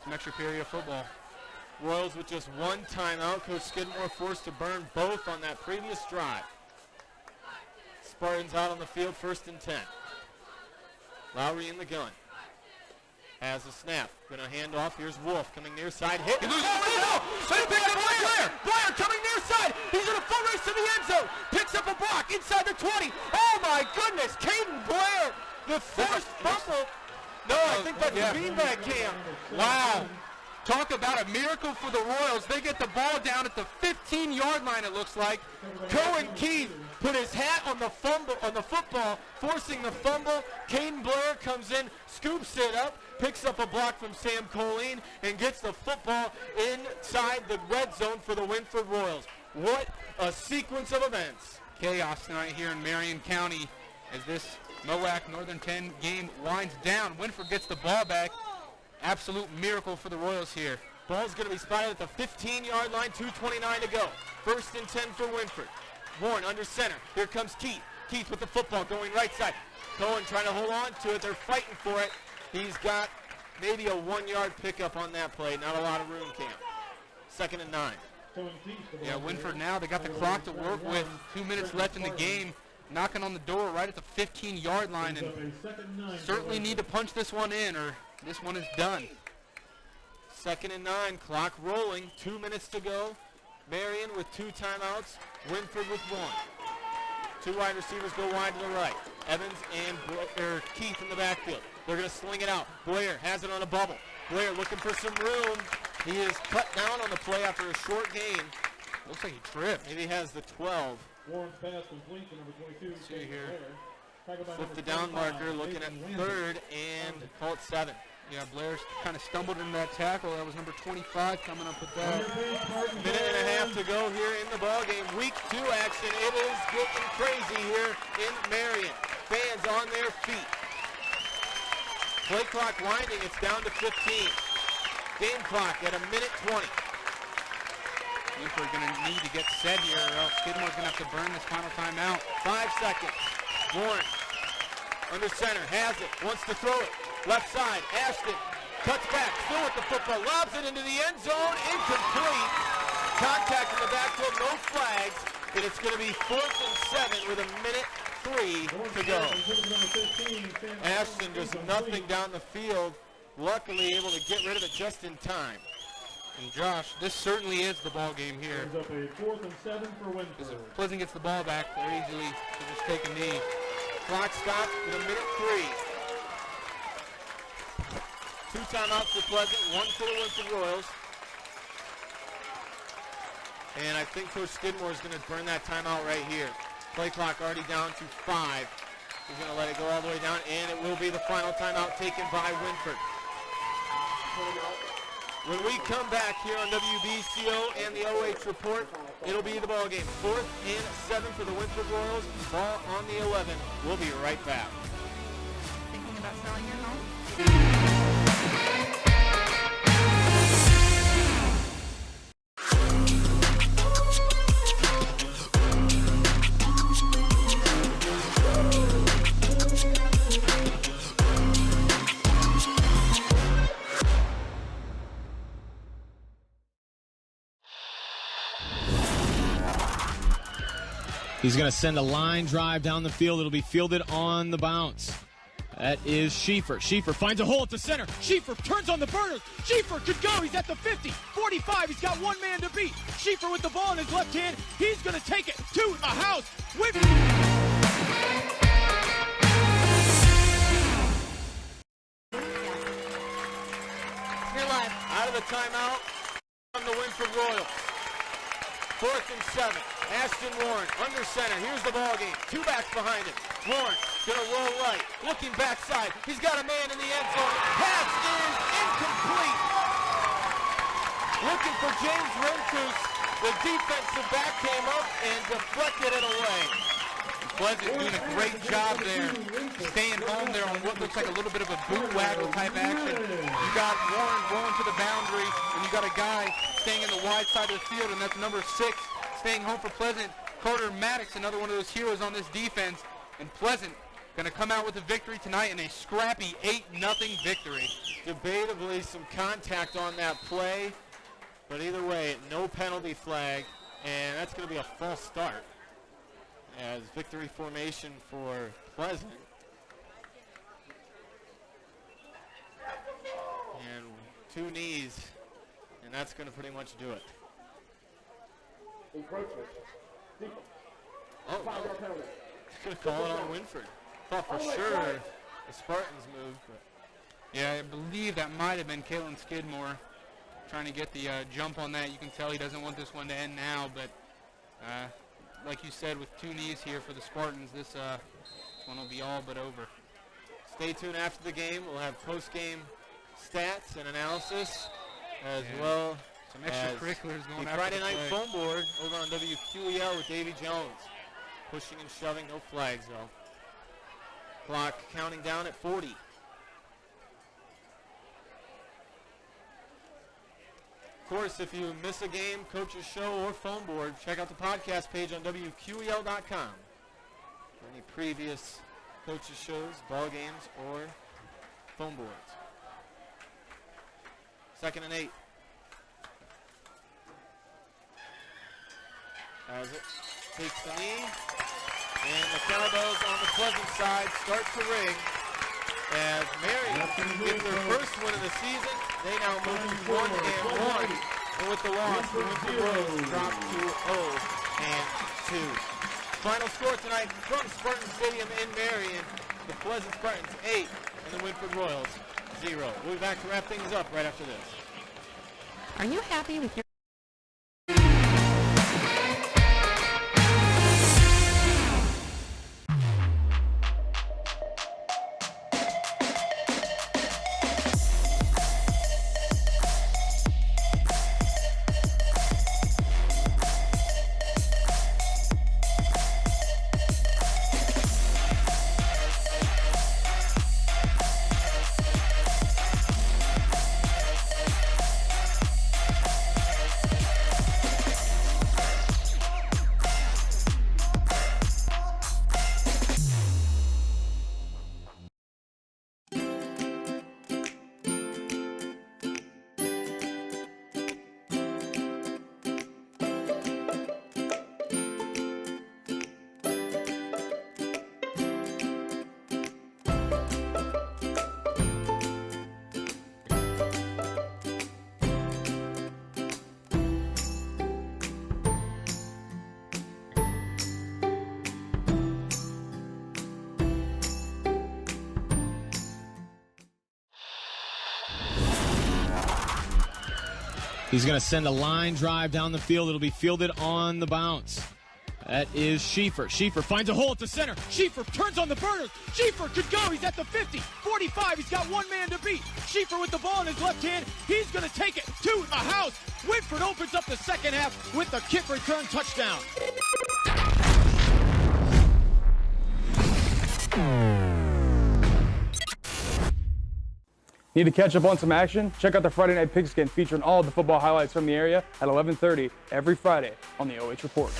some extra period of football. Royals with just one timeout. Coach Skidmore forced to burn both on that previous drive. Spartans out on the field, 1st and 10. Lowry in the gun. Has a snap. Going to hand off. Here's Wolf coming near side. Hit. He loses Blair. Blair coming near side. He's in a full race to the end zone. Picks up a block inside the 20. Oh my goodness. Caden Blair. The first fumble. No, I think that's the beanbag cam. Wow. Talk about a miracle for the Royals. They get the ball down at the 15-yard line, it looks like. Cohen Keith put his hat on the football, forcing the fumble. Caden Blair comes in, scoops it up, picks up a block from Sam Colleen, and gets the football inside the red zone for the Wynford Royals. What a sequence of events. Chaos tonight here in Marion County as this MOAC Northern 10 game winds down. Wynford gets the ball back. Absolute miracle for the Royals here. Ball's going to be spotted at the 15-yard line, 2:29 to go. 1st and 10 for Wynford. Warren under center. Here comes Keith. Keith with the football going right side. Cohen trying to hold on to it. They're fighting for it. He's got maybe a 1-yard pickup on that play. Not a lot of room, Cam. 2nd and 9. Yeah, Wynford now, they got the clock to work with. 2 minutes left in the game. Knocking on the door right at the 15-yard line, and certainly need to punch this one in or this one is done. 2nd and 9, clock rolling, 2 minutes to go. Marion with 2 timeouts, Wynford with 1. 2 wide receivers go wide to the right. Evans and Keith in the backfield. They're going to sling it out. Blair has it on a bubble. Blair looking for some room. He is cut down on the play after a short gain. Looks like he tripped. Maybe he has the 12. Warren's pass complete to number 22. See here. Flip the down marker, looking at 3rd and call it 7. Yeah, Blair's kind of stumbled into that tackle. That was number 25 coming up with that. Minute and a half to go here in the ball game. Week 2 action. It is getting crazy here in Marion. Fans on their feet. Play clock winding. It's down to 15. Game clock at 1:20. Wynford going to need to get set here, or else Skidmore's going to have to burn this final timeout. 5 seconds. Warren under center, has it, wants to throw it. Left side, Ashton cuts back, still with the football, lobs it into the end zone, incomplete. Contact in the backfield, no flags, and it's going to be 4th and 7 with 1:03 to go. Ashton does nothing down the field, luckily able to get rid of it just in time. And Josh, this certainly is the ball game here. 4th and 7 for Wynford. If Pleasant gets the ball back, they're easily to just take a knee. Clock stopped with 1:03. 2 timeouts for Pleasant, 1 for the Wynford Royals. And I think Coach Skidmore is going to burn that timeout right here. Play clock already down to 5. He's going to let it go all the way down, and it will be the final timeout taken by Wynford. When we come back here on WBCO and the OH report, it'll be the ball game. 4th and 7 for the Wynford Royals. Ball on the 11. We'll be right back. Thinking about selling your home? He's going to send a line drive down the field. It'll be fielded on the bounce. That is Schieffer. Schieffer finds a hole at the center. Schieffer turns on the burners. Schieffer could go. He's at the 50, 45. He's got 1 man to beat. Schieffer with the ball in his left hand. He's going to take it to the house. You're live. Out of the timeout from the Wynford Royals. 4th and 7. Ashton Warren under center. Here's the ball game. 2 backs behind him. Warren gonna roll right. Looking backside. He's got a man in the end zone. Pass is incomplete. Looking for James Renkus. The defensive back came up and deflected it away. Pleasant doing a great job there, staying home there on what looks like a little bit of a boot waggle type action. You got Warren rolling to the boundary, and you got a guy staying in the wide side of the field, and that's number 6, staying home for Pleasant. Carter Maddox, another one of those heroes on this defense, and Pleasant going to come out with a victory tonight in a scrappy 8-0 victory. Debatably some contact on that play. But either way, no penalty flag, and that's going to be a false start as victory formation for Pleasant. And 2 knees, and that's going to pretty much do it. Oh, he's going to call it on Wynford. Thought for sure the Spartans moved, but Yeah, I believe that might have been Kalen Skidmore trying to get the jump on that. You can tell he doesn't want this one to end now, but like you said, with 2 knees here for the Spartans, this one will be all but over. Stay tuned after the game. We'll have post-game stats and analysis as well. Some extracurriculars going the after Friday the night play. phone board over on WQEL with Davy Jones. Pushing and shoving, no flags though. Clock counting down at 40. Of course, if you miss a game, coach's show, or phone board, check out the podcast page on WQEL.com for any previous coaches' shows, ball games, or phone boards. 2nd and 8. As it takes the knee, and the cowbells on the Pleasant side start to ring. As Marion gets their first win of the season, they now move to 1-1. And with the loss, the Wynford Royals drop to 0-2. Final score tonight from Spartan Stadium in Marion: the Pleasant Spartans 8 and the Wynford Royals 0. We'll be back to wrap things up right after this. Are you happy with your He's going to send a line drive down the field. It'll be fielded on the bounce. That is Schieffer. Schieffer finds a hole at the center. Schieffer turns on the burners. Schieffer could go. He's at the 50, 45. He's got one man to beat. Schieffer with the ball in his left hand. He's going to take it to the house. Wynford opens up the second half with the kick return touchdown. Need to catch up on some action? Check out the Friday Night Pigskin featuring all of the football highlights from the area at 11:30 every Friday on the OH Report.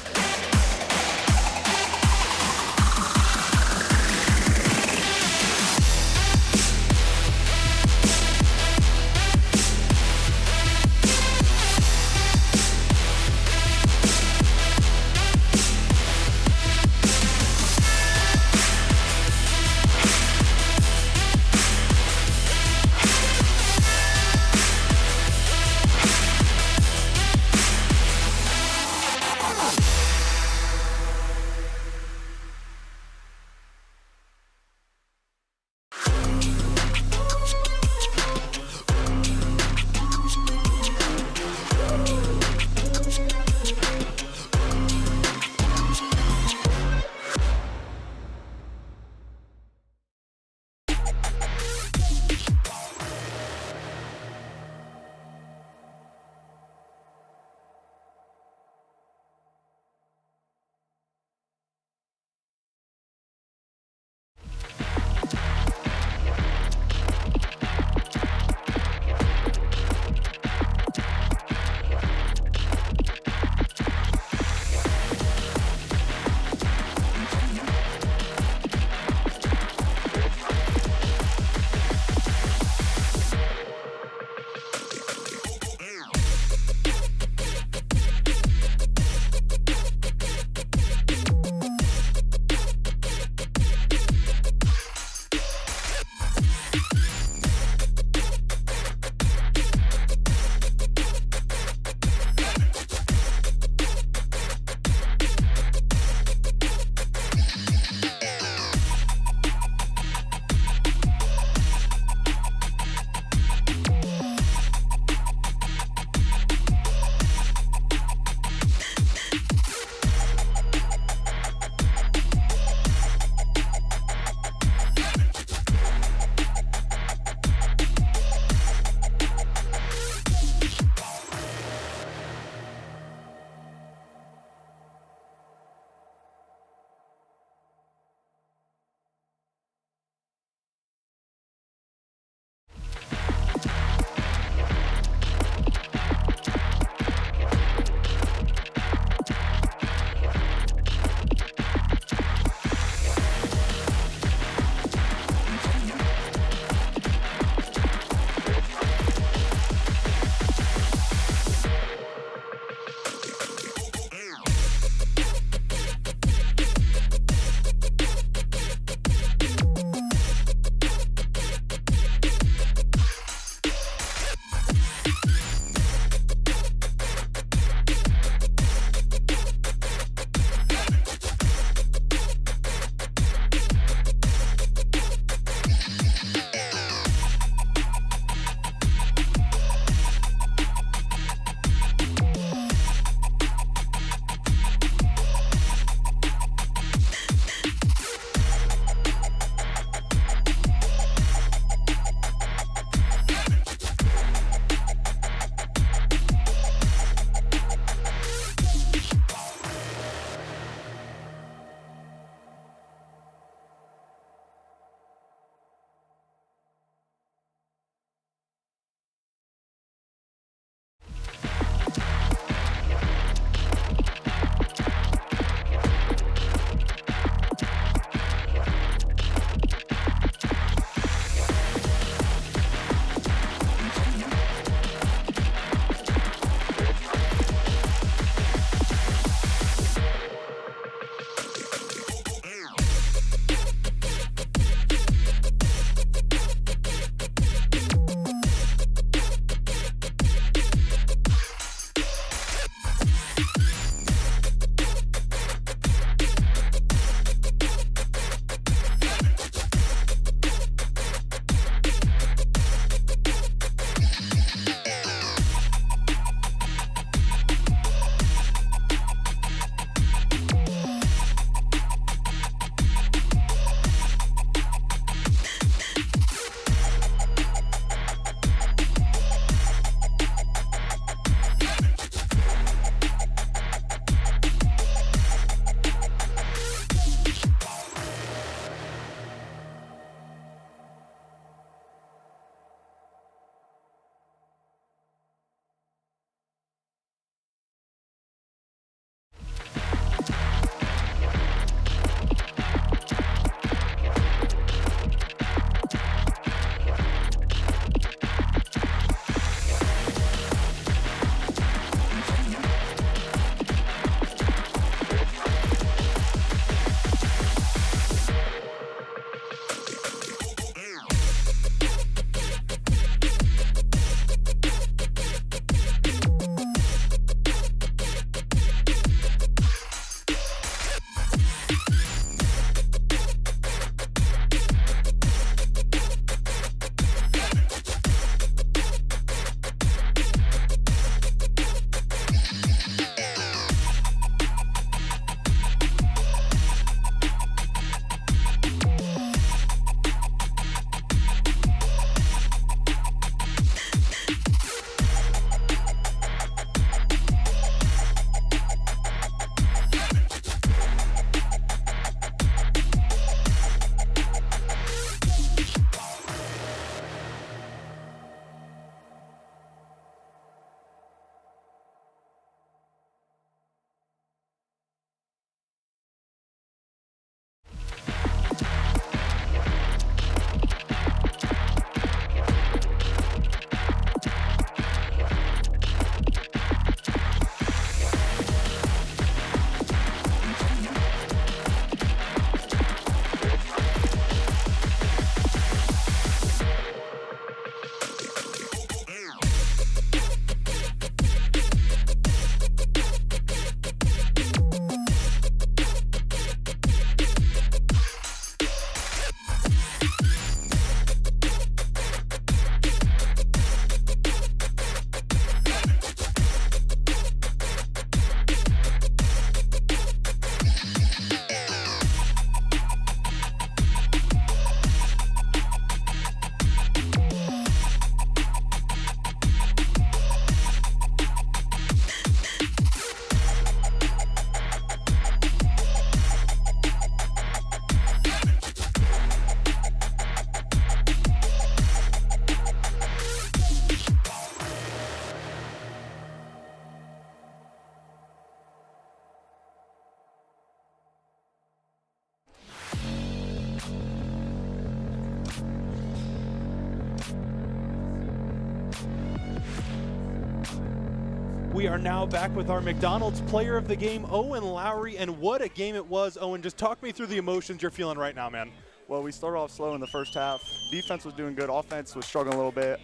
We are now back with our McDonald's player of the game, Owen Lowry, and what a game it was. Owen, just talk me through the emotions you're feeling right now, man. Well, we started off slow in the first half. Defense was doing good. Offense was struggling a little bit.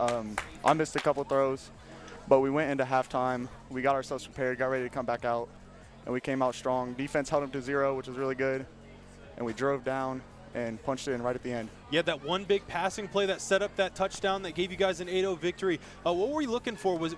I missed a couple throws, but we went into halftime. We got ourselves prepared, got ready to come back out, and we came out strong. Defense held them to 0, which was really good, and we drove down and punched it in right at the end. Yeah, that one big passing play that set up that touchdown that gave you guys an 8-0 victory. What were you looking for? Was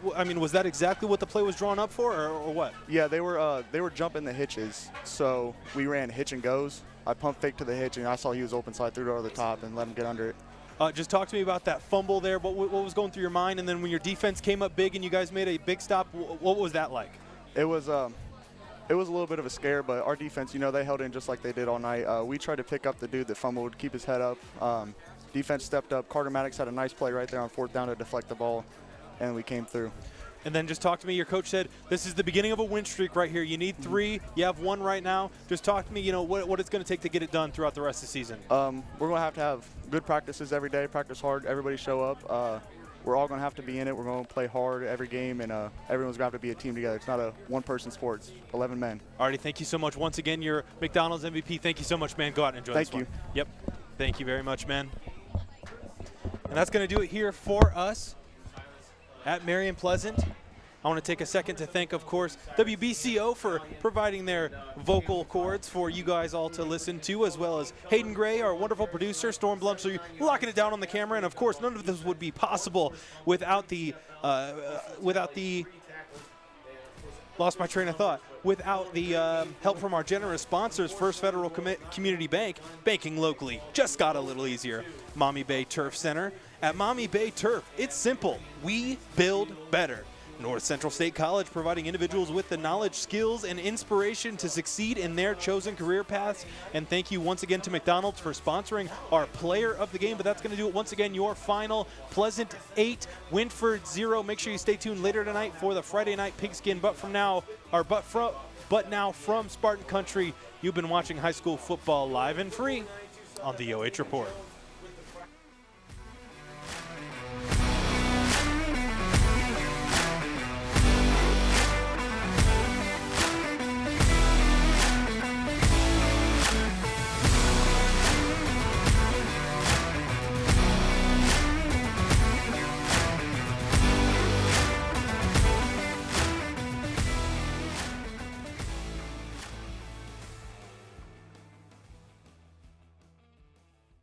that exactly what the play was drawn up for, or what? Yeah, they were jumping the hitches, so we ran hitch and goes. I pumped fake to the hitch, and I saw he was open, so I threw it over the top and let him get under it. Just talk to me about that fumble there. What was going through your mind? And then when your defense came up big and you guys made a big stop, what was that like? It was a little bit of a scare, but our defense, they held in just like they did all night. We tried to pick up the dude that fumbled, keep his head up. Defense stepped up. Carter Maddox had a nice play right there on 4th down to deflect the ball, and we came through. And then just talk to me. Your coach said this is the beginning of a win streak right here. You need 3. You have 1 right now. Just talk to me, what it's going to take to get it done throughout the rest of the season. We're going to have good practices every day, practice hard, everybody show up. We're all going to have to be in it. We're going to play hard every game, and everyone's going to have to be a team together. It's not a one-person sport. It's 11 men. Alrighty, thank you so much. Once again, you're McDonald's MVP. Thank you so much, man. Go out and enjoy this one. Thank you. Yep. Thank you very much, man. And that's going to do it here for us at Marion Pleasant. I want to take a second to thank, of course, WBCO for providing their vocal cords for you guys all to listen to, as well as Hayden Gray, our wonderful producer, Storm Blumsley, locking it down on the camera. And, of course, none of this would be possible without the lost my train of thought. Without the help from our generous sponsors, First Federal Community Bank, banking locally just got a little easier. Maumee Bay Turf Center. At Maumee Bay Turf, it's simple. We build better. North Central State College, providing individuals with the knowledge, skills, and inspiration to succeed in their chosen career paths. And thank you once again to McDonald's for sponsoring our player of the game. But that's going to do it once again. Your final: Pleasant 8, Wynford 0. Make sure you stay tuned later tonight for the Friday night pigskin. But now from Spartan Country, you've been watching high school football live and free on the OH Report.